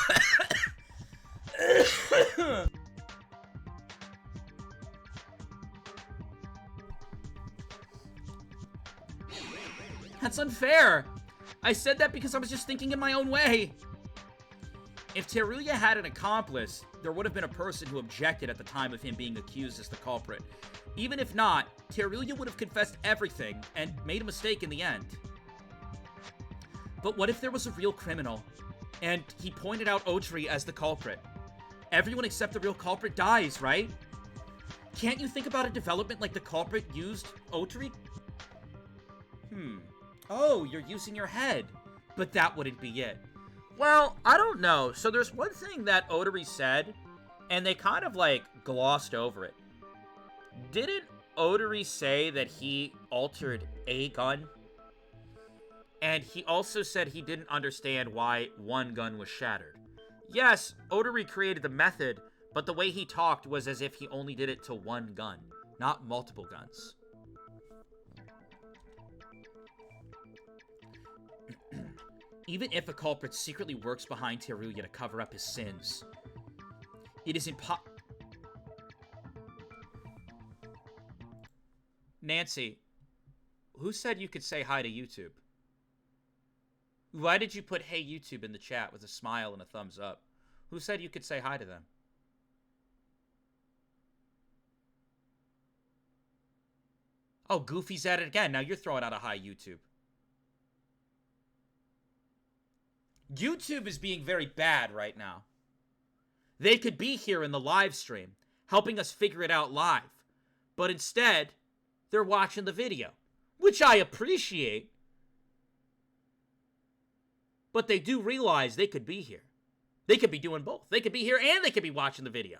That's unfair. I said that because I was just thinking in my own way. If Teruya had an accomplice, there would have been a person who objected at the time of him being accused as the culprit. Even if not, Teruya would have confessed everything and made a mistake in the end. But what if there was a real criminal, and he pointed out Otri as the culprit? Everyone except the real culprit dies, right? Can't you think about a development like the culprit used Otri? Oh, you're using your head. But that wouldn't be it. Well, I don't know. So there's one thing that Otari said, and they kind of, like, glossed over it. Didn't Otari say that he altered a gun? And he also said he didn't understand why one gun was shattered. Yes, Otari created the method, but the way he talked was as if he only did it to one gun, not multiple guns. Even if a culprit secretly works behind Teruya to cover up his sins, it is Nancy, who said you could say hi to YouTube? Why did you put "Hey YouTube" in the chat with a smile and a thumbs up? Who said you could say hi to them? Oh, Goofy's at it again. Now you're throwing out a hi, YouTube. YouTube is being very bad right now. They could be here in the live stream, helping us figure it out live. But instead, they're watching the video, which I appreciate. But they do realize they could be here. They could be doing both. They could be here and they could be watching the video.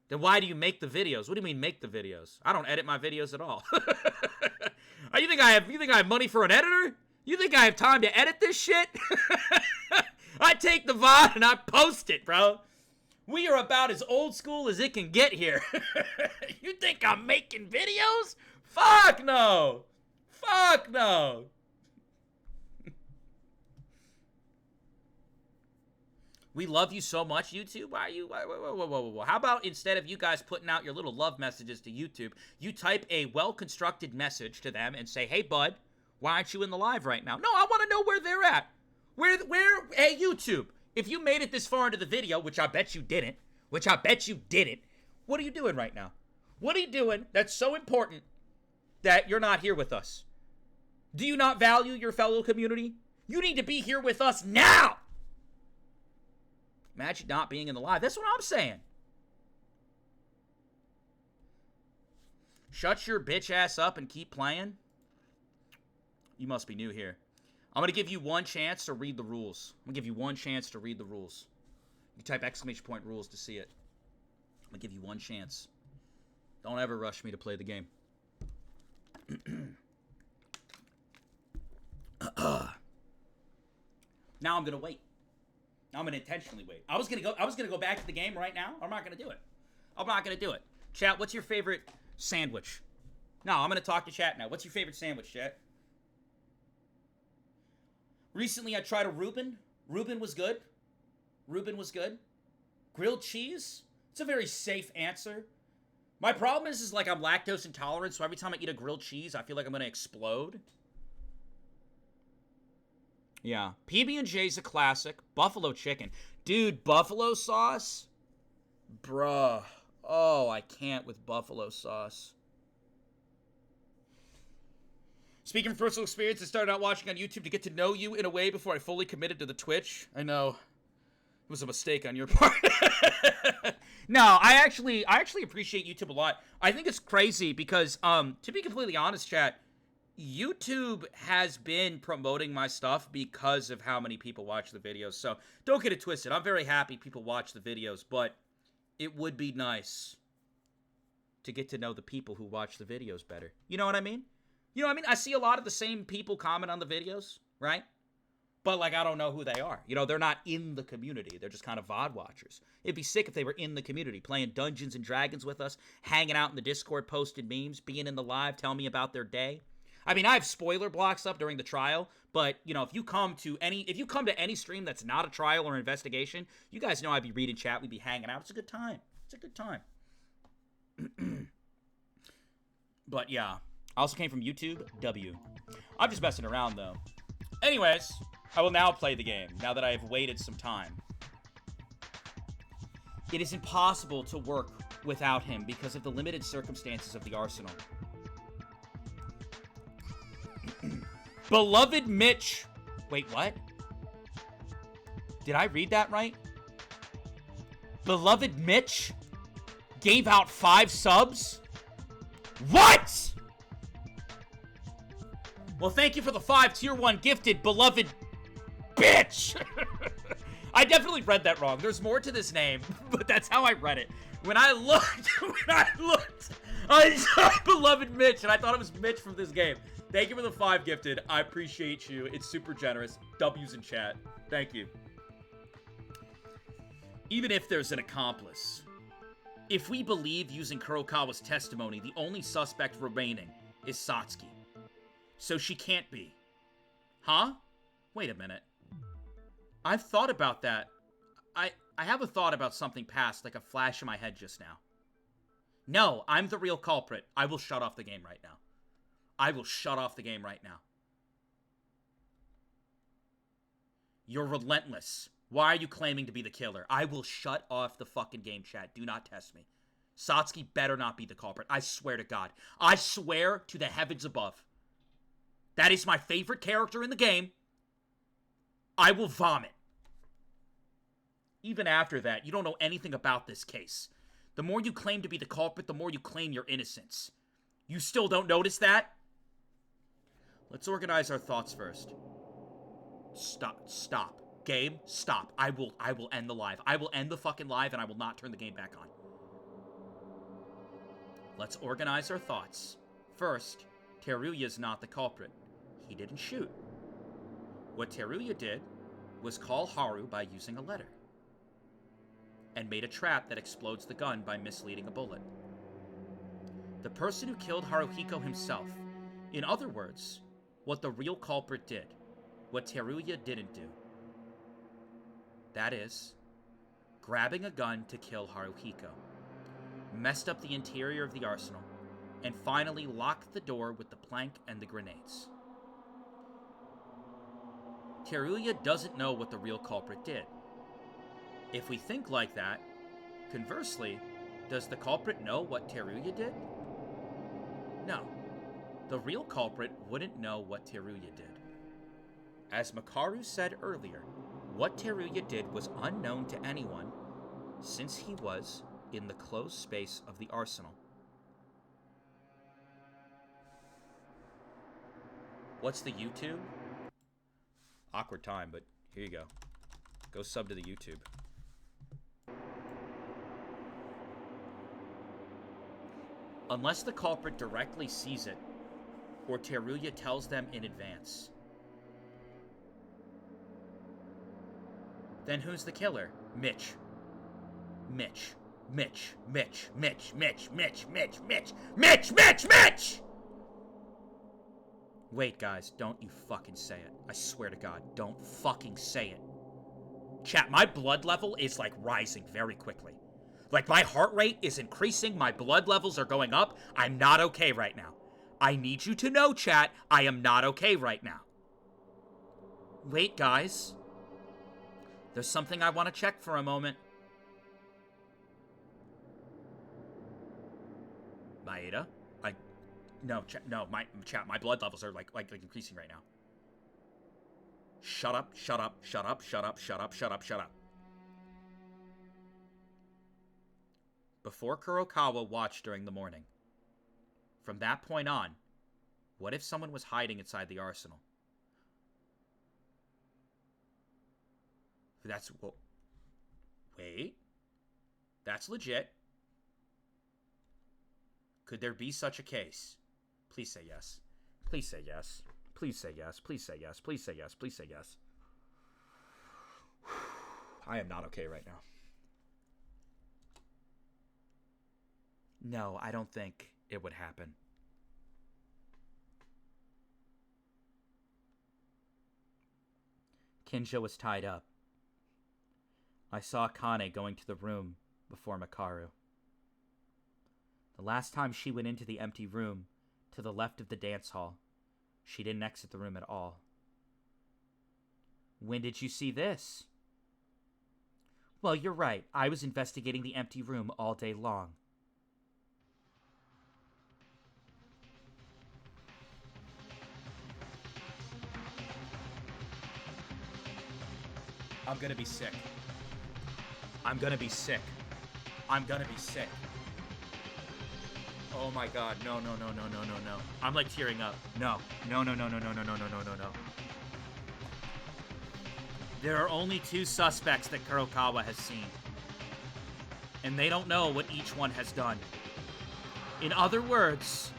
Then why do you make the videos? What do you mean make the videos? I don't edit my videos at all. You think I have money for an editor? You think I have time to edit this shit? I take the VOD and I post it, bro. We are about as old school as it can get here. You think I'm making videos? Fuck no. Fuck no. We love you so much, YouTube. Why are you... Whoa. How about instead of you guys putting out your little love messages to YouTube, you type a well-constructed message to them and say, hey, bud, why aren't you in the live right now? No, I want to know where they're at. Hey, YouTube, if you made it this far into the video, which I bet you didn't, what are you doing right now? What are you doing that's so important that you're not here with us? Do you not value your fellow community? You need to be here with us now! Imagine not being in the live. That's what I'm saying. Shut your bitch ass up and keep playing. You must be new here. I'm going to give you one chance to read the rules. I'm going to give you one chance to read the rules. You type !rules to see it. I'm gonna give you one chance. Don't ever rush me to play the game. Now I'm gonna wait. Now I'm gonna intentionally wait. I was gonna go back to the game right now. I'm not gonna do it. I'm not gonna do it. Chat, what's your favorite sandwich? No, I'm gonna talk to chat now. What's your favorite sandwich, chat? Recently, I tried a Reuben. Reuben was good. Reuben was good. Grilled cheese? It's a very safe answer. My problem is like I'm lactose intolerant, so every time I eat a grilled cheese, I feel like I'm gonna explode. Yeah. PB&J's a classic. Buffalo chicken. Dude, buffalo sauce? Bruh. Oh, I can't with buffalo sauce. Speaking from personal experience, I started out watching on YouTube to get to know you in a way before I fully committed to the Twitch. I know. It was a mistake on your part. No, I actually appreciate YouTube a lot. I think it's crazy because, to be completely honest, chat, YouTube has been promoting my stuff because of how many people watch the videos. So don't get it twisted. I'm very happy people watch the videos, but it would be nice to get to know the people who watch the videos better. You know what I mean? You know what I mean? I see a lot of the same people comment on the videos, right? But, like, I don't know who they are. You know, they're not in the community. They're just kind of VOD watchers. It'd be sick if they were in the community, playing Dungeons and Dragons with us, hanging out in the Discord, posting memes, being in the live, telling me about their day. I mean, I have spoiler blocks up during the trial, but, you know, if you come to any stream that's not a trial or investigation, you guys know I'd be reading chat, we'd be hanging out. It's a good time. It's a good time. But, yeah. I also came from YouTube, W. I'm just messing around, though. Anyways, I will now play the game, now that I have waited some time. It is impossible to work without him because of the limited circumstances of the arsenal. Beloved Mitch. Wait, what? Did I read that right? Beloved Mitch gave out 5 subs? What? Well, thank you for the 5 tier 1 gifted, beloved bitch. I definitely read that wrong. There's more to this name, but that's how I read it. When I looked, I saw beloved Mitch, and I thought it was Mitch from this game. Thank you for the 5 gifted. I appreciate you. It's super generous. W's in chat. Thank you. Even if there's an accomplice, if we believe using Kurokawa's testimony, the only suspect remaining is Satsuki. So she can't be. Huh? Wait a minute. I've thought about that. I have a thought about something past, like a flash in my head just now. No, I'm the real culprit. I will shut off the game right now. I will shut off the game right now. You're relentless. Why are you claiming to be the killer? I will shut off the fucking game, chat. Do not test me. Satsuki better not be the culprit. I swear to God. I swear to the heavens above. That is my favorite character in the game. I will vomit. Even after that, you don't know anything about this case. The more you claim to be the culprit, the more you claim your innocence. You still don't notice that? Let's organize our thoughts first. Stop. Game, stop. I will end the live. I will end the fucking live and I will not turn the game back on. Let's organize our thoughts. First, Teruya's not the culprit. He didn't shoot. What Teruya did was call Haru by using a letter, and made a trap that explodes the gun by misleading a bullet. The person who killed Haruhiko himself. In other words, what the real culprit did. What Teruya didn't do. That is, grabbing a gun to kill Haruhiko. Messed up the interior of the arsenal, and finally locked the door with the plank and the grenades. Teruya doesn't know what the real culprit did. If we think like that, conversely, does the culprit know what Teruya did? No. The real culprit wouldn't know what Teruya did. As Mekaru said earlier, what Teruya did was unknown to anyone since he was in the closed space of the arsenal. What's the YouTube? Awkward time, but here you go. Go sub to the YouTube. Unless the culprit directly sees it, or Teruya tells them in advance. Then who's the killer? Mitch. Mitch. Mitch. Mitch. Mitch. Mitch. Mitch. Mitch. Mitch. Mitch. Mitch. Mitch! Wait, guys. Don't you fucking say it. I swear to God. Don't fucking say it. Chat, my blood level is, like, rising very quickly. Like, my heart rate is increasing. My blood levels are going up. I'm not okay right now. I need you to know, chat, I am not okay right now. Wait, guys. There's something I want to check for a moment. Maeda? No, my blood levels are, like increasing right now. Shut up, shut up, shut up, shut up, shut up, shut up, shut up. Before Kurokawa watched during the morning. From that point on, what if someone was hiding inside the arsenal? That's... Well, wait. That's legit. Could there be such a case? Please say yes. Please say yes. Please say yes. Please say yes. Please say yes. Please say yes. I am not okay right now. No, I don't think it would happen. Kinjo was tied up. I saw Kane going to the room before Mekaru. The last time she went into the empty room to the left of the dance hall, she didn't exit the room at all. When did you see this? Well, you're right. I was investigating the empty room all day long. I'm gonna be sick. I'm gonna be sick. I'm gonna be sick. Oh my god, no. I'm like tearing up. No. There are only 2 suspects that Kurokawa has seen. And they don't know what each one has done. In other words,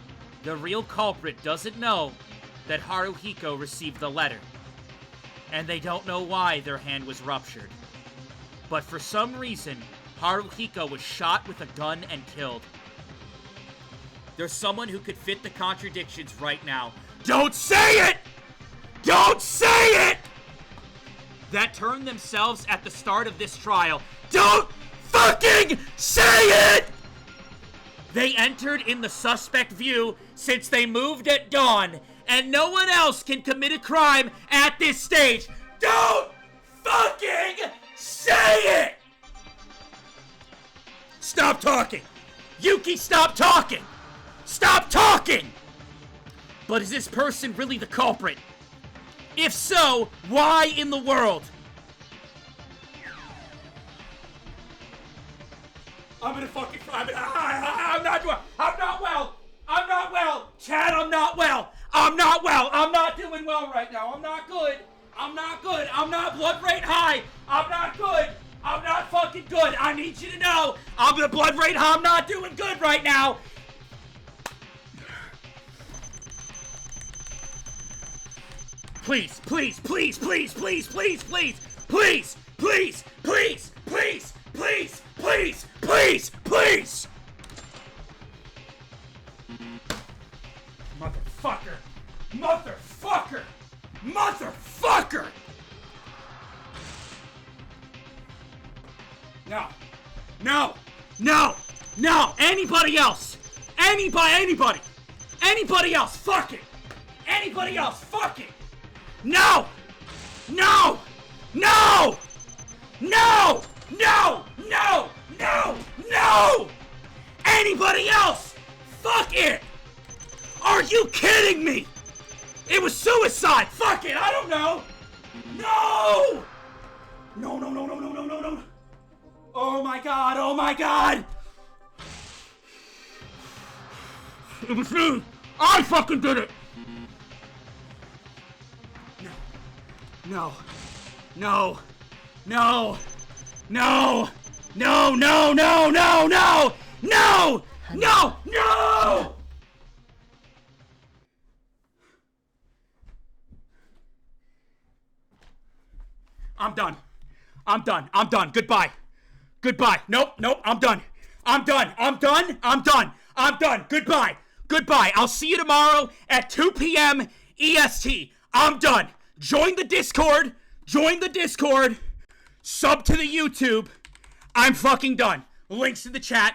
the real culprit doesn't know that Haruhiko received the letter. And they don't know why their hand was ruptured. But for some reason, Haruhiko was shot with a gun and killed. There's someone who could fit the contradictions right now. Don't say it! Don't say it! That turned themselves at the start of this trial. Don't fucking say it! They entered in the suspect view since they moved at dawn, and no one else can commit a crime at this stage. Don't fucking say it! Stop talking! Yuki, stop talking! Stop talking! But is this person really the culprit? If so, why in the world? I'm gonna fucking I'm not well! Chad, I'm not well! I'm not doing well right now. I'm not good. I'm not blood rate high. I'm not good. I'm not fucking good. I need you to know. I'm the blood rate high. I'm not doing good right now. Please. Motherfucker! No! Anybody else! Anybody else! Fuck it! Anybody else! Fuck it! No! Anybody else! Fuck it! Are you kidding me? It was suicide! Fuck it! I don't know! No! No! Oh my god! It was me! I fucking did it! No! I'm done. I'm done. I'm done. Goodbye. Goodbye. Nope. I'm done. I'm done. I'm done. I'm done. I'm done. Goodbye. Goodbye. I'll see you tomorrow at 2 p.m. EST. I'm done. Join the Discord. Join the Discord. Sub to the YouTube. I'm fucking done. Links in the chat.